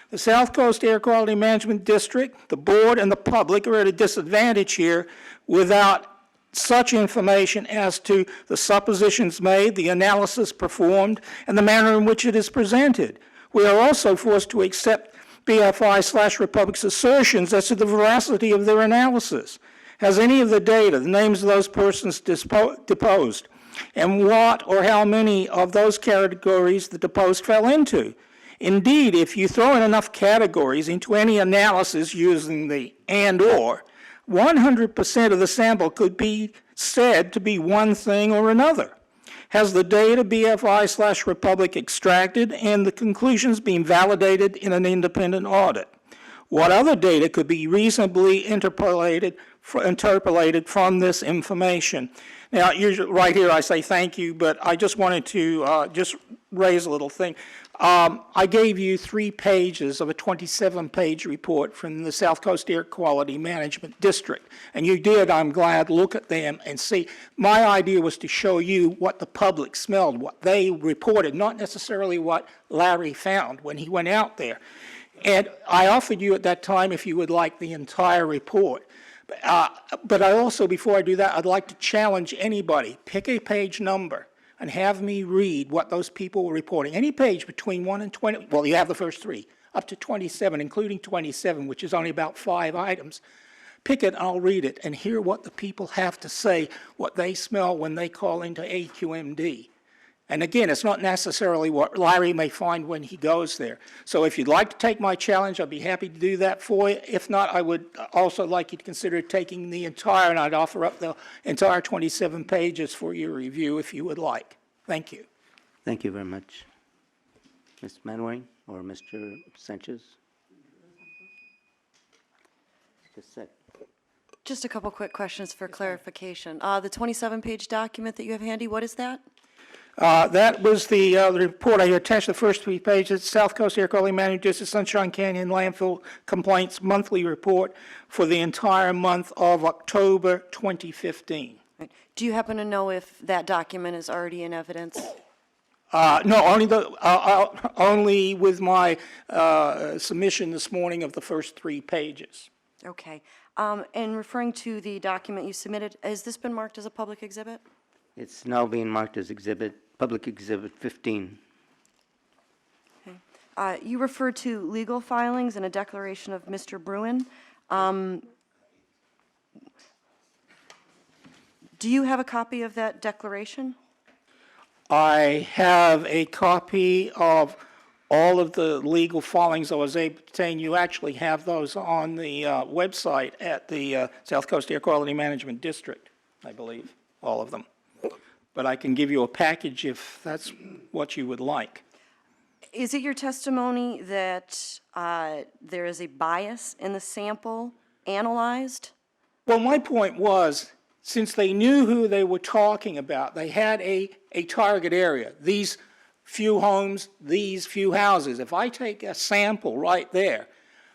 S11: The South Coast Air Quality Management District, the board, and the public are at a disadvantage here without such information as to the suppositions made, the analysis performed, and the manner in which it is presented. We are also forced to accept BFI/Republic's assertions as to the veracity of their analysis. Has any of the data, the names of those persons deposed, and what or how many of those categories the deposed fell into? Indeed, if you throw in enough categories into any analysis using the and/or, 100% of the sample could be said to be one thing or another. Has the data BFI/Republic extracted and the conclusions being validated in an independent audit? What other data could be reasonably interpolated from this information? Now, usually, right here I say thank you, but I just wanted to just raise a little thing. I gave you 3 pages of a 27-page report from the South Coast Air Quality Management District, and you did, I'm glad, look at them and see. My idea was to show you what the public smelled, what they reported, not necessarily what Larry found when he went out there. And I offered you at that time if you would like the entire report. But I also, before I do that, I'd like to challenge anybody, pick a page number and have me read what those people were reporting. Any page between 1 and 20, well, you have the first 3, up to 27, including 27, which is only about 5 items. Pick it, I'll read it, and hear what the people have to say, what they smell when they call into AQMD. And again, it's not necessarily what Larry may find when he goes there. So if you'd like to take my challenge, I'd be happy to do that for you. If not, I would also like you to consider taking the entire, and I'd offer up the entire 27 pages for your review if you would like. Thank you.
S5: Thank you very much. Ms. Manwaring or Mr. Sanchez? Just a sec.
S9: Just a couple quick questions for clarification. The 27-page document that you have handy, what is that?
S11: That was the report. I attached the first 3 pages, South Coast Air Quality Management District Sunshine Canyon Landfill Complaints Monthly Report for the entire month of October 2015.
S9: Right. Do you happen to know if that document is already in evidence?
S11: No, only with my submission this morning of the first 3 pages.
S9: Okay. And referring to the document you submitted, has this been marked as a public exhibit?
S5: It's now being marked as Public Exhibit 15.
S9: Okay. You referred to legal filings and a declaration of Mr. Bruin. Do you have a copy of that declaration?
S11: I have a copy of all of the legal filings I was able to obtain. You actually have those on the website at the South Coast Air Quality Management District, I believe, all of them. But I can give you a package if that's what you would like.
S9: Is it your testimony that there is a bias in the sample analyzed?
S11: Well, my point was, since they knew who they were talking about, they had a target area. These few homes, these few houses. If I take a sample right there,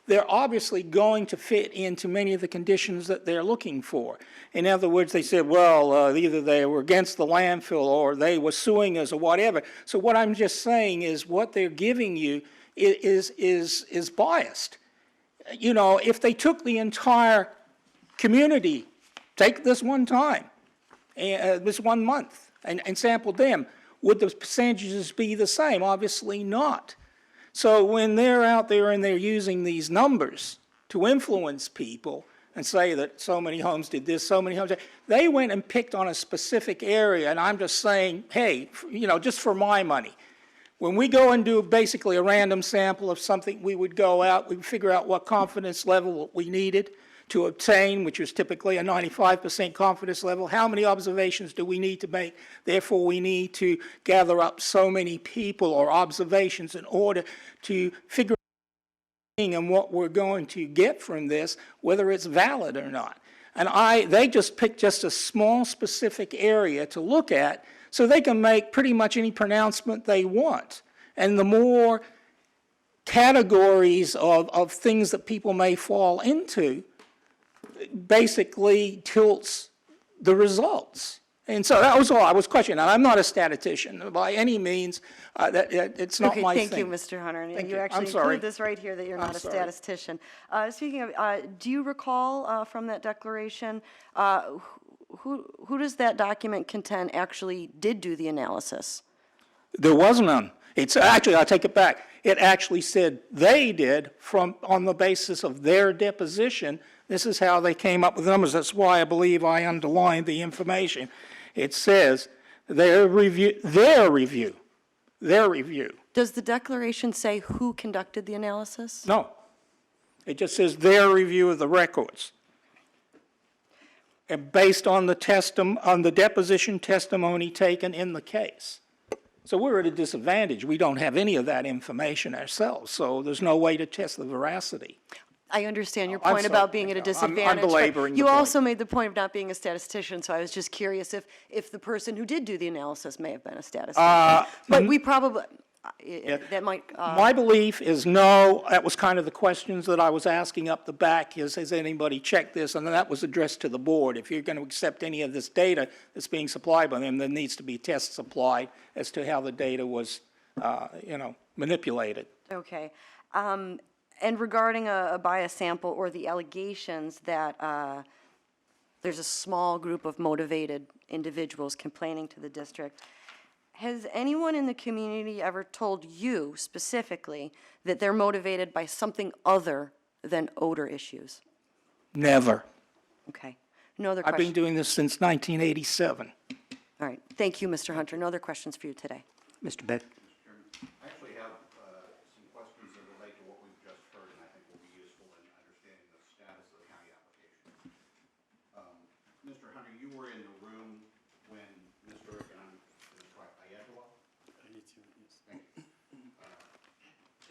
S11: they're obviously going to fit into many of the conditions that they're looking for. In other words, they said, well, either they were against the landfill or they were suing us or whatever. So what I'm just saying is what they're giving you is biased. You know, if they took the entire community, take this one time, this 1 month, and sampled them, would the percentages be the same? Obviously not. So when they're out there and they're using these numbers to influence people and say that so many homes did this, so many homes, they went and picked on a specific area, and I'm just saying, hey, you know, just for my money. When we go and do basically a random sample of something, we would go out, we'd figure out what confidence level we needed to obtain, which was typically a 95% confidence level. How many observations do we need to make? Therefore, we need to gather up so many people or observations in order to figure out and what we're going to get from this, whether it's valid or not. And they just picked just a small specific area to look at so they can make pretty much any pronouncement they want. And the more categories of things that people may fall into basically tilts the results. And so that was all I was questioning. And I'm not a statistician by any means. It's not my thing.
S9: Thank you, Mr. Hunter. And
S11: Thank
S9: you
S11: you.
S9: actually
S11: I'm sorry.
S9: include this right here that you're not a
S11: sorry.
S9: statistician. Speaking of, do you recall from that declaration, who does that document contend actually did do the analysis?
S11: There was none. It's actually, I take it back. It actually said they did on the basis of their deposition. This is how they came up with the numbers. That's why I believe I underlined the information. It says their review.
S9: Does the declaration say who conducted the analysis?
S11: No. It just says their review of the records. And based on the deposition testimony taken in the case. So we're at a disadvantage. We don't have any of that information ourselves, so there's no way to test the veracity.
S9: I understand your
S11: I'm
S9: point
S11: sorry.
S9: about being at a
S11: I'm
S9: disadvantage. but
S11: belaboring the
S9: you
S11: point.
S9: also made the point of not being a statistician, so I was just curious if the person who did do the analysis may have been a statistician. But we probably, that might,
S11: My belief is no. That was kind of the questions that I was asking up the back, is has anybody checked this? And that was addressed to the board. If you're going to accept any of this data that's being supplied by them, there needs to be tests applied as to how the data was, manipulated.
S9: okay. And regarding a bias sample or the allegations that there's a small group of motivated individuals complaining to the district, has anyone in the community ever told you specifically that they're motivated by something other than odor issues?
S11: Never.
S9: Okay. No other
S11: I've been
S9: questions?
S11: doing this since 1987.
S9: All right. Thank you, Mr. Hunter. No other questions for you today.
S5: Mr. Beck?
S2: I actually have some questions that relate to what we've just heard, and I think will be useful in understanding the status of the county application. Mr. Hunter, you were in the room when Mr. Ayetala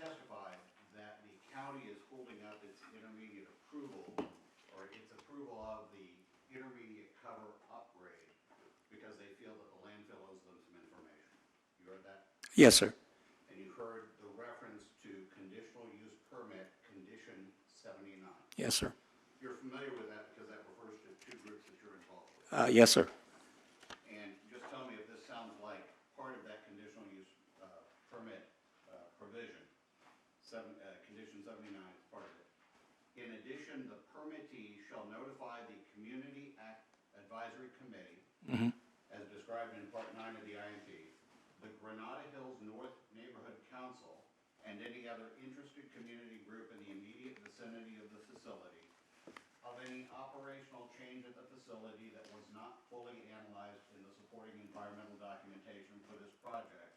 S2: testified that the county is holding up its intermediate approval, or its approval of the intermediate cover upgrade, because they feel that the landfill owes them some information. You heard that?
S11: Yes, sir.
S2: And you heard the reference to conditional use permit condition 79.
S11: Yes, sir.
S2: You're familiar with that because that refers to two groups that you're involved with.
S11: Yes, sir.
S2: And just tell me if this sounds like part of that conditional use permit provision. Condition 79 is part of it. In addition, the permittee shall notify the Community Advisory Committee, as described in Part 9 of the IMP, the Granada Hills North Neighborhood Council, and any other interested community group in the immediate vicinity of the facility of any operational change at the facility that was not fully analyzed in the supporting environmental documentation for this project.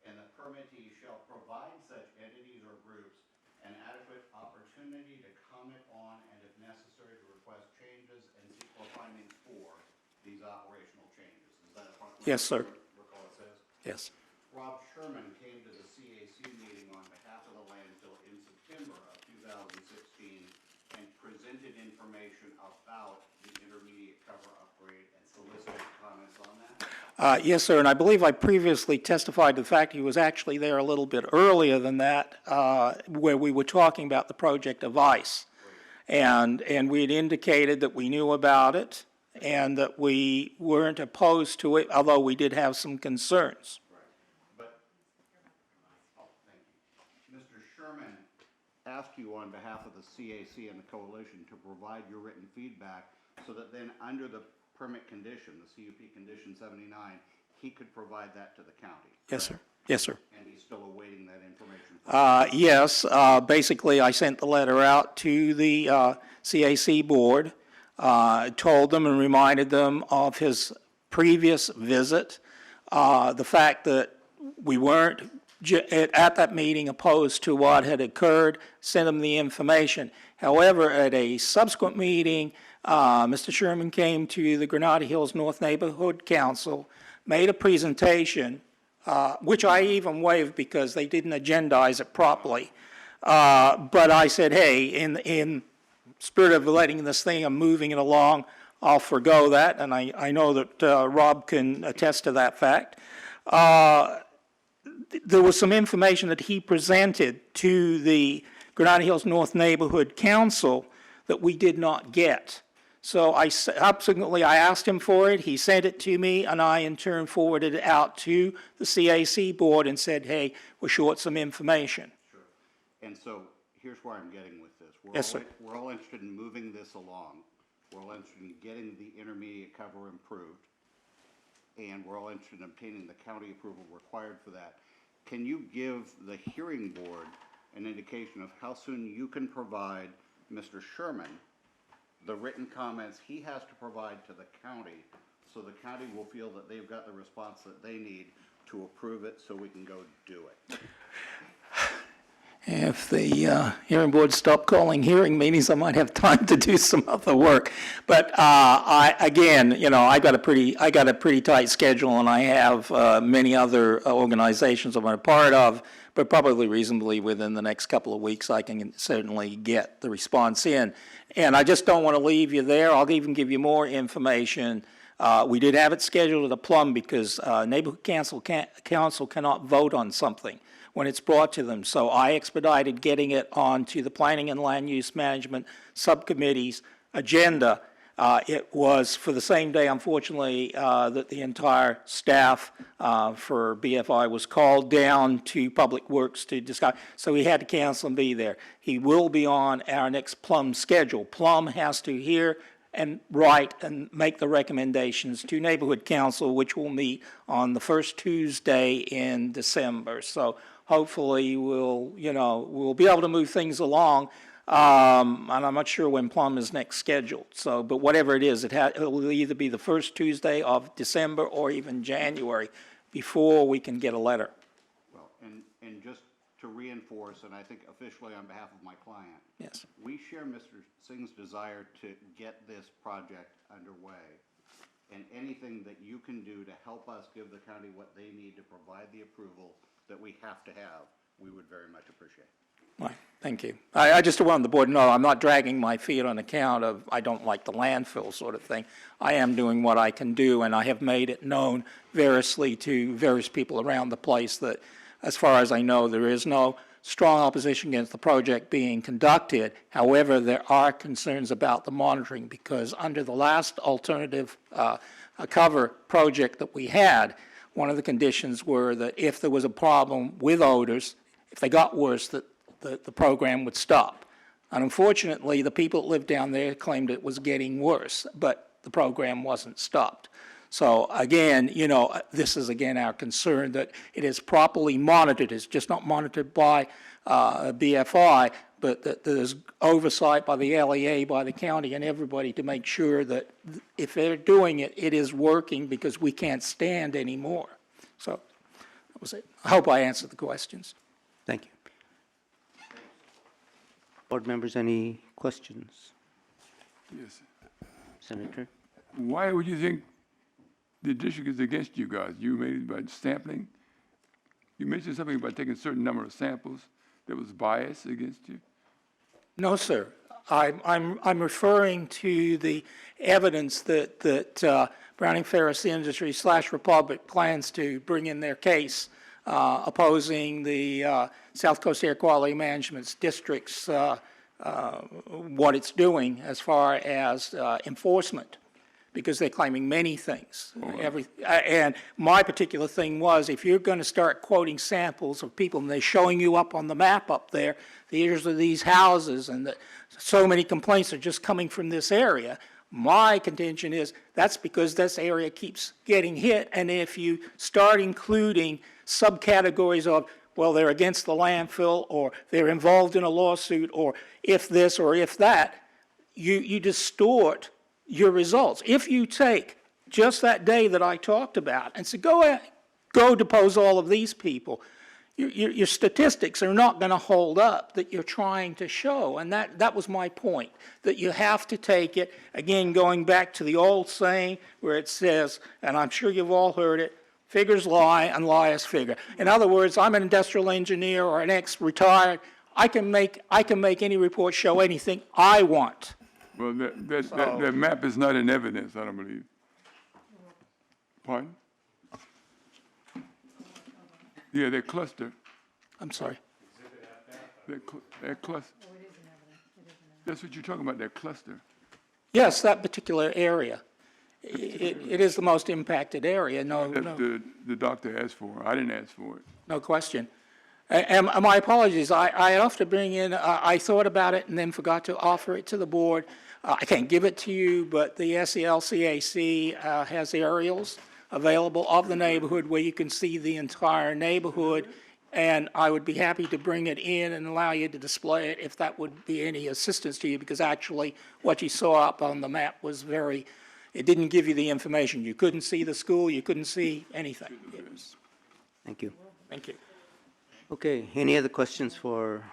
S2: And the permittee shall provide such entities or groups an adequate opportunity to comment on and if necessary to request changes and seek for findings for these operational changes. Is that a part of
S11: Yes, sir.
S2: recall it says?
S11: Yes.
S2: Rob Sherman came to the CAC meeting on behalf of the landfill in September of 2016 and presented information about the intermediate cover upgrade
S11: Yes, sir, and I believe I previously testified to the fact he was actually there a little bit earlier than that, where we were talking about the project of ICE. And we had indicated that we knew about it and that we weren't opposed to it, although we did have some concerns.
S12: Mr. Sherman asked you on behalf of the CAC and the coalition to provide your written feedback so that then under the permit condition, the CUP condition 79, he could provide that to the county.
S11: Yes, sir. Yes, sir.
S12: And he's still awaiting that information.
S11: Yes, basically, I sent the letter out to the CAC board, told them and reminded them of his previous visit, the fact that we weren't at that meeting opposed to what had occurred, sent them the information. However, at a subsequent meeting, Mr. Sherman came to the Granada Hills North Neighborhood Council, made a presentation, which I even waived because they didn't agendize it properly. But I said, hey, in spirit of letting this thing and moving it along, I'll forgo that, and I know that Rob can attest to that fact. There was some information that he presented to the Granada Hills North Neighborhood Council that we did not get. So subsequently, I asked him for it, he sent it to me, and I in turn forwarded it out to the CAC board and said, hey, we're short some information.
S12: Sure. And so here's where I'm getting with this.
S11: Yes, sir.
S12: We're all interested in moving this along. We're all interested in getting the intermediate cover improved. And we're all interested in obtaining the county approval required for that. Can you give the hearing board an indication of how soon you can provide Mr. Sherman the written comments he has to provide to the county, so the county will feel that they've got the response that they need to approve it so we can go do it?
S11: If the hearing board stopped calling hearing meetings, I might have time to do some other work. But again, you know, I got a pretty tight schedule, and I have many other organizations I'm a part of. But probably reasonably within the next couple of weeks, I can certainly get the response in. And I just don't want to leave you there. I'll even give you more information. We did have it scheduled at a plum because neighborhood council cannot vote on something when it's brought to them. So I expedited getting it onto the Planning and Land Use Management Subcommittee's agenda. It was for the same day, unfortunately, that the entire staff for BFI was called down to Public Works to discuss. So he had to cancel and be there. He will be on our next Plum schedule. Plum has to hear and write and make the recommendations to Neighborhood Council, which will meet on the first Tuesday in December. So hopefully we'll be able to move things along. And I'm not sure when Plum is next scheduled. So, but whatever it is, it will either be the first Tuesday of December or even January before we can get a letter.
S12: Well, and just to reinforce, and I think officially on behalf of my client,
S11: Yes.
S12: we share Mr. Singh's desire to get this project underway. And anything that you can do to help us give the county what they need to provide the approval that we have to have, we would very much appreciate.
S11: Right, thank you. I just want the board to know I'm not dragging my feet on account of I don't like the landfill sort of thing. I am doing what I can do, and I have made it known variously to various people around the place that, as far as I know, there is no strong opposition against the project being conducted. However, there are concerns about the monitoring because under the last alternative cover project that we had, one of the conditions were that if there was a problem with odors, if they got worse, that the program would stop. And unfortunately, the people that lived down there claimed it was getting worse, but the program wasn't stopped. So again, you know, this is again our concern that it is properly monitored. It's just not monitored by BFI, but that there's oversight by the LEA, by the county, and everybody to make sure that if they're doing it, it is working because we can't stand anymore. So that was it. I hope I answered the questions.
S5: Thank you. Board members, any questions?
S7: Yes.
S5: Senator?
S7: Why would you think the district is against you guys? You made it by sampling? You mentioned something about taking a certain number of samples that was biased against you?
S11: No, sir. I'm referring to the evidence that Browning Ferris Industries / Republic plans to bring in their case opposing the South Coast Air Quality Management District's what it's doing as far as enforcement, because they're claiming many things. And my particular thing was, if you're going to start quoting samples of people, and they're showing you up on the map up there, here's these houses, and so many complaints are just coming from this area, my contention is that's because this area keeps getting hit, and if you start including subcategories of, well, they're against the landfill, or they're involved in a lawsuit, or if this or if that, you distort your results. If you take just that day that I talked about and say, go depose all of these people, your statistics are not going to hold up that you're trying to show. And that was my point, that you have to take it, again, going back to the old saying where it says, and I'm sure you've all heard it, figures lie and liars figure. In other words, I'm an industrial engineer or an ex-retired. I can make any report show anything I want.
S7: Well, that map is not in evidence, I don't believe. Pardon? Yeah, that cluster.
S11: I'm sorry.
S7: That cluster. That's what you're talking about, that cluster.
S11: Yes, that particular area. It is the most impacted area, no,
S7: The doctor asked for. I didn't ask for it.
S11: no question. And my apologies, I have to bring in, I thought about it and then forgot to offer it to the board. I can't give it to you, but the SELCAC has aerials available of the neighborhood where you can see the entire neighborhood, and I would be happy to bring it in and allow you to display it if that would be any assistance to you, because actually what you saw up on the map was it didn't give you the information. You couldn't see the school, you couldn't see anything.
S5: Thank you.
S11: Thank you.
S5: Okay, any other questions for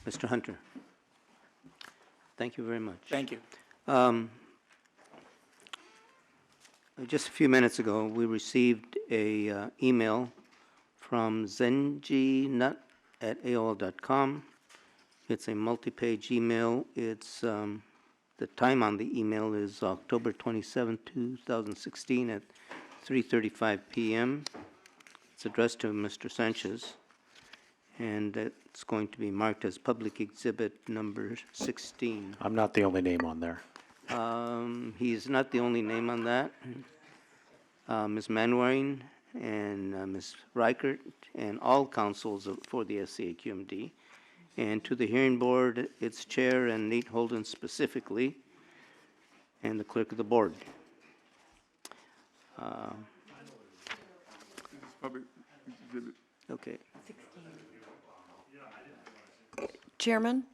S5: Mr. Hunter? Thank you very much.
S11: Thank you.
S5: Just a few minutes ago, we received a email from zengnut@aol.com. It's a multi-page email. It's the time on the email is October 27, 2016 at 3:35 p.m. It's addressed to Mr. Sanchez, and it's going to be marked as Public Exhibit number 16.
S4: I'm not the only name on there.
S5: He is not the only name on that. Ms. Manwaring and Ms. Reichert and all councils for the SCAQMD. And to the hearing board, its chair and Nate Holden specifically, and the clerk of the board.
S7: Public exhibit.
S5: Okay.
S9: Chairman,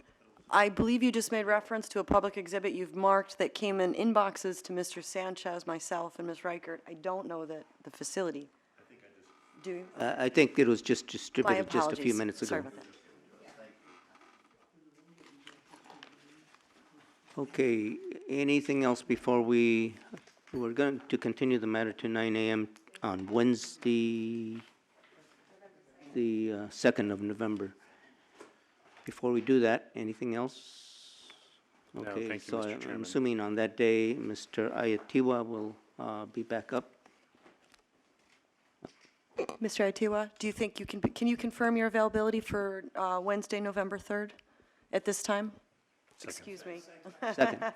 S9: I believe you just made reference to a public exhibit you've marked that came in inboxes to Mr. Sanchez, myself, and Ms. Reichert. I don't know the facility. Do you?
S5: I think it was just
S9: My
S5: distributed just a few
S9: apologies.
S5: minutes ago.
S9: Sorry about that.
S5: Okay, anything else before we're going to continue the matter to 9 a.m. on Wednesday, the 2nd of November. Before we do that, anything else?
S4: No,
S5: Okay,
S4: thank you,
S5: so
S4: Mr.
S5: I'm
S4: Chairman.
S5: assuming on that day, Mr. Ayatiwa will be back up.
S9: Mr. Atiwa, do you think can you confirm your availability for Wednesday, November 3rd at this time? Excuse me.
S5: Second.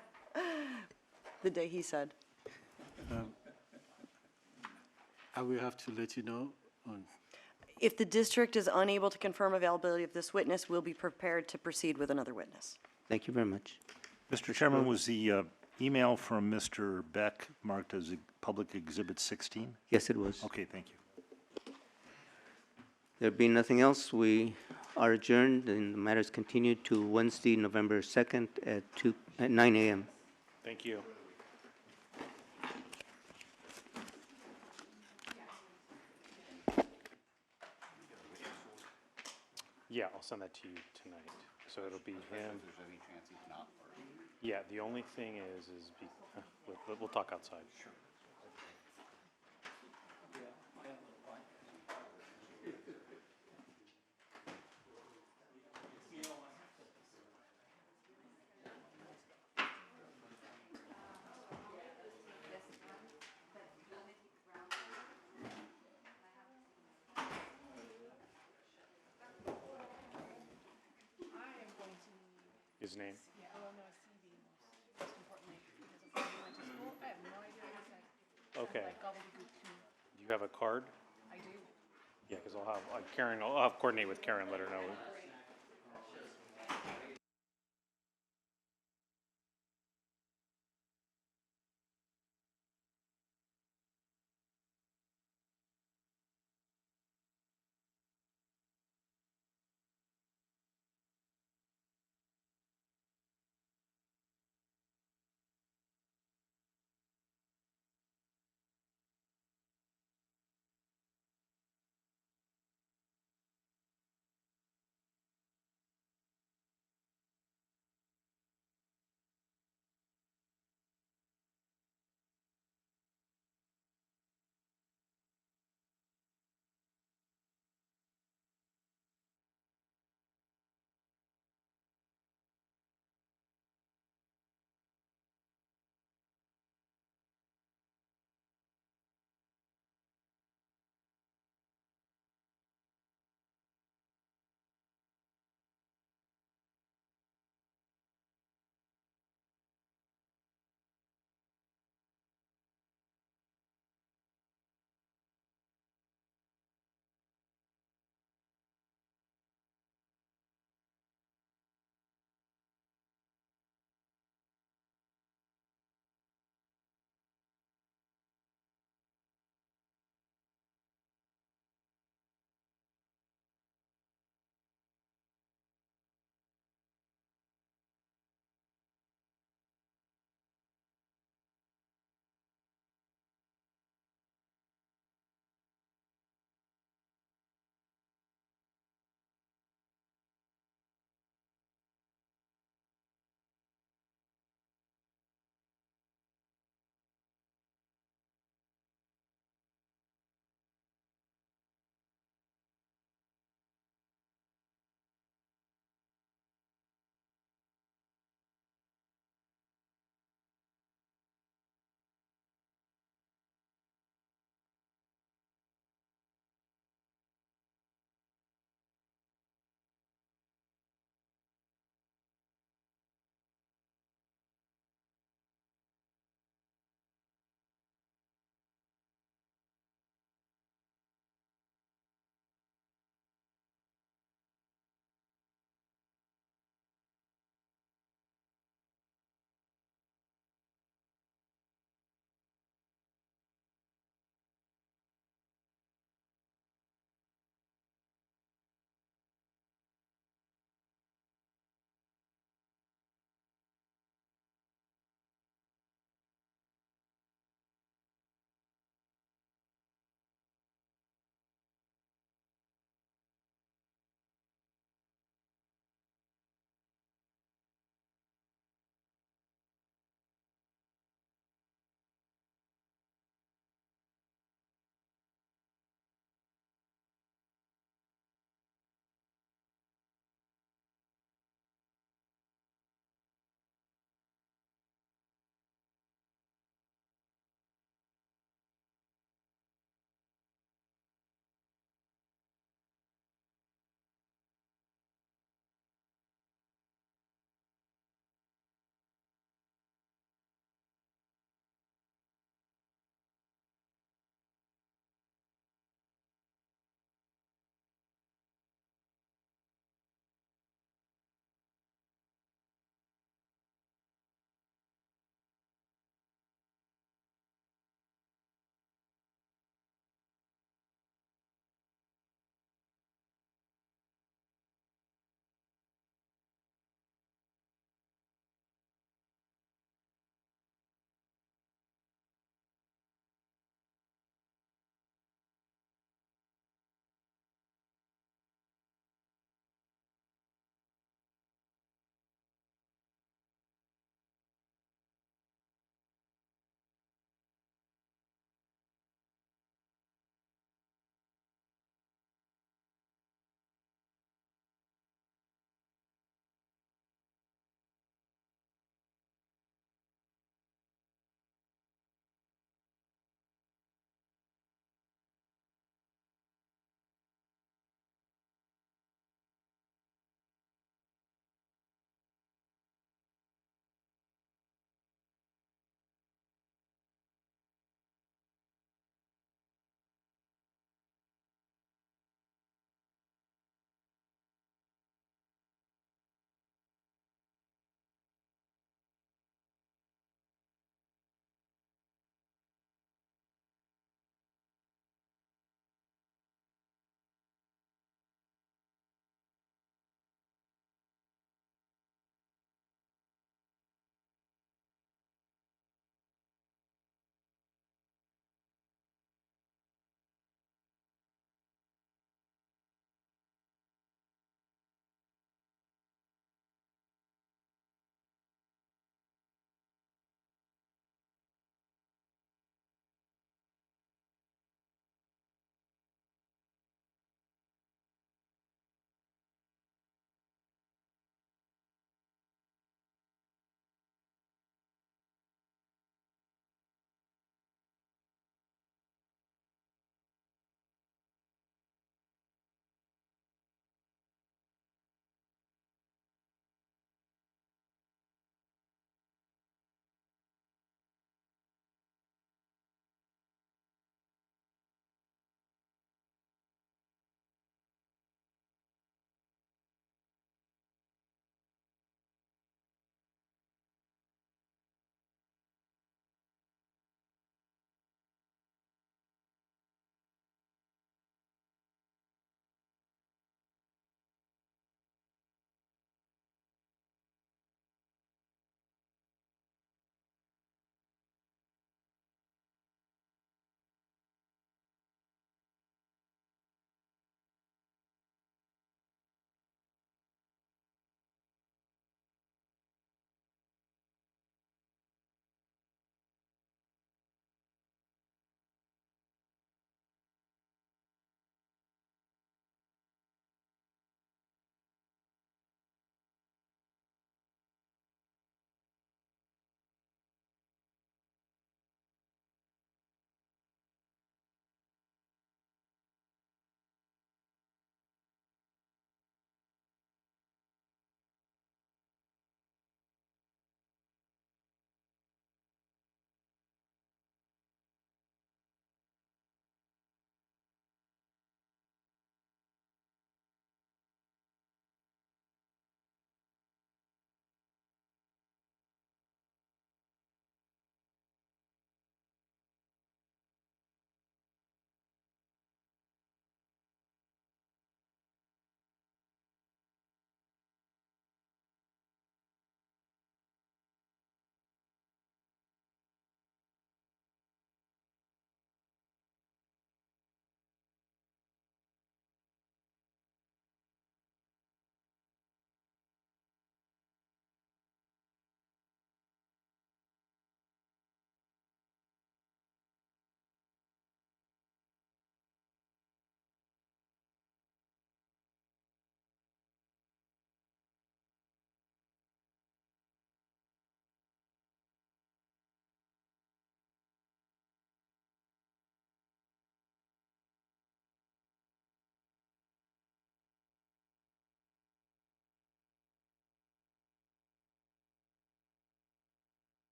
S9: The day he said.
S10: I will have to let you know on,
S9: If the district is unable to confirm availability of this witness, we'll be prepared to proceed with another witness.
S5: Thank you very much.
S2: Mr. Chairman, was the email from Mr. Beck marked as Public Exhibit 16?
S5: Yes, it was.
S2: Okay, thank you.
S5: There being nothing else, we are adjourned, and the matter is continued to Wednesday, November 2nd at 9 a.m.
S4: Thank you. Yeah, I'll send that to you tonight. So it'll be him. Yeah, the only thing is we'll talk outside. Sure. His name?
S6: Yeah, well, no, CV most importantly, because of where he went to school. I have no idea what he said.
S4: Okay.
S6: Like gobbledygook to me.
S4: Do you have a card?
S6: I do.
S4: Yeah, because I'll have Karen, I'll have coordinate with Karen, let her know